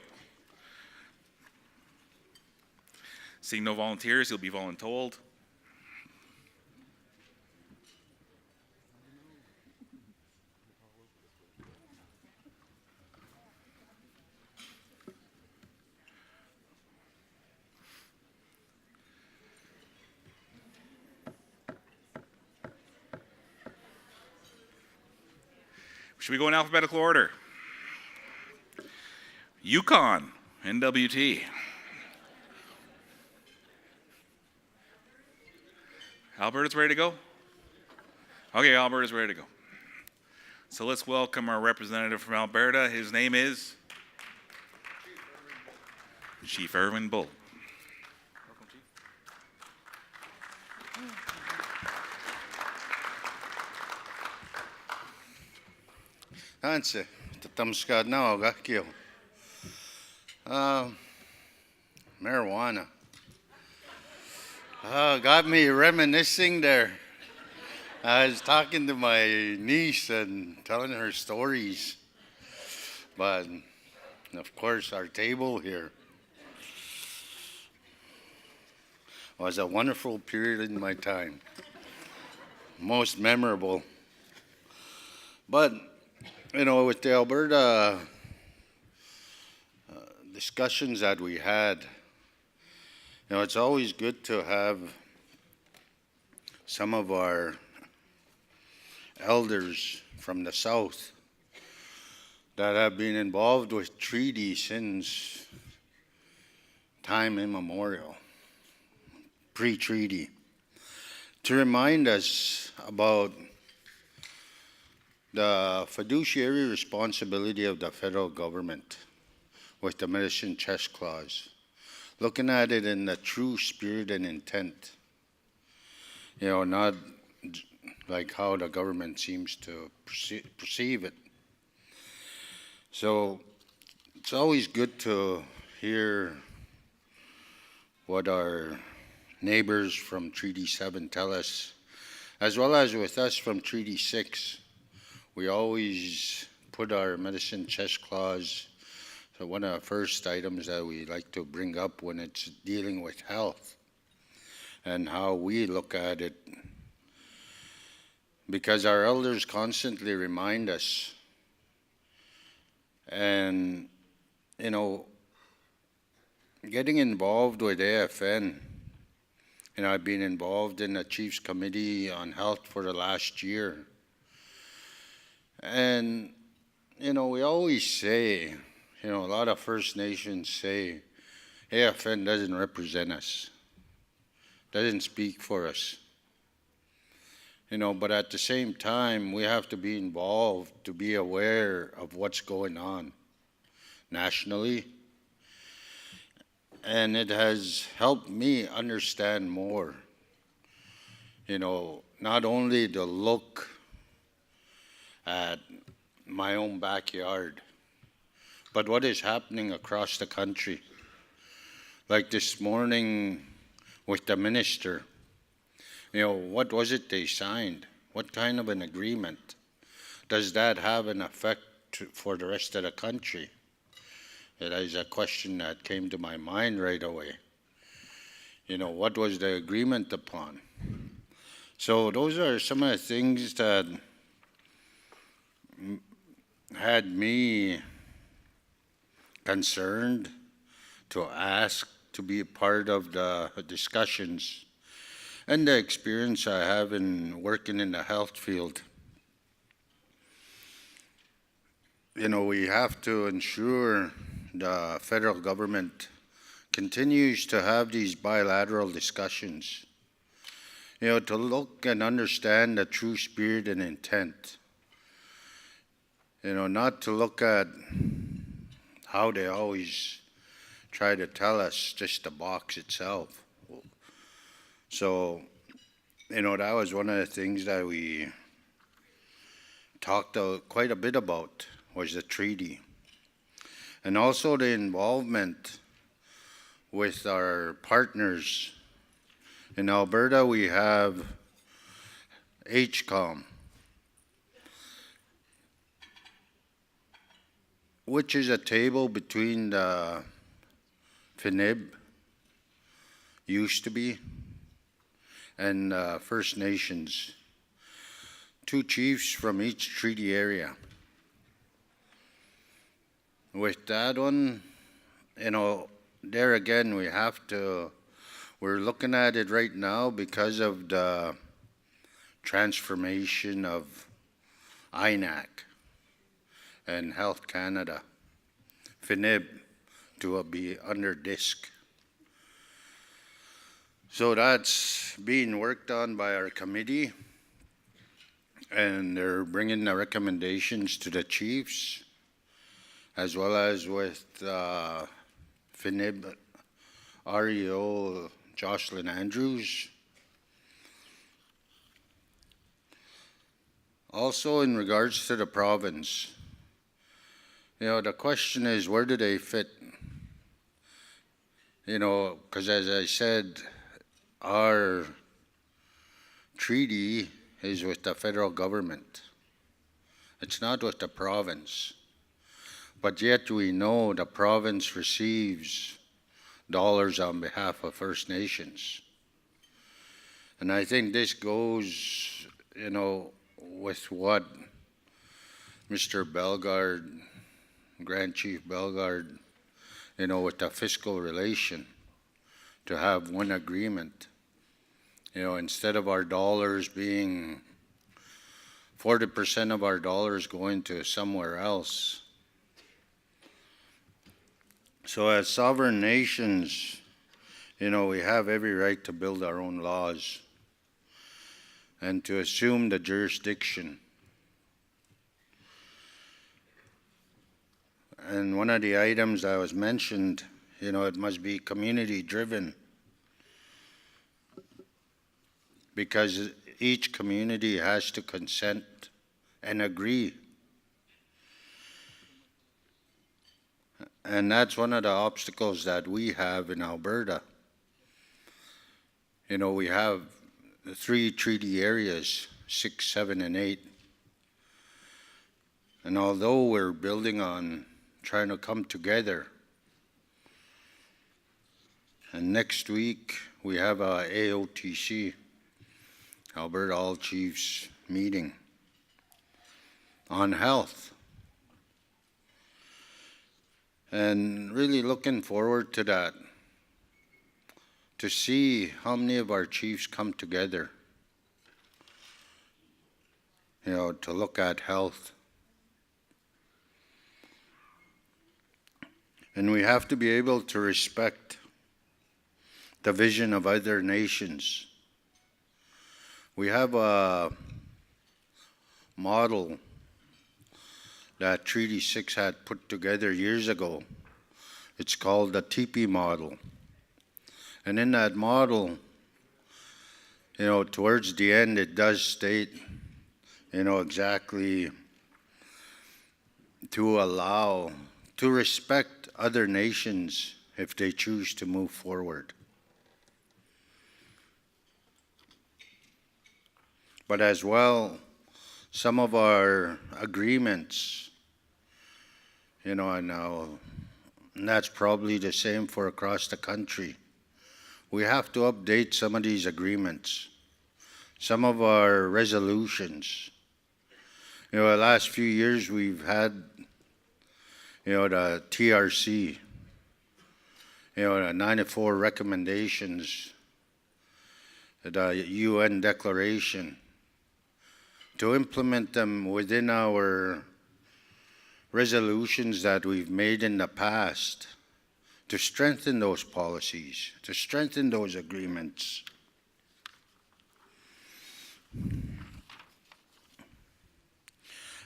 Seeing no volunteers, you'll be voluntold. Should we go in alphabetical order? Yukon, NWT. Alberta's ready to go? Okay, Alberta's ready to go. So let's welcome our representative from Alberta. His name is Chief Irwin Bull. Hanse, tatamskad na oga kyo. Marijuana. Got me reminiscing there. I was talking to my niece and telling her stories. But, of course, our table here was a wonderful period in my time. Most memorable. But, you know, with the Alberta discussions that we had, you know, it's always good to have some of our elders from the South that have been involved with treaty since time immemorial, pre-treaty, to remind us about the fiduciary responsibility of the federal government with the medicine chest clause, looking at it in the true spirit and intent, you know, not like how the government seems to perceive it. So it's always good to hear what our neighbors from Treaty 7 tell us, as well as with us from Treaty 6. We always put our medicine chest clause, so one of the first items that we like to bring up when it's dealing with health and how we look at it, because our elders constantly remind us. And, you know, getting involved with AFN, you know, I've been involved in the Chiefs Committee on Health for the last year. And, you know, we always say, you know, a lot of First Nations say, AFN doesn't represent us, doesn't speak for us. You know, but at the same time, we have to be involved to be aware of what's going on nationally. And it has helped me understand more, you know, not only to look at my own backyard, but what is happening across the country. Like this morning with the minister, you know, what was it they signed? What kind of an agreement? Does that have an effect for the rest of the country? That is a question that came to my mind right away. You know, what was the agreement upon? So those are some of the things that had me concerned to ask to be a part of the discussions and the experience I have in working in the health field. You know, we have to ensure the federal government continues to have these bilateral discussions, you know, to look and understand the true spirit and intent. You know, not to look at how they always try to tell us just the box itself. So, you know, that was one of the things that we talked quite a bit about, was the treaty. And also the involvement with our partners. In Alberta, we have Aj Koontz, which is a table between the FNIB, used to be, and First Nations, 2 chiefs from each treaty area. With that one, you know, there again, we're looking at it right now because of the transformation of INAC and Health Canada, FNIB, to be under DISC. So that's being worked on by our committee, and they're bringing the recommendations to the chiefs, as well as with FNIB REO Jocelyn Andrews. Also, in regards to the province, you know, the question is, where do they fit? You know, because as I said, our treaty is with the federal government. It's not with the province. But yet we know the province receives dollars on behalf of First Nations. And I think this goes, you know, with what Mr. Bellegarde, Grand Chief Bellegarde, you know, with the fiscal relation, to have one agreement. You know, instead of our dollars being 40% of our dollars going to somewhere else. So as sovereign nations, you know, we have every right to build our own laws and to assume the jurisdiction. And one of the items that was mentioned, you know, it must be community driven, because each community has to consent and agree. And that's one of the obstacles that we have in Alberta. You know, we have the 3 treaty areas, 6, 7, and 8. And although we're building on trying to come together, and next week we have a AOTC, Alberta All Chiefs meeting on health. And really looking forward to that, to see how many of our chiefs come together, you know, to look at health. And we have to be able to respect the vision of other nations. We have a model that Treaty 6 had put together years ago. It's called the Teepee Model. And in that model, you know, towards the end, it does state, you know, exactly to allow, to respect other nations if they choose to move forward. But as well, some of our agreements, you know, and that's probably the same for across the country. We have to update some of these agreements some of our resolutions. You know, the last few years we've had, you know, the TRC, you know, the 94 recommendations, the UN declaration, to implement them within our resolutions that we've made in the past, to strengthen those policies, to strengthen those agreements.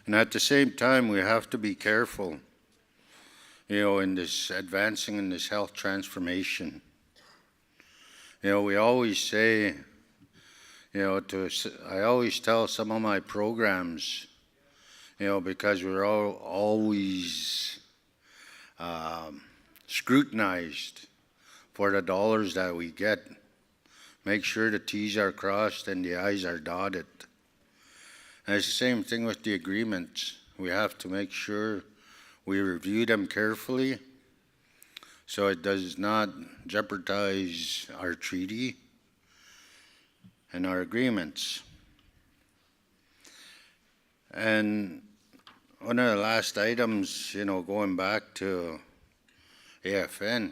And at the same time, we have to be careful, you know, in this advancing in this health transformation. You know, we always say, you know, I always tell some of my programs, you know, because we're always scrutinized for the dollars that we get. Make sure the T's are crossed and the I's are dotted. And it's the same thing with the agreements. We have to make sure we review them carefully so it does not jeopardize our treaty and our agreements. And one of the last items, you know, going back to AFN,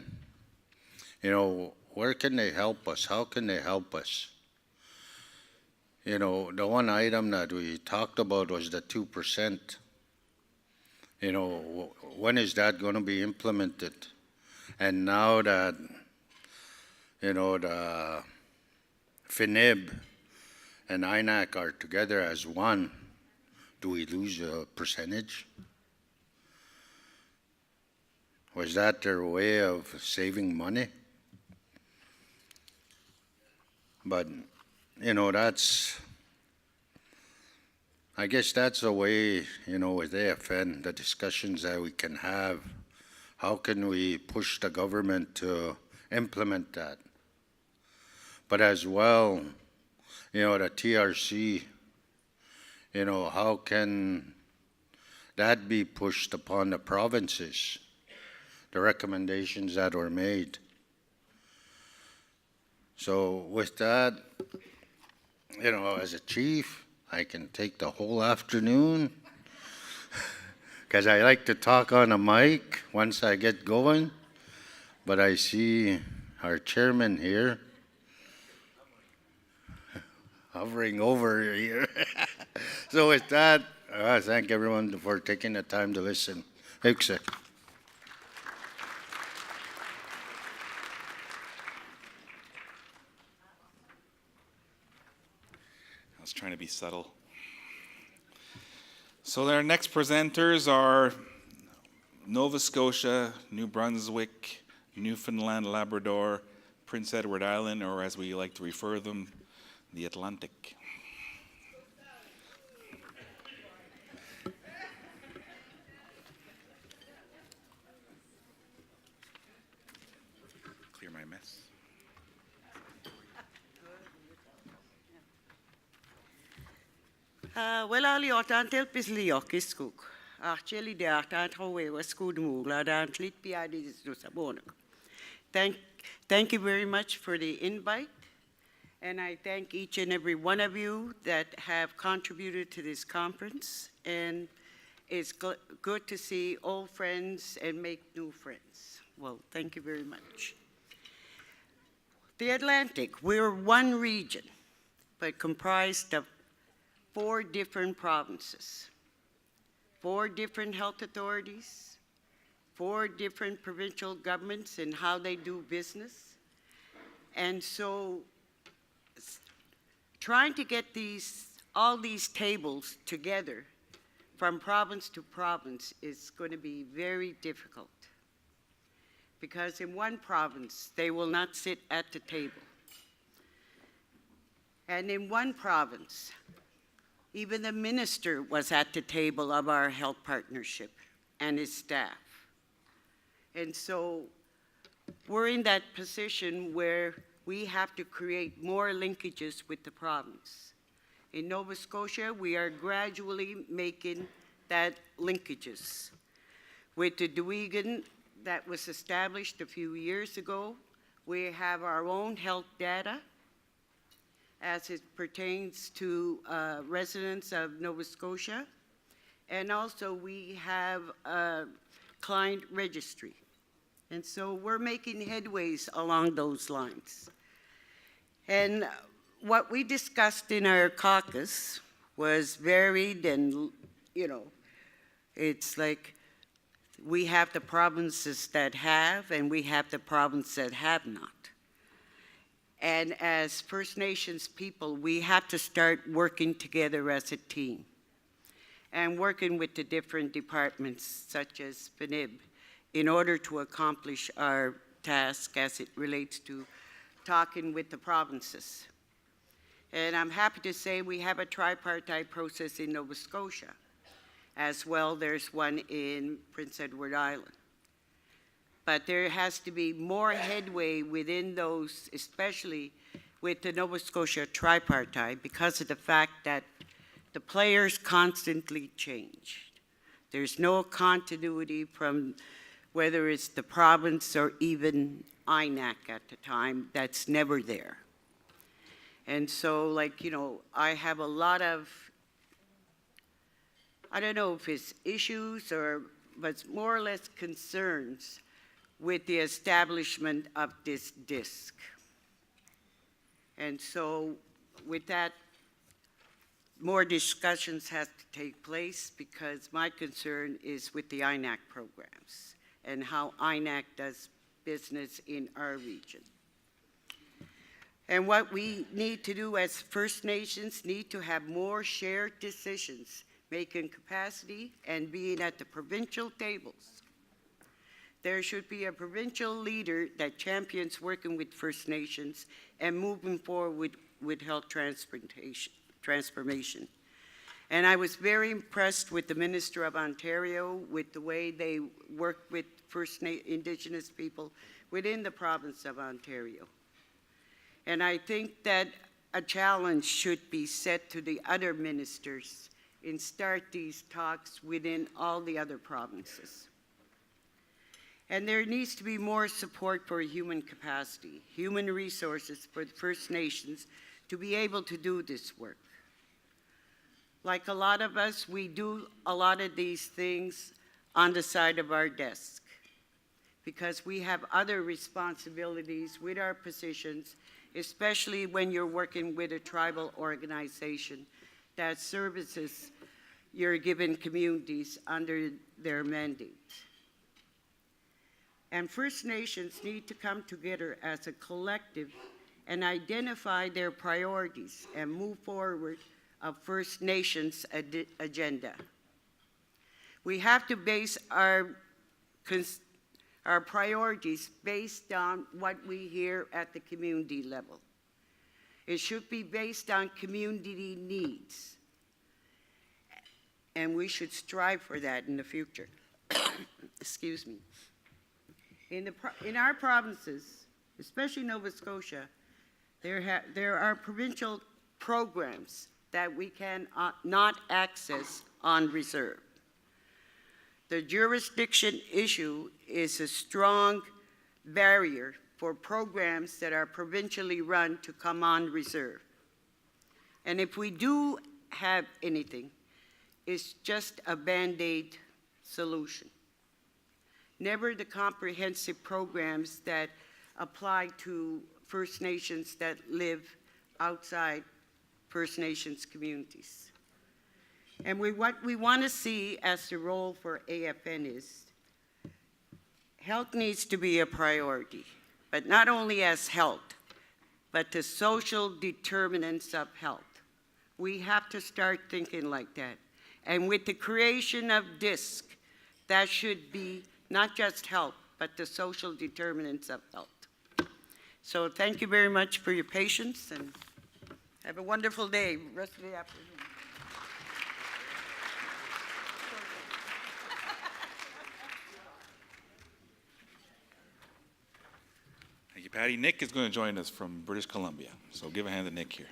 you know, where can they help us? How can they help us? You know, the one item that we talked about was the 2%. You know, when is that going to be implemented? And now that, you know, the FNIB and INAC are together as one, do we lose a percentage? Was that their way of saving money? But, you know, I guess that's a way, you know, with AFN, the discussions that we can have. How can we push the government to implement that? But as well, you know, the TRC, you know, how can that be pushed upon the provinces, the recommendations that were made? So with that, you know, as a chief, I can take the whole afternoon because I like to talk on a mic once I get going. But I see our chairman here hovering over here. So with that, I thank everyone for taking the time to listen. Thanks. I was trying to be subtle. So our next presenters are Nova Scotia, New Brunswick, Newfoundland, Labrador, Prince Edward Island, or as we like to refer them, the Atlantic. Clear my mess. Well, Ali Otantel Pisliokis cook. Actually, the Atantrawe was good move. Thank you very much for the invite. And I thank each and every one of you that have contributed to this conference. And it's good to see old friends and make new friends. Well, thank you very much. The Atlantic, we're one region, but comprised of 4 different provinces, 4 different health authorities, 4 different provincial governments and how they do business. And so trying to get all these tables together from province to province is going to be very difficult, because in one province they will not sit at the table. And in one province, even the minister was at the table of our health partnership and his staff. And so we're in that position where we have to create more linkages with the province. In Nova Scotia, we are gradually making that linkages. With the Duigan that was established a few years ago, we have our own health data, as it pertains to residents of Nova Scotia. And also we have a client registry. And so we're making headways along those lines. And what we discussed in our caucus was varied and, you know, it's like we have the provinces that have and we have the provinces that have not. And as First Nations people, we have to start working together as a team and working with the different departments such as PNIB in order to accomplish our task as it relates to talking with the provinces. And I'm happy to say we have a tripartite process in Nova Scotia. As well, there's one in Prince Edward Island. But there has to be more headway within those, especially with the Nova Scotia tripartite, because of the fact that the players constantly changed. There's no continuity from whether it's the province or even INAC at the time, that's never there. And so, like, you know, I have a lot of, I don't know if it's issues or, but it's more or less concerns with the establishment of this DISC. And so with that, more discussions have to take place because my concern is with the INAC programs and how INAC does business in our region. And what we need to do as First Nations need to have more shared decisions, making capacity and being at the provincial tables. There should be a provincial leader that champions working with First Nations and moving forward with health transformation. And I was very impressed with the Minister of Ontario, with the way they work with Indigenous people within the province of Ontario. And I think that a challenge should be set to the other ministers and start these talks within all the other provinces. And there needs to be more support for human capacity, human resources for the First Nations to be able to do this work. Like a lot of us, we do a lot of these things on the side of our desk because we have other responsibilities with our positions, especially when you're working with a tribal organization that services your given communities under their mandate. And First Nations need to come together as a collective and identify their priorities and move forward a First Nations agenda. We have to base our priorities based on what we hear at the community level. It should be based on community needs. And we should strive for that in the future. Excuse me. In our provinces, especially Nova Scotia, there are provincial programs that we can not access on reserve. The jurisdiction issue is a strong barrier for programs that are provincially run to come on reserve. And if we do have anything, it's just a Band-Aid solution. Never the comprehensive programs that apply to First Nations that live outside First Nations communities. And what we want to see as the role for AFN is health needs to be a priority, but not only as health, but the social determinants of health. We have to start thinking like that. And with the creation of DISC, that should be not just health, but the social determinants of health. So thank you very much for your patience and have a wonderful day, rest of the afternoon. Thank you, Patty. Nick is going to join us from British Columbia. So give a hand to Nick here.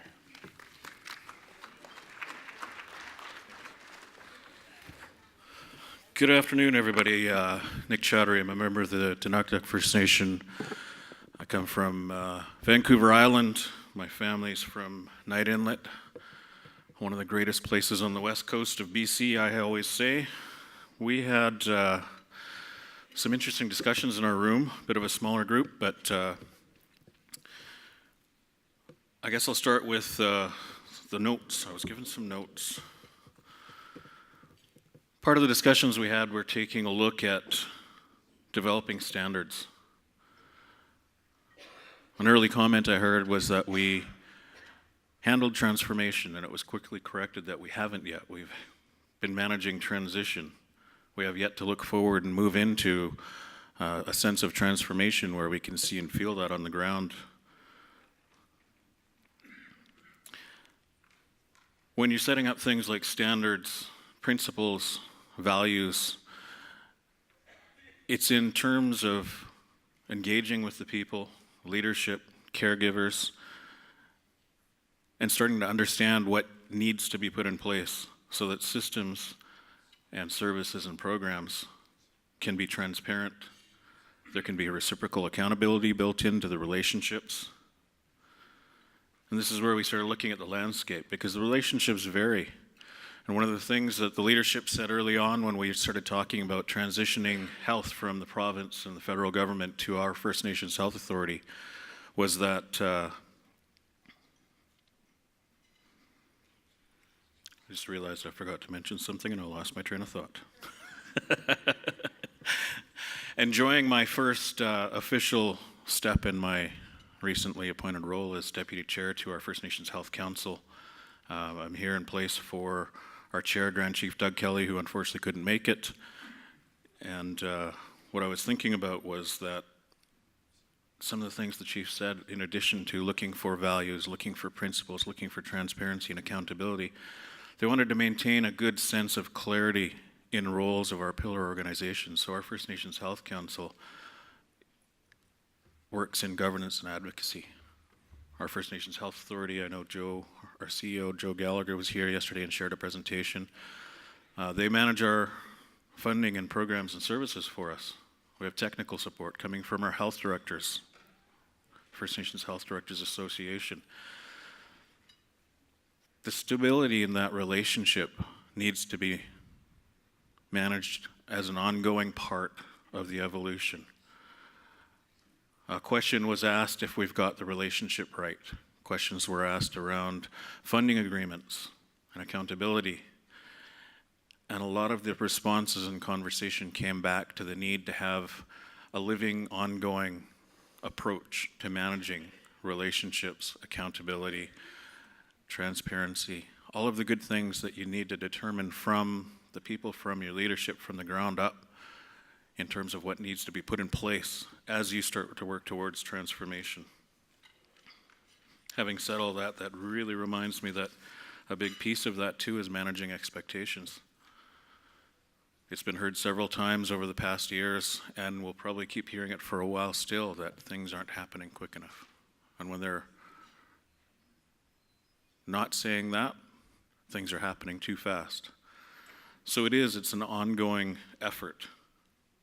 Good afternoon, everybody. Nick Chaudhary. I'm a member of the Danakdak First Nation. I come from Vancouver Island, My family's from Night Inlet, one of the greatest places on the west coast of BC, I always say. We had some interesting discussions in our room, a bit of a smaller group, but I guess I'll start with the notes. I was given some notes. Part of the discussions we had were taking a look at developing standards. An early comment I heard was that we handled transformation, and it was quickly corrected that we haven't yet. We've been managing transition. We have yet to look forward and move into a sense of transformation where we can see and feel that on the ground. When you're setting up things like standards, principles, values, it's in terms of engaging with the people, leadership, caregivers, and starting to understand what needs to be put in place so that systems and services and programs can be transparent. There can be reciprocal accountability built into the relationships. And this is where we started looking at the landscape, because the relationships vary. And one of the things that the leadership said early on when we started talking about transitioning health from the province and the federal government to our First Nations Health Authority was that I just realized I forgot to mention something and I lost my train of thought. Enjoying my first official step in my recently appointed role as Deputy Chair to our First Nations Health Council. I'm here in place for our Chair, Grand Chief Doug Kelly, who unfortunately couldn't make it. And what I was thinking about was that some of the things the Chief said, in addition to looking for values, looking for principles, looking for transparency and accountability, they wanted to maintain a good sense of clarity in roles of our pillar organizations. So our First Nations Health Council works in governance and advocacy. Our First Nations Health Authority, I know Joe, our CEO, Joe Gallagher, was here yesterday and shared a presentation. They manage our funding and programs and services for us. We have technical support coming from our health directors, First Nations Health Directors Association. The stability in that relationship needs to be managed as an ongoing part of the evolution. A question was asked if we've got the relationship right. Questions were asked around funding agreements and accountability. And a lot of the responses and conversation came back to the need to have a living, ongoing approach to managing relationships, accountability, transparency, all of the good things that you need to determine from the people, from your leadership, from the ground up, in terms of what needs to be put in place as you start to work towards transformation. Having said all that, that really reminds me that a big piece of that too is managing expectations. It's been heard several times over the past years, and we'll probably keep hearing it for a while still, that things aren't happening quick enough. And when they're not saying that, things are happening too fast. So it's an ongoing effort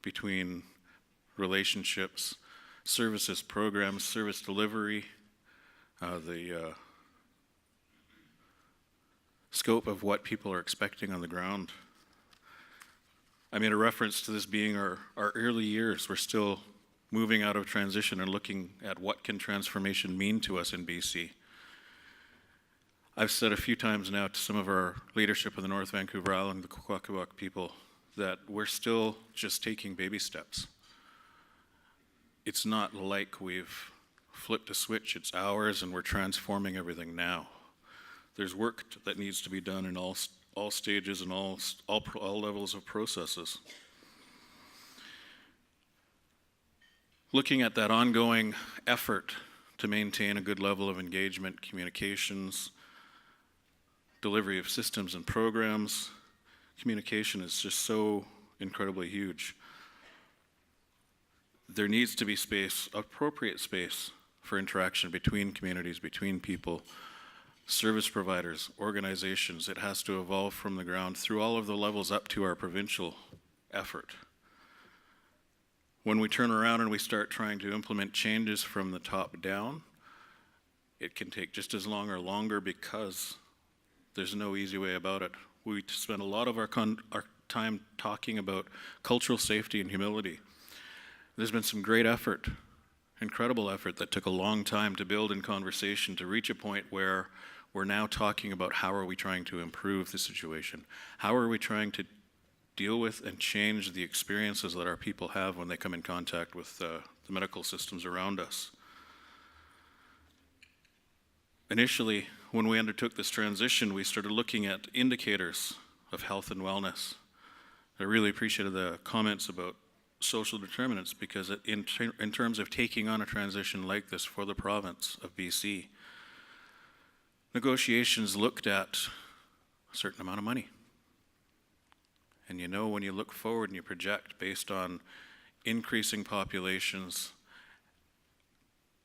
between relationships, services, programs, service delivery, the scope of what people are expecting on the ground. I made a reference to this being our early years. We're still moving out of transition and looking at what can transformation mean to us in BC. I've said a few times now to some of our leadership of the North Vancouver Island, the Kwakwaka'wakw people, that we're still just taking baby steps. It's not like we've flipped a switch, it's ours, and we're transforming everything now. There's work that needs to be done in all stages and all levels of processes. Looking at that ongoing effort to maintain a good level of engagement, communications, delivery of systems and programs, communication is just so incredibly huge. There needs to be space, appropriate space, for interaction between communities, between people, service providers, organizations. It has to evolve from the ground through all of the levels up to our provincial effort. When we turn around and we start trying to implement changes from the top down, it can take just as long or longer because there's no easy way about it. We spend a lot of our time talking about cultural safety and humility. There's been some great effort, incredible effort that took a long time to build in conversation to reach a point where we're now talking about how are we trying to improve the situation? How are we trying to deal with and change the experiences that our people have when they come in contact with the medical systems around us? Initially, when we undertook this transition, we started looking at indicators of health and wellness. I really appreciated the comments about social determinants because in terms of taking on a transition like this for the province of BC, negotiations looked at a certain amount of money. And you know, when you look forward and you project based on increasing populations,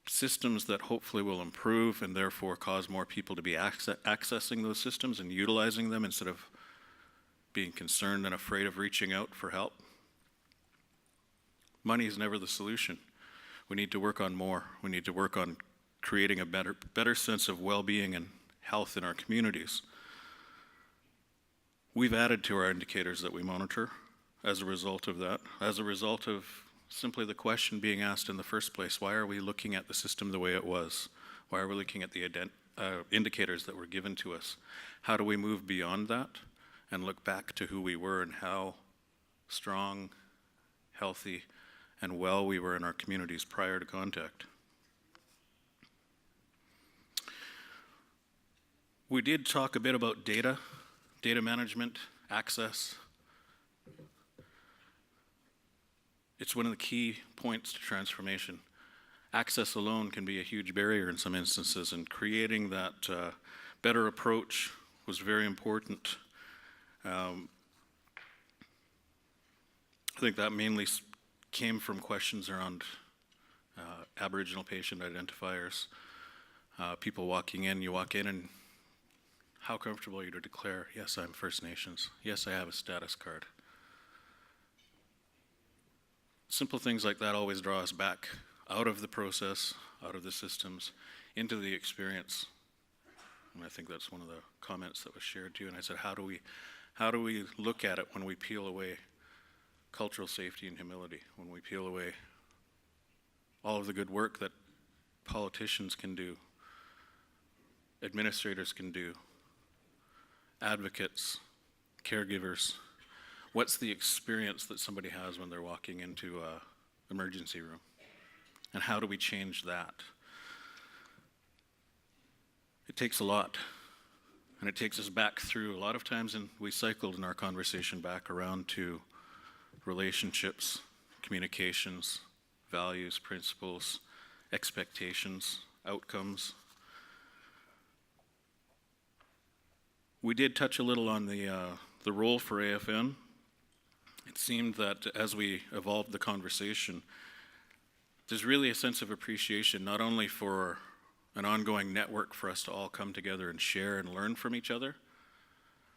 systems that hopefully will improve and therefore cause more people to be accessing those systems and utilizing them instead of being concerned and afraid of reaching out for help. Money is never the solution. We need to work on more. We need to work on creating a better sense of well-being and health in our communities. We've added to our indicators that we monitor as a result of that, as a result of simply the question being asked in the first place: why are we looking at the system the way it was? Why are we looking at the indicators that were given to us? How do we move beyond that and look back to who we were and how strong, healthy, and well we were in our communities prior to contact? We did talk a bit about data management, access. It's one of the key points to transformation. Access alone can be a huge barrier in some instances, and creating that better approach was very important. I think that mainly came from questions around Aboriginal patient identifiers. People walking in, you walk in and how comfortable are you to declare, yes, I'm First Nations, yes, I have a status card. Simple things like that always draw us back out of the process, out of the systems, into the experience. And I think that's one of the comments that was shared too. And I said, how do we look at it when we peel away cultural safety and humility, when we peel away all of the good work that politicians can do, administrators can do, advocates, caregivers? What's the experience that somebody has when they're walking into an emergency room? And how do we change that? It takes a lot. And it takes us back through a lot of times, and we cycled in our conversation back around to relationships, communications, values, principles, expectations, outcomes. We did touch a little on the role for AFN. It seemed that as we evolved the conversation, there's really a sense of appreciation, not only for an ongoing network for us to all come together and share and learn from each other,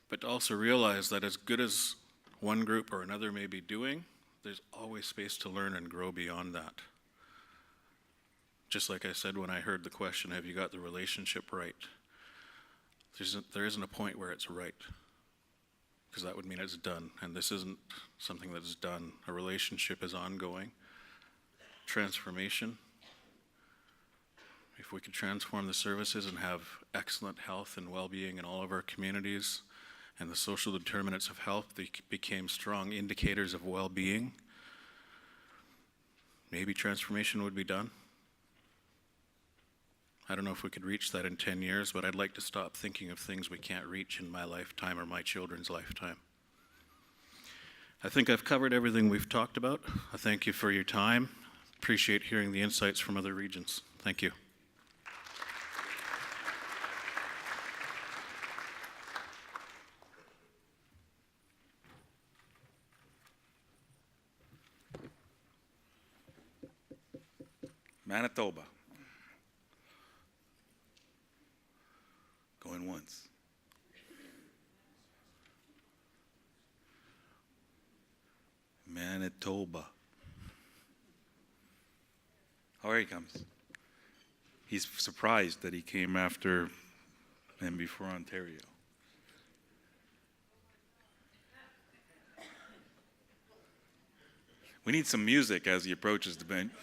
but to also realize that as good as one group or another may be doing, there's always space to learn and grow beyond that. Just like I said when I heard the question, have you got the relationship right? There isn't a point where it's right, because that would mean it's done, and this isn't something that's done. A relationship is ongoing. Transformation. If we could transform the services and have excellent health and well-being in all of our communities, and the social determinants of health, they became strong indicators of well-being, maybe transformation would be done. I don't know if we could reach that in 10 years, but I'd like to stop thinking of things we can't reach in my lifetime or my children's lifetime. I think I've covered everything we've talked about. I thank you for your time. Appreciate hearing the insights from other regions. Thank you. Manitoba. Going once. Manitoba. Oh, here he comes. he's surprised that he came after and before Ontario. We need some music as he approaches the bench.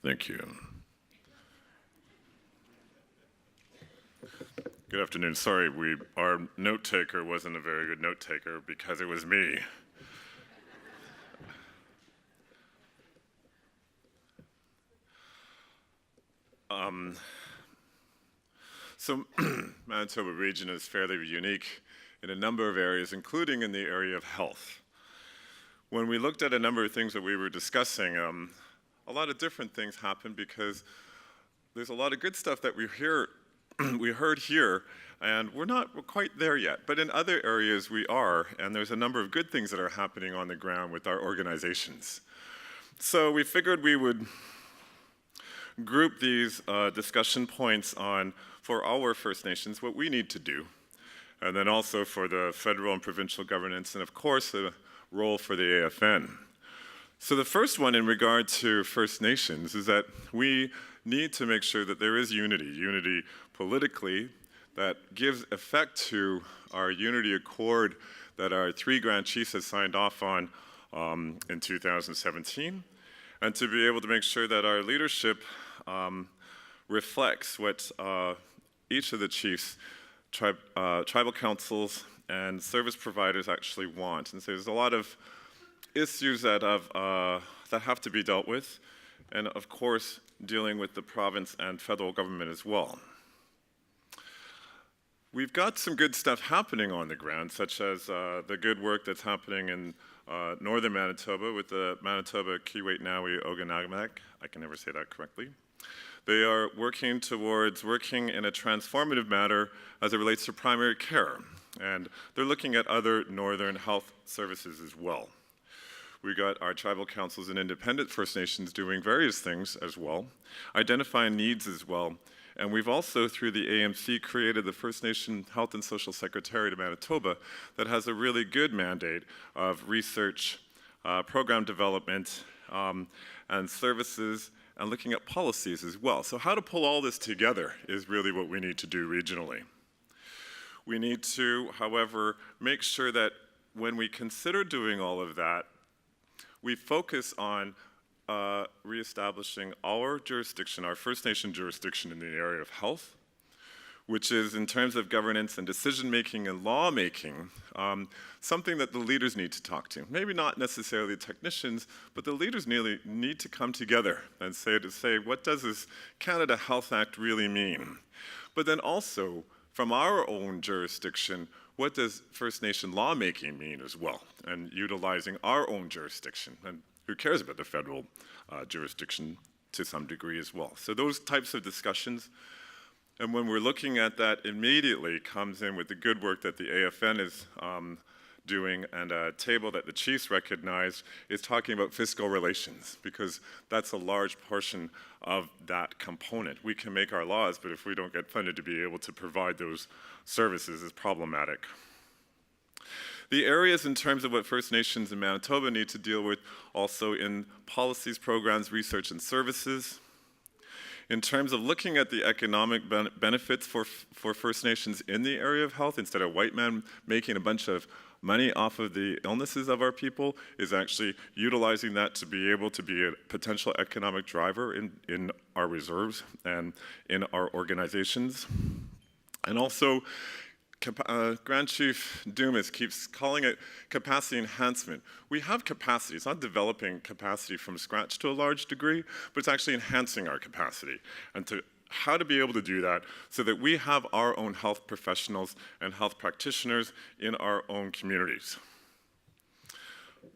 Thank you. Good afternoon. Sorry, our note taker wasn't a very good note taker because it was me. So Manitoba region is fairly unique in a number of areas, including in the area of health. When we looked at a number of things that we were discussing, a lot of different things happened because there's a lot of good stuff that we heard here, and we're not quite there yet. But in other areas we are, and there's a number of good things that are happening on the ground with our organizations. So we figured we would group these discussion points on, for our First Nations, what we need to do, and then also for the federal and provincial governance, and of course, the role for the AFN. So the first one in regard to First Nations is that we need to make sure that there is unity politically that gives effect to our unity accord that our 3 Grand Chiefs has signed off on in 2017, and to be able to make sure that our leadership reflects what each of the chiefs, tribal councils, and service providers actually want. And so there's a lot of issues that have to be dealt with, and of course, dealing with the province and federal government as well. We've got some good stuff happening on the ground, such as the good work that's happening in northern Manitoba with the Manitoba Keewatinowi Oganagamak. I can never say that correctly. They are working towards working in a transformative manner as it relates to primary care, and they're looking at other northern health services as well. We got our tribal councils and independent First Nations doing various things as well, identifying needs as well, and we've also, through the AMC, created the First Nation Health and Social Secretariat of Manitoba that has a really good mandate of research, program development, and services, and looking at policies as well. So how to pull all this together is really what we need to do regionally. We need to, however, make sure that when we consider doing all of that, we focus on reestablishing our jurisdiction, our First Nation jurisdiction in the area of health, which is, in terms of governance and decision-making and law-making, something that the leaders need to talk to. Maybe not necessarily technicians, but the leaders need to come together and say, what does this Canada Health Act really mean? But then also, from our own jurisdiction, what does First Nation lawmaking mean as well, and utilizing our own jurisdiction? And who cares about the federal jurisdiction to some degree as well? So those types of discussions, and when we're looking at that, immediately comes in with the good work that the AFN is doing, and a table that the chiefs recognized is talking about fiscal relations, because that's a large portion of that component. We can make our laws, but if we don't get funded to be able to provide those services, is problematic. The areas in terms of what First Nations in Manitoba need to deal with also in policies, programs, research, and services. In terms of looking at the economic benefits for First Nations in the area of health, instead of white men making a bunch of money off of the illnesses of our people, is actually utilizing that to be able to be a potential economic driver in our reserves and in our organizations. And also, Grand Chief Dumas keeps calling it capacity enhancement. We have capacity. It's not developing capacity from scratch to a large degree, but it's actually enhancing our capacity. And how to be able to do that so that we have our own health professionals and health practitioners in our own communities.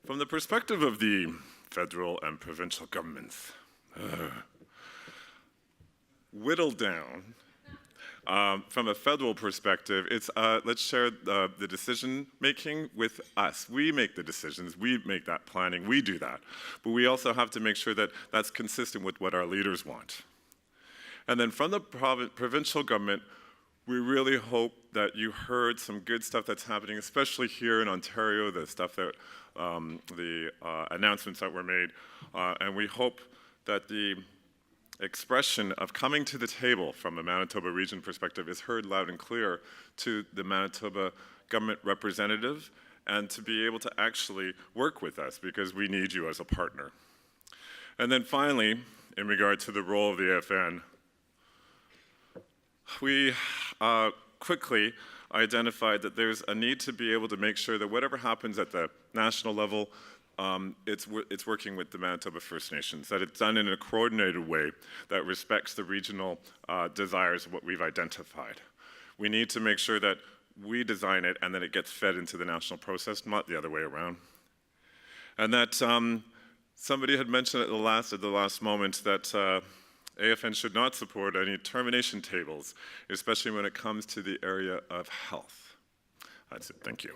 From the perspective of the federal and provincial governments, whittled down, from a federal perspective, it's let's share the decision making with us. We make the decisions, we make that planning, we do that. But we also have to make sure that that's consistent with what our leaders want. And then from the provincial government, we really hope that you heard some good stuff that's happening, especially here in Ontario, the stuff that, the announcements that were made. And we hope that the expression of coming to the table from a Manitoba region perspective is heard loud and clear to the Manitoba government representative, and to be able to actually work with us, because we need you as a partner. And then finally, in regard to the role of the AFN, we quickly identified that there's a need to be able to make sure that whatever happens at the national level, it's working with the Manitoba First Nations, that it's done in a coordinated way that respects the regional desires of what we've identified. We need to make sure that we design it and then it gets fed into the national process, not the other way around. And that somebody had mentioned at the last moment that AFN should not support any termination tables, especially when it comes to the area of health. That's it. Thank you.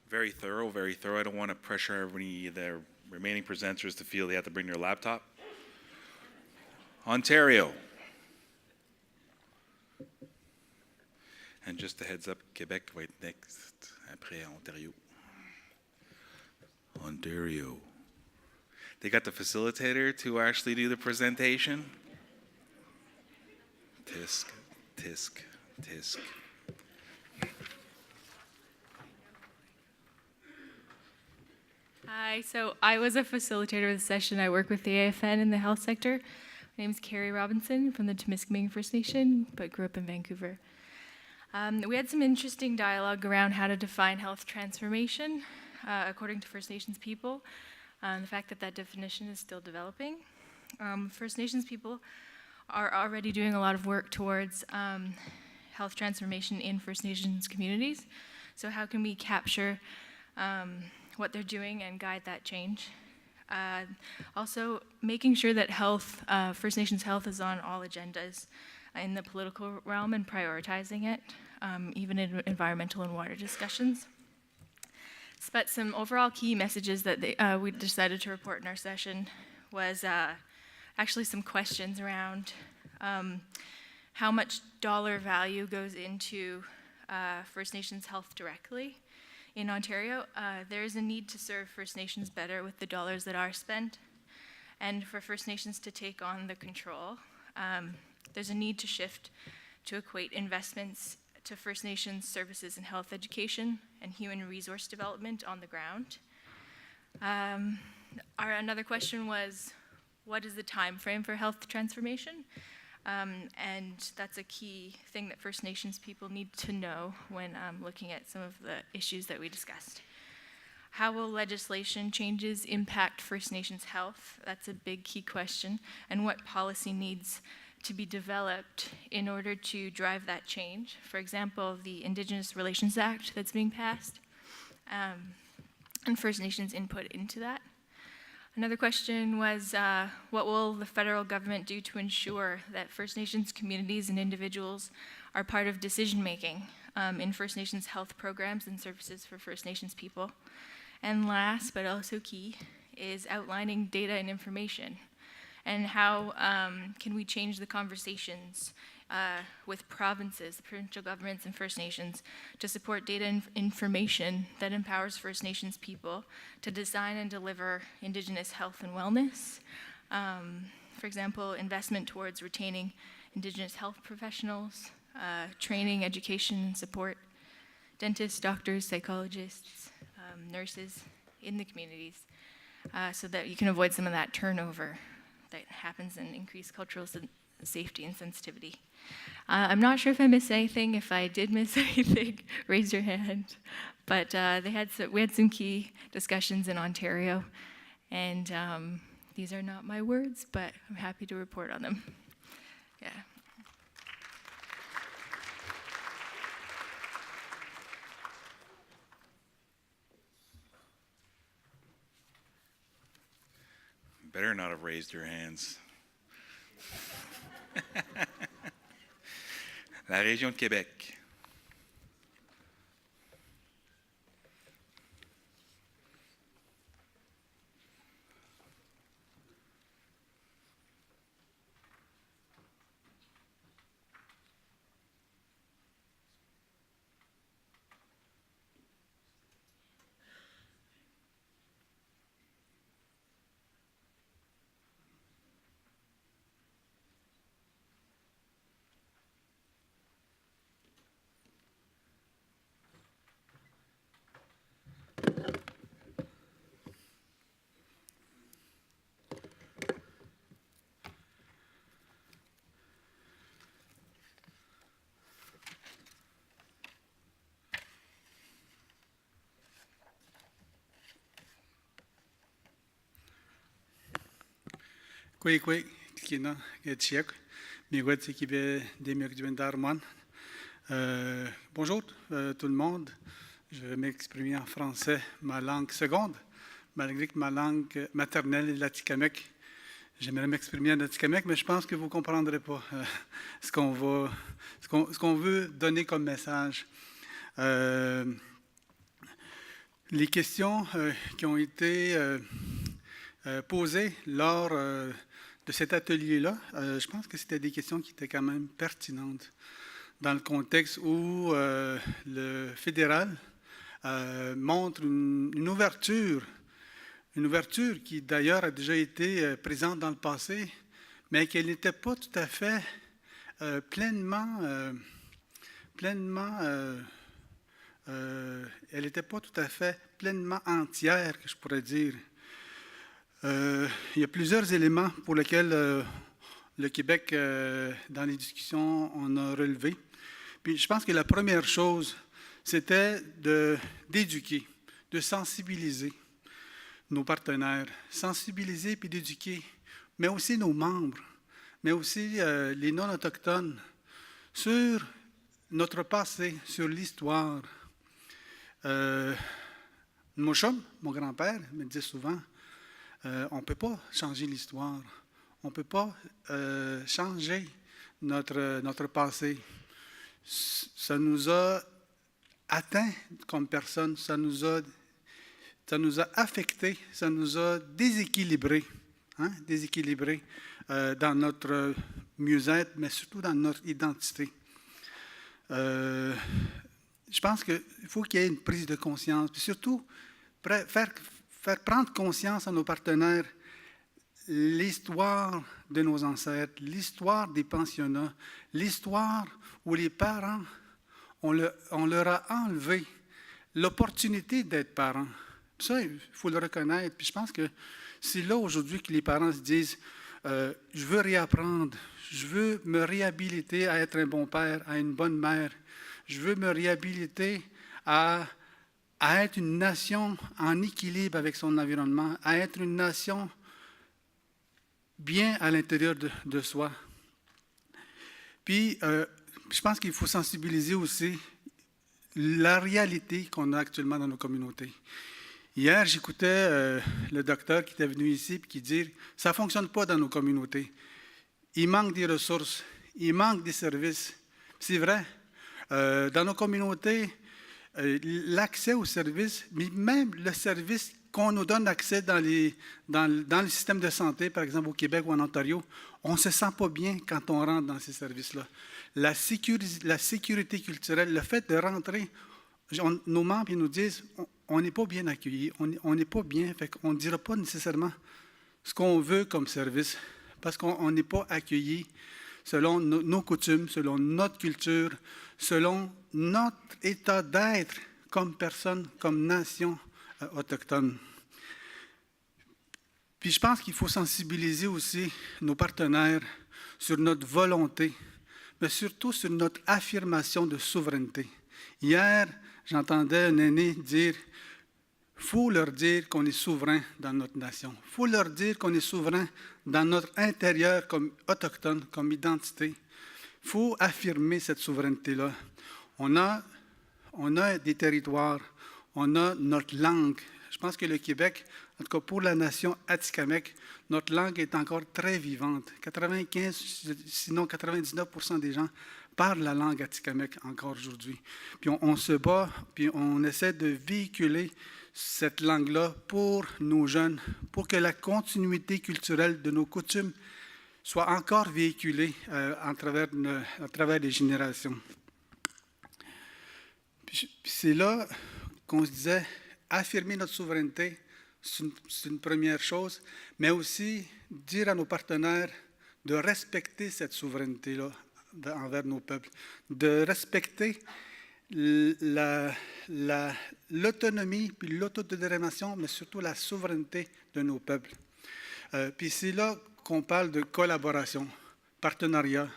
Very thorough, very thorough. I don't want to pressure everybody, the remaining presenters, to feel they have to bring their laptop. Ontario. And just a heads up, Quebec va être next, après Ontario. Ontario. They got the facilitator to actually do the presentation. Tisk, tisk, tisk. Hi, so I was a facilitator of the session. I work with the AFN in the health sector. My name is Carrie Robinson from the Temiskaming First Nation, but grew up in Vancouver. We had some interesting dialogue around how to define health transformation according to First Nations people, the fact that that definition is still developing. First Nations people are already doing a lot of work towards health transformation in First Nations communities. So how can we capture what they're doing and guide that change? Also, making sure that health, First Nations health, is on all agendas in the political realm and prioritizing it, even in environmental and water discussions. But some overall key messages that we decided to report in our session was actually some questions around how much dollar value goes into First Nations health directly. In Ontario, there is a need to serve First Nations better with the dollars that are spent, and for First Nations to take on the control. There's a need to shift to equate investments to First Nations services in health education and human resource development on the ground. Another question was, what is the time frame for health transformation? And that's a key thing that First Nations people need to know when looking at some of the issues that we discussed. How will legislation changes impact First Nations health? That's a big key question. And what policy needs to be developed in order to drive that change? For example, the Indigenous Relations Act that's being passed, and First Nations input into that. Another question was, what will the federal government do to ensure that First Nations communities and individuals are part of decision-making in First Nations health programs and services for First Nations people? And last, but also key, is outlining data and information, and how can we change the conversations with provinces, the provincial governments, and First Nations to support data and information that empowers First Nations people to design and deliver Indigenous health and wellness. For example, investment towards retaining Indigenous health professionals, training, education, and support, dentists, doctors, psychologists, nurses in the communities, so that you can avoid some of that turnover that happens and increase cultural safety and sensitivity. I'm not sure if I missed anything. If I did miss anything, raise your hand. But we had some key discussions in Ontario, and these are not my words, but I'm happy to report on them. Yeah. Better not have raised your hands. La région de Québec. Kwe kina getchek miwet kibe demirduendarman. Bonjour tout le monde. Je vais m'exprimer en français, ma langue seconde, malgré que ma langue maternelle est l'Atikamekw. J'aimerais m'exprimer en Atikamekw, mais je pense que vous ne comprendrez pas ce qu'on veut donner comme message. Les questions qui ont été posées lors de cet atelier-là, je pense que c'était des questions qui étaient quand même pertinentes dans le contexte où le fédéral montre une ouverture qui d'ailleurs a déjà été présente dans le passé, mais qu'elle n'était pas tout à fait elle n'était pas tout à fait pleinement entière, que je pourrais dire. Il y a plusieurs éléments pour lesquels le Québec, dans les discussions, on a relevé. Puis je pense que la première chose, c'était d'éduquer, de sensibiliser nos partenaires, sensibiliser puis d'éduquer, mais aussi nos membres, mais aussi les non-autochtones, sur notre passé, sur l'histoire. Mon chum, mon grand-père, me disait souvent, on ne peut pas changer l'histoire, on ne peut pas changer notre passé. Ça nous a atteint comme personne, ça nous a affectés, ça nous a déséquilibrés, dans notre mieux-être, mais surtout dans notre identité. Je pense qu'il faut qu'il y ait une prise de conscience, puis surtout faire prendre conscience à nos partenaires l'histoire de nos ancêtres, l'histoire des pensionnats, l'histoire où les parents, on leur a enlevé l'opportunité d'être parents. Ça, il faut le reconnaître. Puis je pense que c'est là aujourd'hui que les parents se disent je veux réapprendre, je veux me réhabiliter à être un bon père, à une bonne mère. Je veux me réhabiliter à être une nation en équilibre avec son environnement, à être une nation bien à l'intérieur de soi. Puis, je pense qu'il faut sensibiliser aussi la réalité qu'on a actuellement dans nos communautés. Hier, j'écoutais le docteur qui était venu ici et qui disait « ça ne fonctionne pas dans nos communautés. Il manque des ressources, il manque des services. » C'est vrai. Dans nos communautés, l'accès aux services, mais même le service qu'on nous donne accès dans le système de santé, par exemple au Québec ou en Ontario, on ne se sent pas bien quand on rentre dans ces services-là. La sécurité culturelle, le fait de rentrer, nos membres ils nous disent on n'est pas bien accueillis, on n'est pas bien, fait qu'on ne dira pas nécessairement ce qu'on veut comme service, parce qu'on n'est pas accueilli selon nos coutumes, selon notre culture, selon notre état d'être comme personne, comme nation autochtone. Puis je pense qu'il faut sensibiliser aussi nos partenaires sur notre volonté, mais surtout sur notre affirmation de souveraineté. Hier, j'entendais un aîné dire il faut leur dire qu'on est souverain dans notre nation. Il faut leur dire qu'on est souverain dans notre intérieur comme autochtone, comme identité. Il faut affirmer cette souveraineté-là. On a des territoires, on a notre langue. Je pense que le Québec, en tout cas pour la nation Atikamekw, notre langue est encore très vivante. 95, sinon 99% des gens parlent la langue Atikamekw encore aujourd'hui. Puis on se bat, puis on essaie de véhiculer cette langue-là pour nos jeunes, pour que la continuité culturelle de nos coutumes soit encore véhiculée à travers les générations. Puis c'est là qu'on se disait, affirmer notre souveraineté, c'est une première chose, mais aussi dire à nos partenaires de respecter cette souveraineté-là envers nos peuples, de respecter l'autonomie puis l'autodétermination, mais surtout la souveraineté de nos peuples. Puis c'est là qu'on parle de collaboration, partenariat.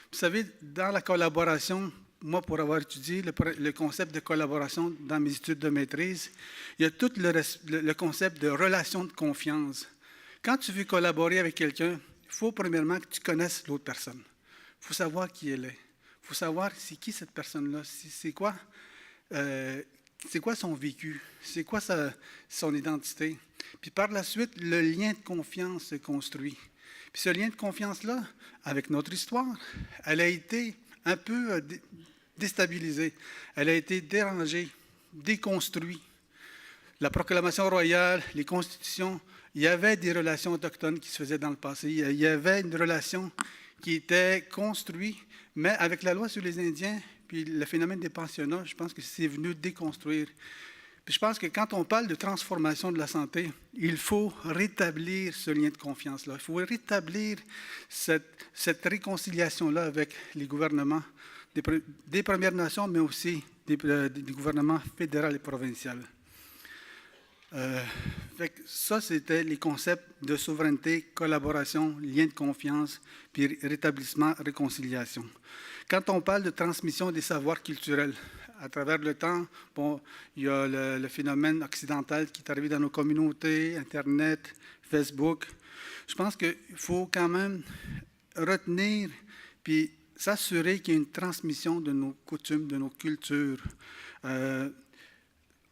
Vous savez, dans la collaboration, moi, pour avoir étudié le concept de collaboration dans mes études de maîtrise, il y a tout le concept de relation de confiance. Quand tu veux collaborer avec quelqu'un, il faut premièrement que tu connaisses l'autre personne. Il faut savoir qui elle est. Il faut savoir c'est qui cette personne-là, c'est quoi son vécu, c'est quoi son identité. Puis par la suite, le lien de confiance se construit. Puis ce lien de confiance-là, avec notre histoire, elle a été un peu déstabilisée, elle a été dérangée, déconstruite. La proclamation royale, les constitutions, il y avait des relations autochtones qui se faisaient dans le passé. Il y avait une relation qui était construite, mais avec la loi sur les Indiens, puis le phénomène des pensionnats, je pense que c'est venu déconstruire. Puis je pense que quand on parle de transformation de la santé, il faut rétablir ce lien de confiance-là. Il faut rétablir cette réconciliation-là avec les gouvernements des Premières Nations, mais aussi des gouvernements fédéraux et provinciaux. Ça, c'était les concepts de souveraineté, collaboration, lien de confiance, puis rétablissement, réconciliation. Quand on parle de transmission des savoirs culturels, à travers le temps, bon, il y a le phénomène occidental qui est arrivé dans nos communautés, Internet, Facebook. Je pense qu'il faut quand même retenir puis s'assurer qu'il y a une transmission de nos coutumes, de nos cultures.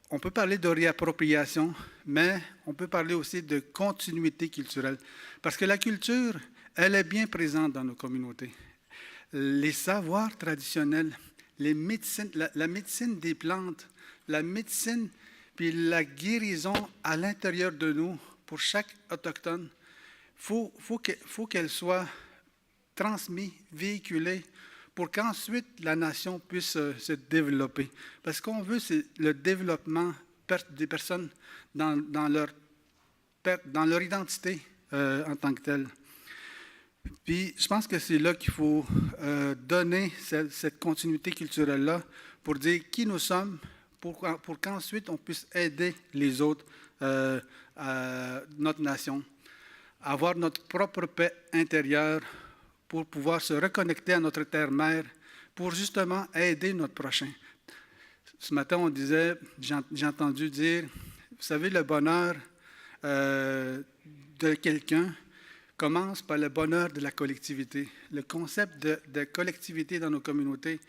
On peut parler de réappropriation, mais on peut parler aussi de continuité culturelle. Parce que la culture, elle est bien présente dans nos communautés. Les savoirs traditionnels, la médecine des plantes, la médecine puis la guérison à l'intérieur de nous, pour chaque autochtone, faut qu'elle soit transmise, véhiculée, pour qu'ensuite la nation puisse se développer. Parce qu'on veut, c'est le développement des personnes dans leur identité en tant que telle. Puis je pense que c'est là qu'il faut donner cette continuité culturelle-là pour dire qui nous sommes, pour qu'ensuite on puisse aider les autres, notre nation, avoir notre propre paix intérieure, pour pouvoir se reconnecter à notre terre-mère, pour justement aider notre prochain. Ce matin, on disait, j'ai entendu dire, vous savez, le bonheur de quelqu'un commence par le bonheur de la collectivité. Le concept de collectivité dans nos communautés,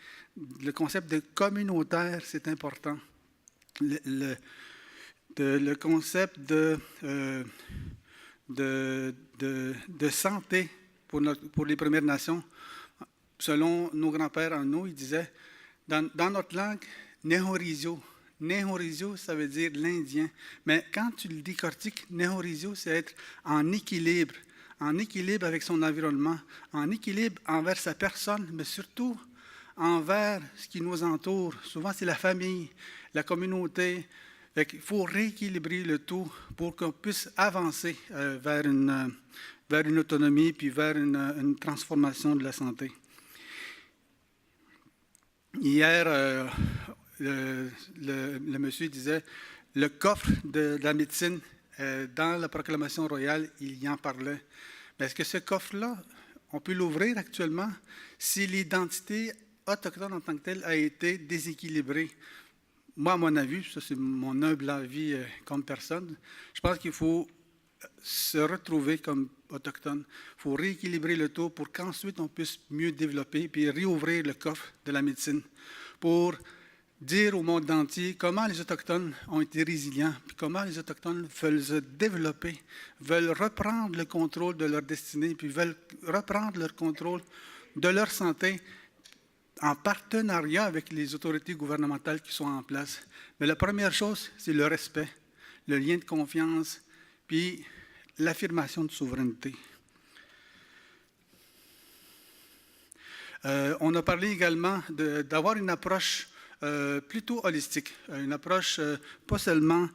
le concept de communautaire, c'est important. Le concept de santé, pour les Premières Nations, selon nos grands-pères en nous, ils disaient, dans notre langue, Nehorizio. Nehorizio, ça veut dire l'Indien. Mais quand tu le décortiques, Nehorizio, c'est être en équilibre avec son environnement, en équilibre envers sa personne, mais surtout envers ce qui nous entoure. Souvent, c'est la famille, la communauté. Il faut rééquilibrer le tout pour qu'on puisse avancer vers une autonomie puis vers une transformation de la santé. Hier, le monsieur disait, le coffre de la médecine, dans la proclamation royale, il y en parlait. Mais est-ce que ce coffre-là, on peut l'ouvrir actuellement si l'identité autochtone en tant que telle a été déséquilibrée? Moi, à mon avis, ça c'est mon humble avis comme personne, je pense qu'il faut se retrouver comme autochtone. Il faut rééquilibrer le tout pour qu'ensuite on puisse mieux développer puis réouvrir le coffre de la médecine pour dire au monde entier comment les Autochtones ont été résilients, puis comment les Autochtones veulent se développer, veulent reprendre le contrôle de leur destinée, puis veulent reprendre le contrôle de leur santé en partenariat avec les autorités gouvernementales qui sont en place. Mais la première chose, c'est le respect, le lien de confiance, puis l'affirmation de souveraineté. On a parlé également d'avoir une approche plutôt holistique, une approche pas seulement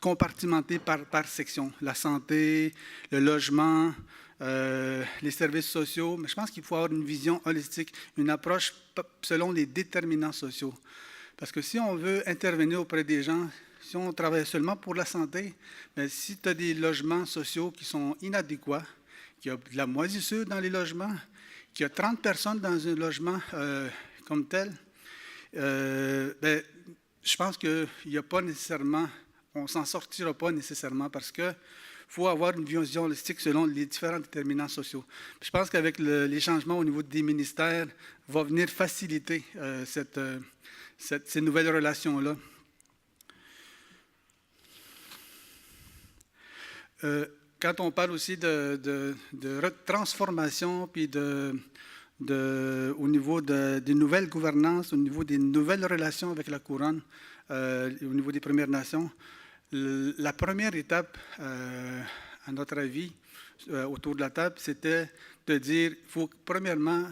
compartimentée par section, la santé, le logement, les services sociaux, mais je pense qu'il faut avoir une vision holistique, une approche selon les déterminants sociaux. Parce que si on veut intervenir auprès des gens, si on travaille seulement pour la santé, mais si tu as des logements sociaux qui sont inadéquats, qu'il y a de la moisissure dans les logements, qu'il y a 30 personnes dans un logement comme tel, je pense qu'il n'y a pas nécessairement, on ne s'en sortira pas nécessairement parce que faut avoir une vision holistique selon les différents déterminants sociaux. Puis je pense qu'avec les changements au niveau des ministères, va venir faciliter ces nouvelles relations-là. Quand on parle aussi de transformation, puis au niveau des nouvelles gouvernances, au niveau des nouvelles relations avec la couronne, au niveau des Premières Nations, la première étape, à notre avis, autour de la table, c'était de dire qu'il faut premièrement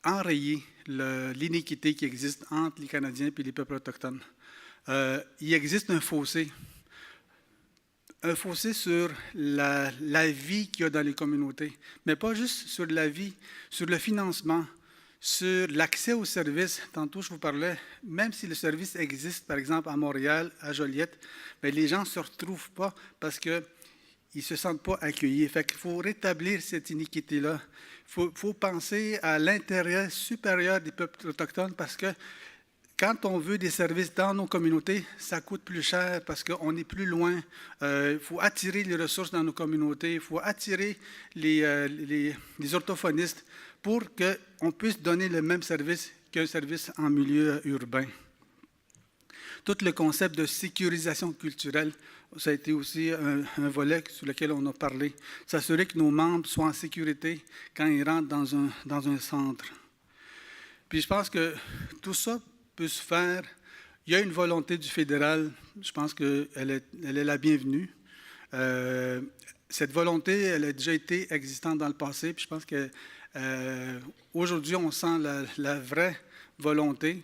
enrayer l'iniquité qui existe entre les Canadiens et les peuples autochtones. Il existe un fossé sur la vie qu'il y a dans les communautés, mais pas juste sur la vie, sur le financement, sur l'accès aux services. Tantôt, je vous parlais, même si le service existe, par exemple, à Montréal, à Joliette, mais les gens ne se retrouvent pas parce qu'ils ne se sentent pas accueillis. Fait qu'il faut rétablir cette iniquité-là. Il faut penser à l'intérêt supérieur des peuples autochtones parce que quand on veut des services dans nos communautés, ça coûte plus cher parce qu'on est plus loin. Il faut attirer les ressources dans nos communautés, il faut attirer les orthophonistes pour qu'on puisse donner le même service qu'un service en milieu urbain. Tout le concept de sécurisation culturelle, ça a été aussi un volet sur lequel on a parlé. S'assurer que nos membres soient en sécurité quand ils rentrent dans un centre. Puis je pense que tout ça peut se faire. Il y a une volonté du fédéral, je pense qu'elle est la bienvenue. Cette volonté, elle a déjà été existante dans le passé, puis je pense qu'aujourd'hui, on sent la vraie volonté.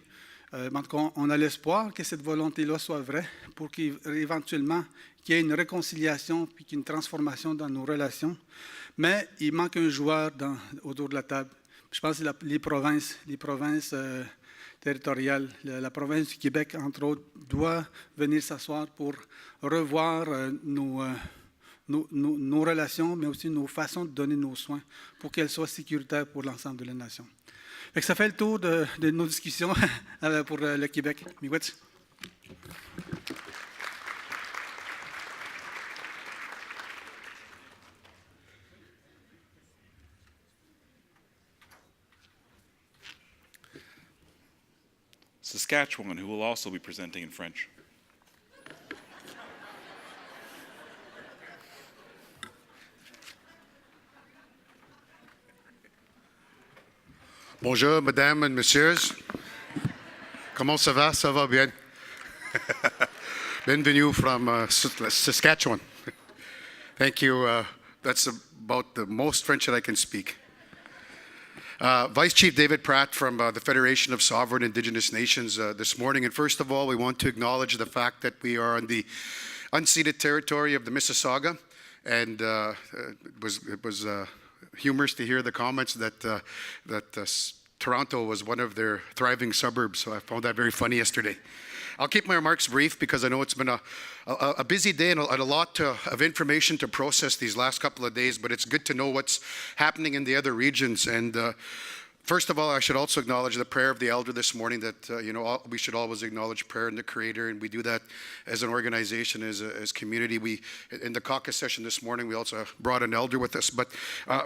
En tout cas, on a l'espoir que cette volonté-là soit vraie pour qu'éventuellement, qu'il y ait une réconciliation puis qu'il y ait une transformation dans nos relations. Mais il manque un joueur autour de la table. Je pense que les provinces territoriale. La province du Québec, entre autres, doit venir s'asseoir pour revoir nos relations, mais aussi nos façons de donner nos soins pour qu'elles soient sécuritaires pour l'ensemble de la nation. Ça fait le tour de nos discussions pour le Québec. Miigwech. Saskatchewan, who will also be presenting in French. Bonjour, mesdames et messieurs. Comment ça va? Ça va bien. Bienvenue from Saskatchewan. Thank you. That's about the most French that I can speak. Vice Chief David Pratt from the Federation of Sovereign Indigenous Nations this morning. And first of all, we want to acknowledge the fact that we are on the unceded territory of the Mississauga. And it was humorous to hear the comments that Toronto was one of their thriving suburbs. So I found that very funny yesterday. I'll keep my remarks brief because I know it's been a busy day and a lot of information to process these last couple of days, but it's good to know what's happening in the other regions. And first of all, I should also acknowledge the prayer of the elder this morning that, we should always acknowledge prayer in the Creator, and we do that as an organization, as community. In the caucus session this morning, we also brought an elder with us. But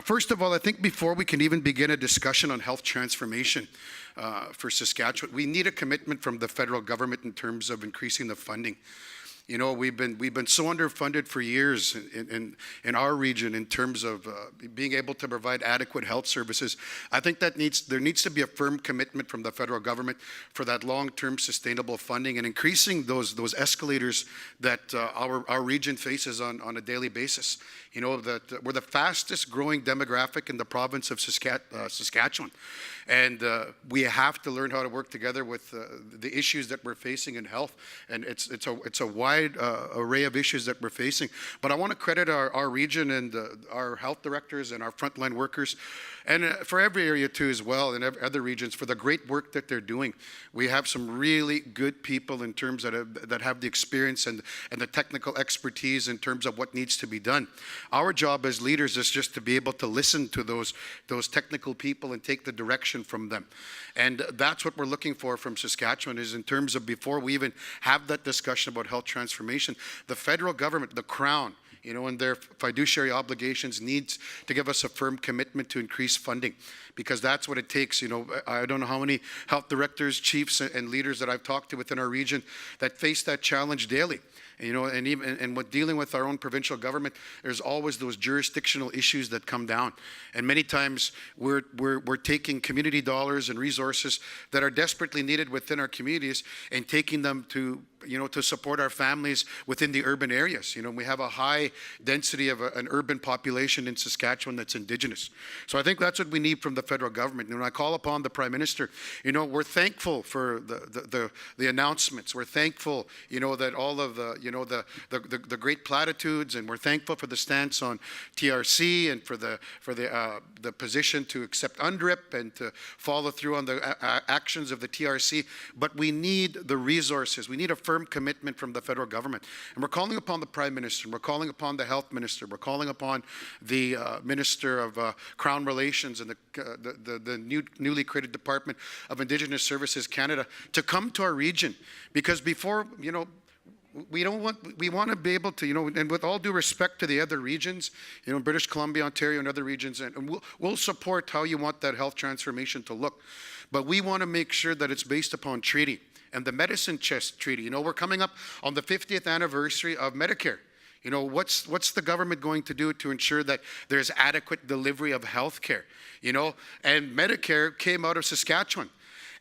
first of all, I think before we can even begin a discussion on health transformation for Saskatchewan, we need a commitment from the federal government in terms of increasing the funding. You know, we've been so underfunded for years in our region in terms of being able to provide adequate health services. I think that there needs to be a firm commitment from the federal government for that long-term sustainable funding and increasing those escalators that our region faces on a daily basis. You know, that we're the fastest growing demographic in the province of Saskatchewan. And we have to learn how to work together with the issues that we're facing in health. And it's a wide array of issues that we're facing. But I want to credit our region and our health directors and our frontline workers, and for every area too as well, and other regions, for the great work that they're doing. We have some really good people in terms that have the experience and the technical expertise in terms of what needs to be done. Our job as leaders is just to be able to listen to those technical people and take the direction from them. And that's what we're looking for from Saskatchewan, is in terms of before we even have that discussion about health transformation, the federal government, the Crown, and their fiduciary obligations needs to give us a firm commitment to increase funding, because that's what it takes. I don't know how many health directors, chiefs, and leaders that I've talked to within our region that face that challenge daily. And with dealing with our own provincial government, there's always those jurisdictional issues that come down. And many times we're taking community dollars and resources that are desperately needed within our communities and taking them to support our families within the urban areas. We have a high density of an urban population in Saskatchewan that's Indigenous. So I think that's what we need from the federal government. And when I call upon the Prime Minister, we're thankful for the announcements. We're thankful, that all of the great platitudes, and we're thankful for the stance on TRC and for the position to accept UNDRIP and to follow through on the actions of the TRC. But we need the resources. We need a firm commitment from the federal government. And we're calling upon the Prime Minister, we're calling upon the Health Minister, we're calling upon the Minister of Crown Relations and the newly created Department of Indigenous Services Canada to come to our region, because before, we want to be able to, and with all due respect to the other regions, British Columbia, Ontario, and other regions, and we'll support how you want that health transformation to look. But we want to make sure that it's based upon treaty. And the Medicine Chest Treaty, we're coming up on the 50th anniversary of Medicare. What's the government going to do to ensure that there's adequate delivery of health care? And Medicare came out of Saskatchewan.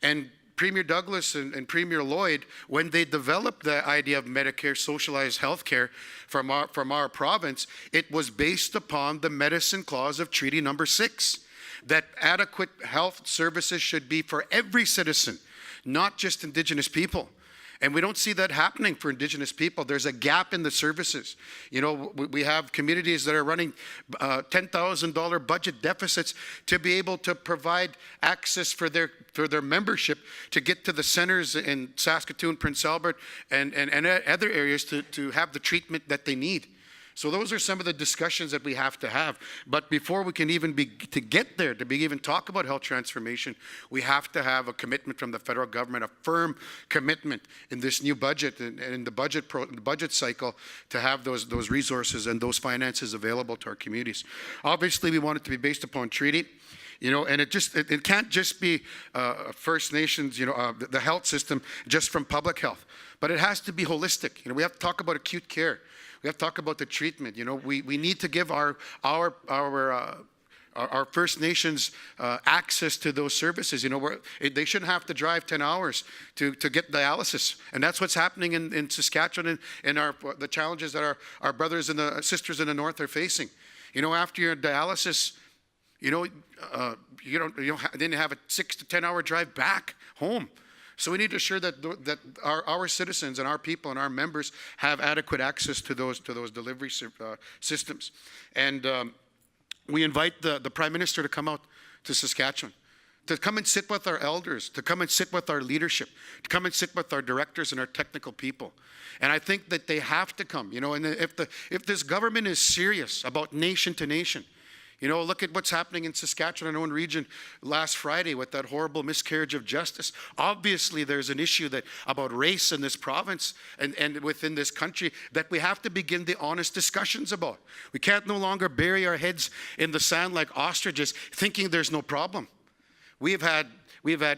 And Premier Douglas and Premier Lloyd, when they developed the idea of Medicare socialized health care from our province, it was based upon the Medicine Clause of Treaty Number 6, that adequate health services should be for every citizen, not just Indigenous people. And we don't see that happening for Indigenous people. There's a gap in the services. We have communities that are running $10,000 budget deficits to be able to provide access for their membership to get to the centers in Saskatoon, Prince Albert, and other areas to have the treatment that they need. So those are some of the discussions that we have to have. But before we can even get there, to even talk about health transformation, we have to have a commitment from the federal government, a firm commitment in this new budget and in the budget cycle to have those resources and those finances available to our communities. Obviously, we want it to be based upon treaty. And it can't just be First Nations, the health system just from public health, but it has to be holistic. We have to talk about acute care. We have to talk about the treatment. We need to give our First Nations access to those services. They shouldn't have to drive 10 hours to get dialysis, and that's what's happening in Saskatchewan and the challenges that our brothers and the sisters in the north are facing. After your dialysis, you didn't have a 6 to 10 hour drive back home. So we need to ensure that our citizens and our people and our members have adequate access to those delivery systems. And we invite the Prime Minister to come out to Saskatchewan, to come and sit with our elders, to come and sit with our leadership, to come and sit with our directors and our technical people. And I think that they have to come. And if this government is serious about nation to nation, look at what's happening in Saskatchewan, our own region, last Friday with that horrible miscarriage of justice. Obviously, there's an issue about race in this province and within this country that we have to begin the honest discussions about. We can't no longer bury our heads in the sand like ostriches, thinking there's no problem. We've had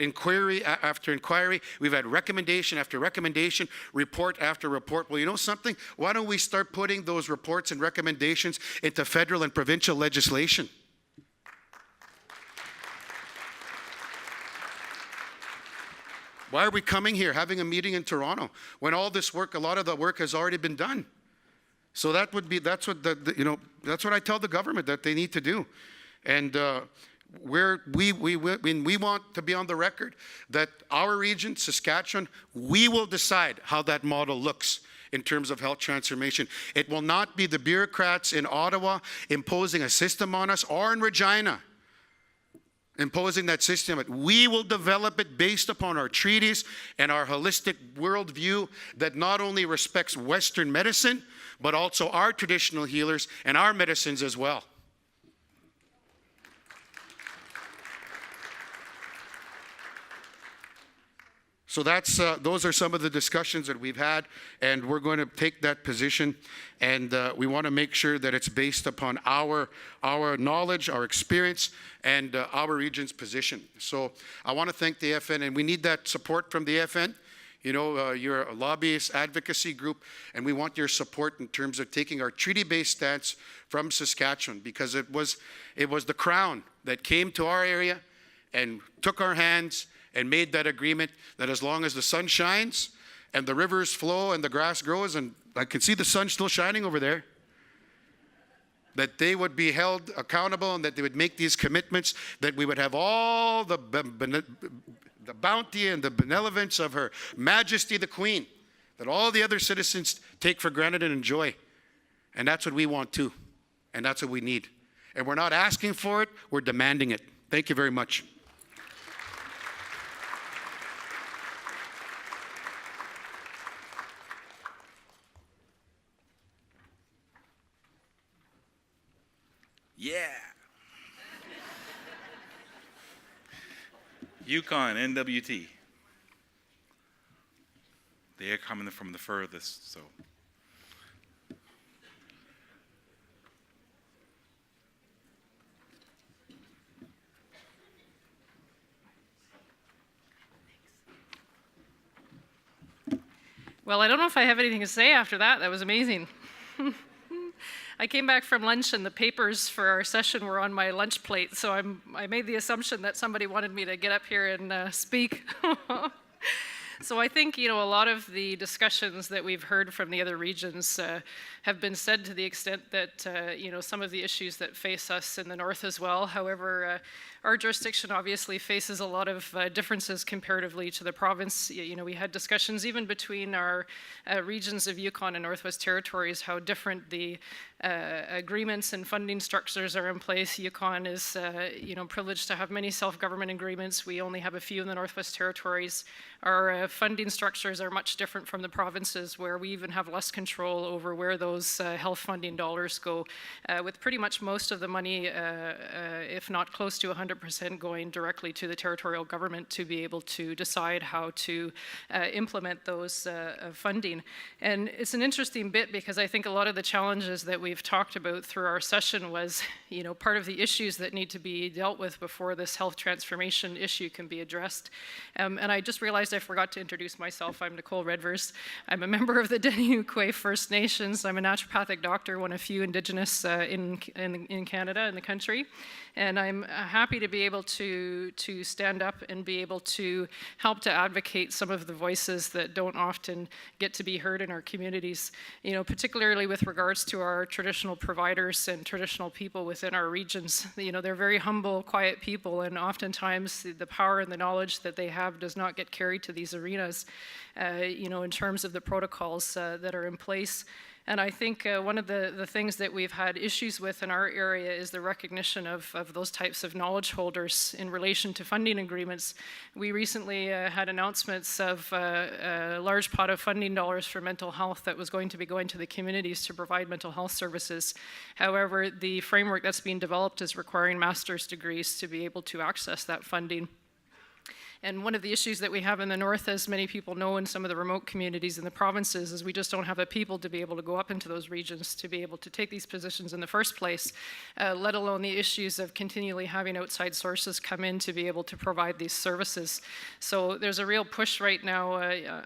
inquiry after inquiry. We've had recommendation after recommendation, report after report. Well, you know something? Why don't we start putting those reports and recommendations into federal and provincial legislation? Why are we coming here, having a meeting in Toronto, when all this work, a lot of the work has already been done? So that's what I tell the government that they need to do. And we want to be on the record that our region, Saskatchewan, we will decide how that model looks in terms of health transformation. It will not be the bureaucrats in Ottawa imposing a system on us, or in Regina imposing that system. We will develop it based upon our treaties and our holistic worldview that not only respects Western medicine, but also our traditional healers and our medicines as well. So those are some of the discussions that we've had, and we're going to take that position, and we want to make sure that it's based upon our knowledge, our experience, and our region's position. So I want to thank the FN, and we need that support from the FN. You know, you're a lobbyist advocacy group, and we want your support in terms of taking our treaty-based stance from Saskatchewan, because it was the Crown that came to our area and took our hands and made that agreement that as long as the sun shines and the rivers flow and the grass grows, and I can see the sun still shining over there, that they would be held accountable and that they would make these commitments, that we would have all the bounty and the benevolence of Her Majesty the Queen, that all the other citizens take for granted and enjoy. And that's what we want too. And that's what we need. And we're not asking for it, we're demanding it. Thank you very much. Yeah. Yukon, NWT. They are coming from the furthest, so. Well, I don't know if I have anything to say after that. That was amazing. I came back from lunch and the papers for our session were on my lunch plate, so I made the assumption that somebody wanted me to get up here and speak. So I think, you know, a lot of the discussions that we've heard from the other regions have been said to the extent that, you know, some of the issues that face us in the north as well. However, our jurisdiction obviously faces a lot of differences comparatively to the province. You know, we had discussions even between our regions of Yukon and Northwest Territories, how different the agreements and funding structures are in place. Yukon is, you know, privileged to have many self-government agreements. We only have a few in the Northwest Territories. Our funding structures are much different from the provinces, where we even have less control over where those health funding dollars go, with pretty much most of the money, if not close to 100%, going directly to the territorial government to be able to decide how to implement those funding. And it's an interesting bit, because I think a lot of the challenges that we've talked about through our session was, you know, part of the issues that need to be dealt with before this health transformation issue can be addressed. And I just realized I forgot to introduce myself. I'm Nicole Redvers. I'm a member of the Deniukwe First Nations. I'm a naturopathic doctor, one of few Indigenous in Canada, in the country. And I'm happy to be able to stand up and be able to help to advocate some of the voices that don't often get to be heard in our communities, you know, particularly with regards to our traditional providers and traditional people within our regions. You know, they're very humble, quiet people, and oftentimes the power and the knowledge that they have does not get carried to these arenas, you know, in terms of the protocols that are in place. And I think one of the things that we've had issues with in our area is the recognition of those types of knowledge holders in relation to funding agreements. We recently had announcements of a large pot of funding dollars for mental health that was going to be going to the communities to provide mental health services. However, the framework that's being developed is requiring master's degrees to be able to access that funding. And one of the issues that we have in the north, as many people know, in some of the remote communities in the provinces, is we just don't have the people to be able to go up into those regions to be able to take these positions in the first place, let alone the issues of continually having outside sources come in to be able to provide these services. So there's a real push right now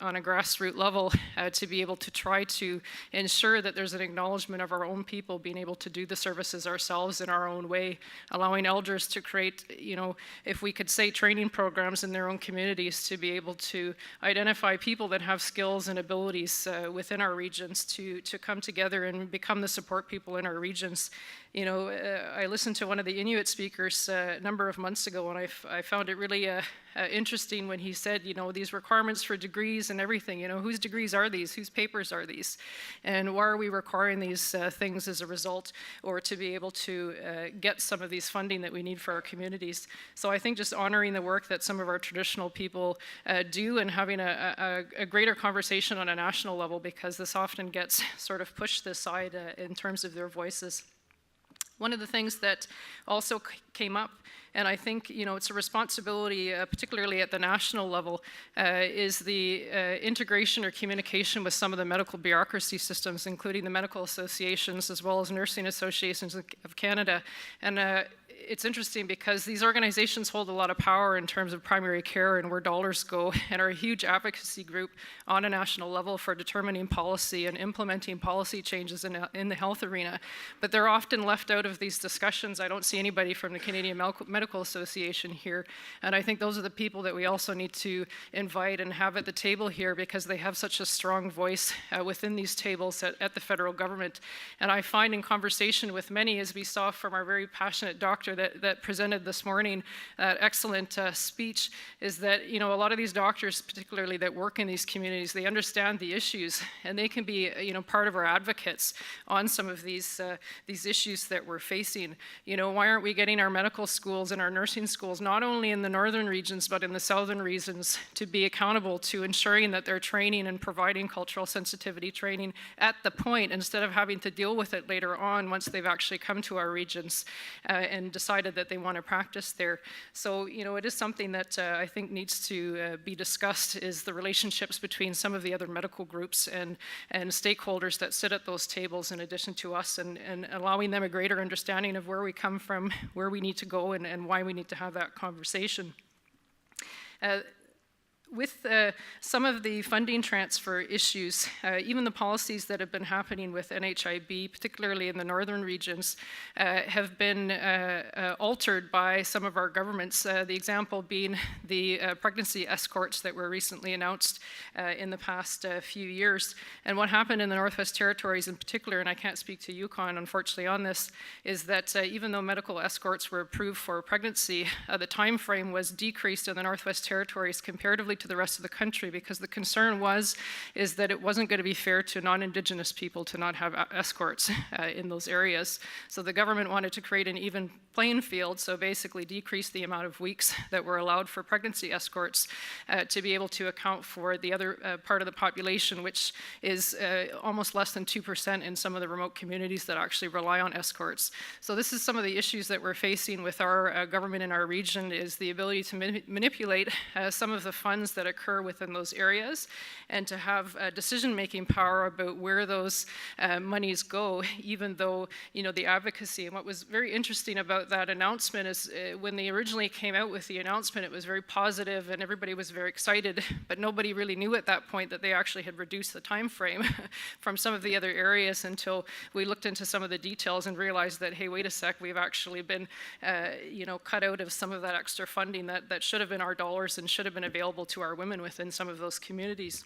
on a grassroots level to be able to try to ensure that there's an acknowledgement of our own people being able to do the services ourselves in our own way, allowing elders to create, you know, if we could say training programs in their own communities to be able to identify people that have skills and abilities within our regions to come together and become the support people in our regions. You know, I listened to one of the Inuit speakers a number of months ago, and I found it really interesting when he said, you know, these requirements for degrees and everything, you know, whose degrees are these? Whose papers are these? And why are we requiring these things as a result, or to be able to get some of these funding that we need for our communities? So I think just honoring the work that some of our traditional people do, and having a greater conversation on a national level, because this often gets sort of pushed aside in terms of their voices. One of the things that also came up, and I think it's a responsibility, particularly at the national level, is the integration or communication with some of the medical bureaucracy systems, including the medical associations as well as nursing associations of Canada. And it's interesting because these organizations hold a lot of power in terms of primary care and where dollars go, and are a huge advocacy group on a national level for determining policy and implementing policy changes in the health arena. But they're often left out of these discussions. I don't see anybody from the Canadian Medical Association here, and I think those are the people that we also need to invite and have at the table here, because they have such a strong voice within these tables at the federal government. And I find in conversation with many, as we saw from our very passionate doctor that presented this morning, that excellent speech, is that a lot of these doctors, particularly that work in these communities, they understand the issues, and they can be part of our advocates on some of these issues that we're facing. Why aren't we getting our medical schools and our nursing schools, not only in the northern regions but in the southern regions, to be accountable to ensuring that they're training and providing cultural sensitivity training at the point, instead of having to deal with it later on once they've actually come to our regions and decided that they want to practice there. So, it is something that I think needs to be discussed, is the relationships between some of the other medical groups and stakeholders that sit at those tables in addition to us, and allowing them a greater understanding of where we come from, where we need to go, and why we need to have that conversation. With some of the funding transfer issues, even the policies that have been happening with NHIB, particularly in the northern regions, have been altered by some of our governments. The example being the pregnancy escorts that were recently announced in the past few years. And what happened in the Northwest Territories in particular, and I can't speak to Yukon unfortunately on this, is that even though medical escorts were approved for pregnancy, the time frame was decreased in the Northwest Territories comparatively to the rest of the country, because the concern is that it wasn't going to be fair to non-Indigenous people to not have escorts in those areas. So the government wanted to create an even playing field, so basically decrease the amount of weeks that were allowed for pregnancy escorts to be able to account for the other part of the population, which is almost less than 2% in some of the remote communities that actually rely on escorts. So this is some of the issues that we're facing with our government in our region, is the ability to manipulate some of the funds that occur within those areas, and to have decision-making power about where those monies go, even though the advocacy. And what was very interesting about that announcement is when they originally came out with the announcement, it was very positive and everybody was very excited, but nobody really knew at that point that they actually had reduced the time frame from some of the other areas, until we looked into some of the details and realized that, hey, wait a sec, we've actually been cut out of some of that extra funding that should have been our dollars and should have been available to our women within some of those communities.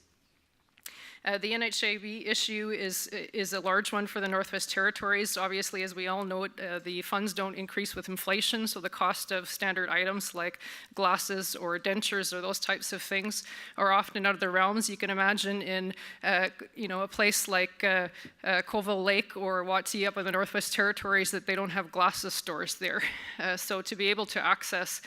The NHIB issue is a large one for the Northwest Territories. Obviously, as we all know, the funds don't increase with inflation, so the cost of standard items like glasses or dentures or those types of things are often out of the realms. You can imagine in a place like Colville Lake or Watsee up in the Northwest Territories that they don't have glasses stores there. So to be able to access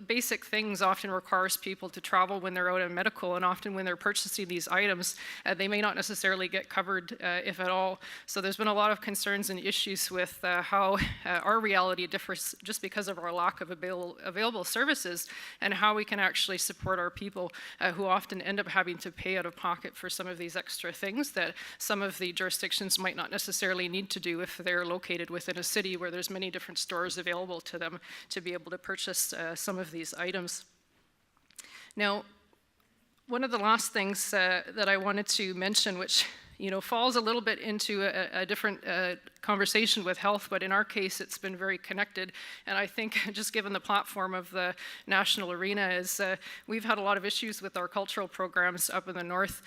basic things often requires people to travel when they're out in medical, and often when they're purchasing these items, they may not necessarily get covered, if at all. So there's been a lot of concerns and issues with how our reality differs just because of our lack of available services, and how we can actually support our people who often end up having to pay out of pocket for some of these extra things that some of the jurisdictions might not necessarily need to do if they're located within a city where there's many different stores available to them to be able to purchase some of these items. Now, one of the last things that I wanted to mention, which falls a little bit into a different conversation with health, but in our case it's been very connected, and I think just given the platform of the national arena is we've had a lot of issues with our cultural programs up in the north,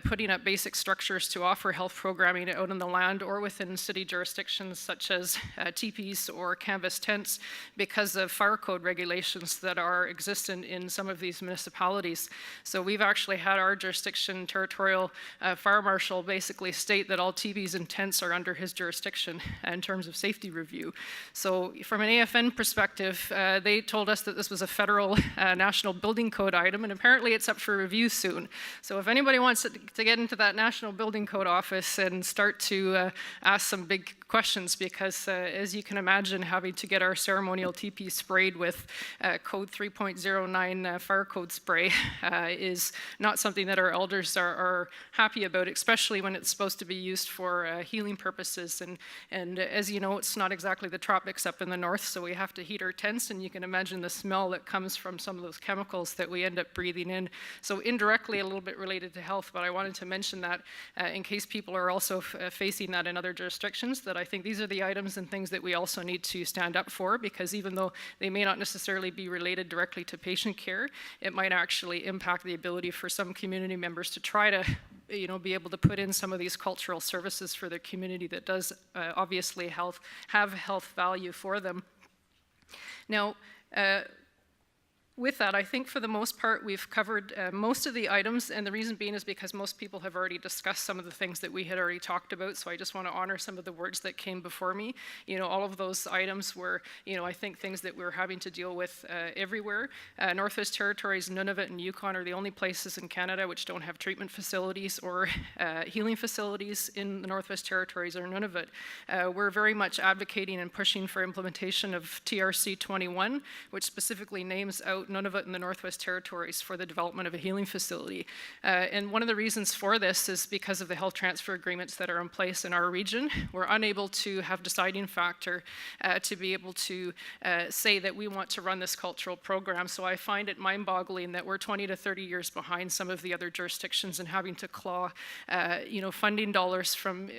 putting up basic structures to offer health programming out on the land or within city jurisdictions such as teepees or canvas tents, because of fire code regulations that are existent in some of these municipalities. So we've actually had our jurisdiction territorial fire marshal basically state that all teepees and tents are under his jurisdiction in terms of safety review. So from an AFN perspective, they told us that this was a federal national building code item, and apparently it's up for review soon. So if anybody wants to get into that national building code office and start to ask some big questions because, as you can imagine, having to get our ceremonial teepee sprayed with code 3.09 fire code spray is not something that our elders are happy about, especially when it's supposed to be used for healing purposes. And as you know, it's not exactly the tropics up in the north, so we have to heat our tents, and you can imagine the smell that comes from some of those chemicals that we end up breathing in. So indirectly a little bit related to health, but I wanted to mention that in case people are also facing that in other jurisdictions, that I think these are the items and things that we also need to stand up for, because even though they may not necessarily be related directly to patient care, it might actually impact the ability for some community members to try to be able to put in some of these cultural services for their community that does obviously have health value for them. Now, with that, I think for the most part we've covered most of the items, and the reason being is because most people have already discussed some of the things that we had already talked about, so I just want to honor some of the words that came before me. All of those items were, I think, things that we're having to deal with everywhere. Northwest Territories, Nunavut, and Yukon are the only places in Canada which don't have treatment facilities or healing facilities. In the Northwest Territories or Nunavut, we're very much advocating and pushing for implementation of TRC 21, which specifically names out Nunavut and the Northwest Territories for the development of a healing facility. And one of the reasons for this is because of the health transfer agreements that are in place in our region. We're unable to have deciding factor to be able to say that we want to run this cultural program. So I find it mind-boggling that we're 20 to 30 years behind some of the other jurisdictions and having to claw funding dollars from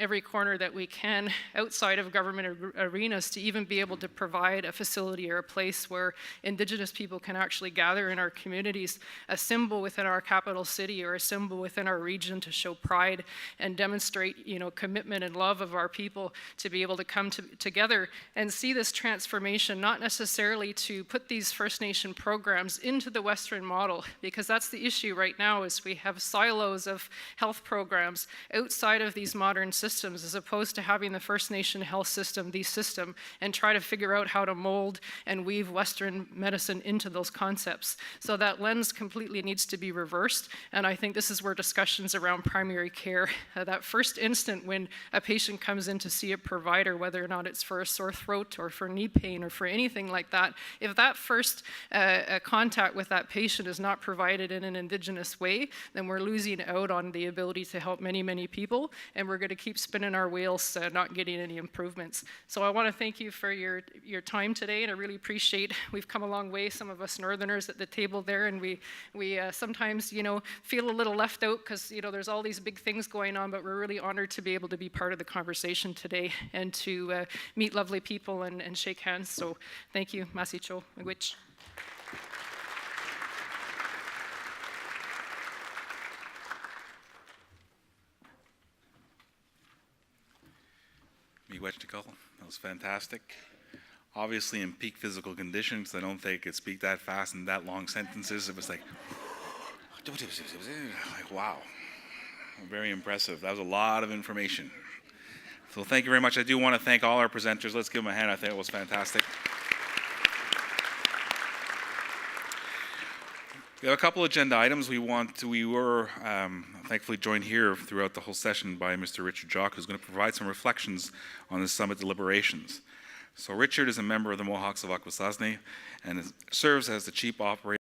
every corner that we can outside of government arenas to even be able to provide a facility or a place where Indigenous people can actually gather in our communities, a symbol within our capital city or a symbol within our region to show pride and demonstrate, commitment and love of our people to be able to come together and see this transformation, not necessarily to put these First Nation programs into the Western model, because that's the issue right now is we have silos of health programs outside of these modern systems as opposed to having the First Nation health system, the system, and try to figure out how to mold and weave Western medicine into those concepts. So that lens completely needs to be reversed, and I think this is where discussions around primary care, that first instant when a patient comes in to see a provider, whether or not it's for a sore throat or for knee pain or for anything like that, if that first contact with that patient is not provided in an Indigenous way, then we're losing out on the ability to help many, many people, and we're going to keep spinning our wheels, not getting any improvements. So I want to thank you for your time today, and I really appreciate we've come a long way, some of us Northerners at the table there, and we sometimes, feel a little left out because, there's all these big things going on, but we're really honored to be able to be part of the conversation today and to meet lovely people and shake hands. So thank you, Masicho Miigwech. Miigwech Nikal, that was fantastic. Obviously in peak physical conditions, I don't think I could speak that fast in that long sentences. It was like wow, very impressive. That was a lot of information. So thank you very much. I do want to thank all our presenters. Let's give them a hand. I think it was fantastic. We have a couple agenda items. We were thankfully joined here throughout the whole session by Mr. Richard Jock, who's going to provide some reflections on the summit deliberations. So Richard is a member of the Mohawks of Akwesasne and serves as the chief operator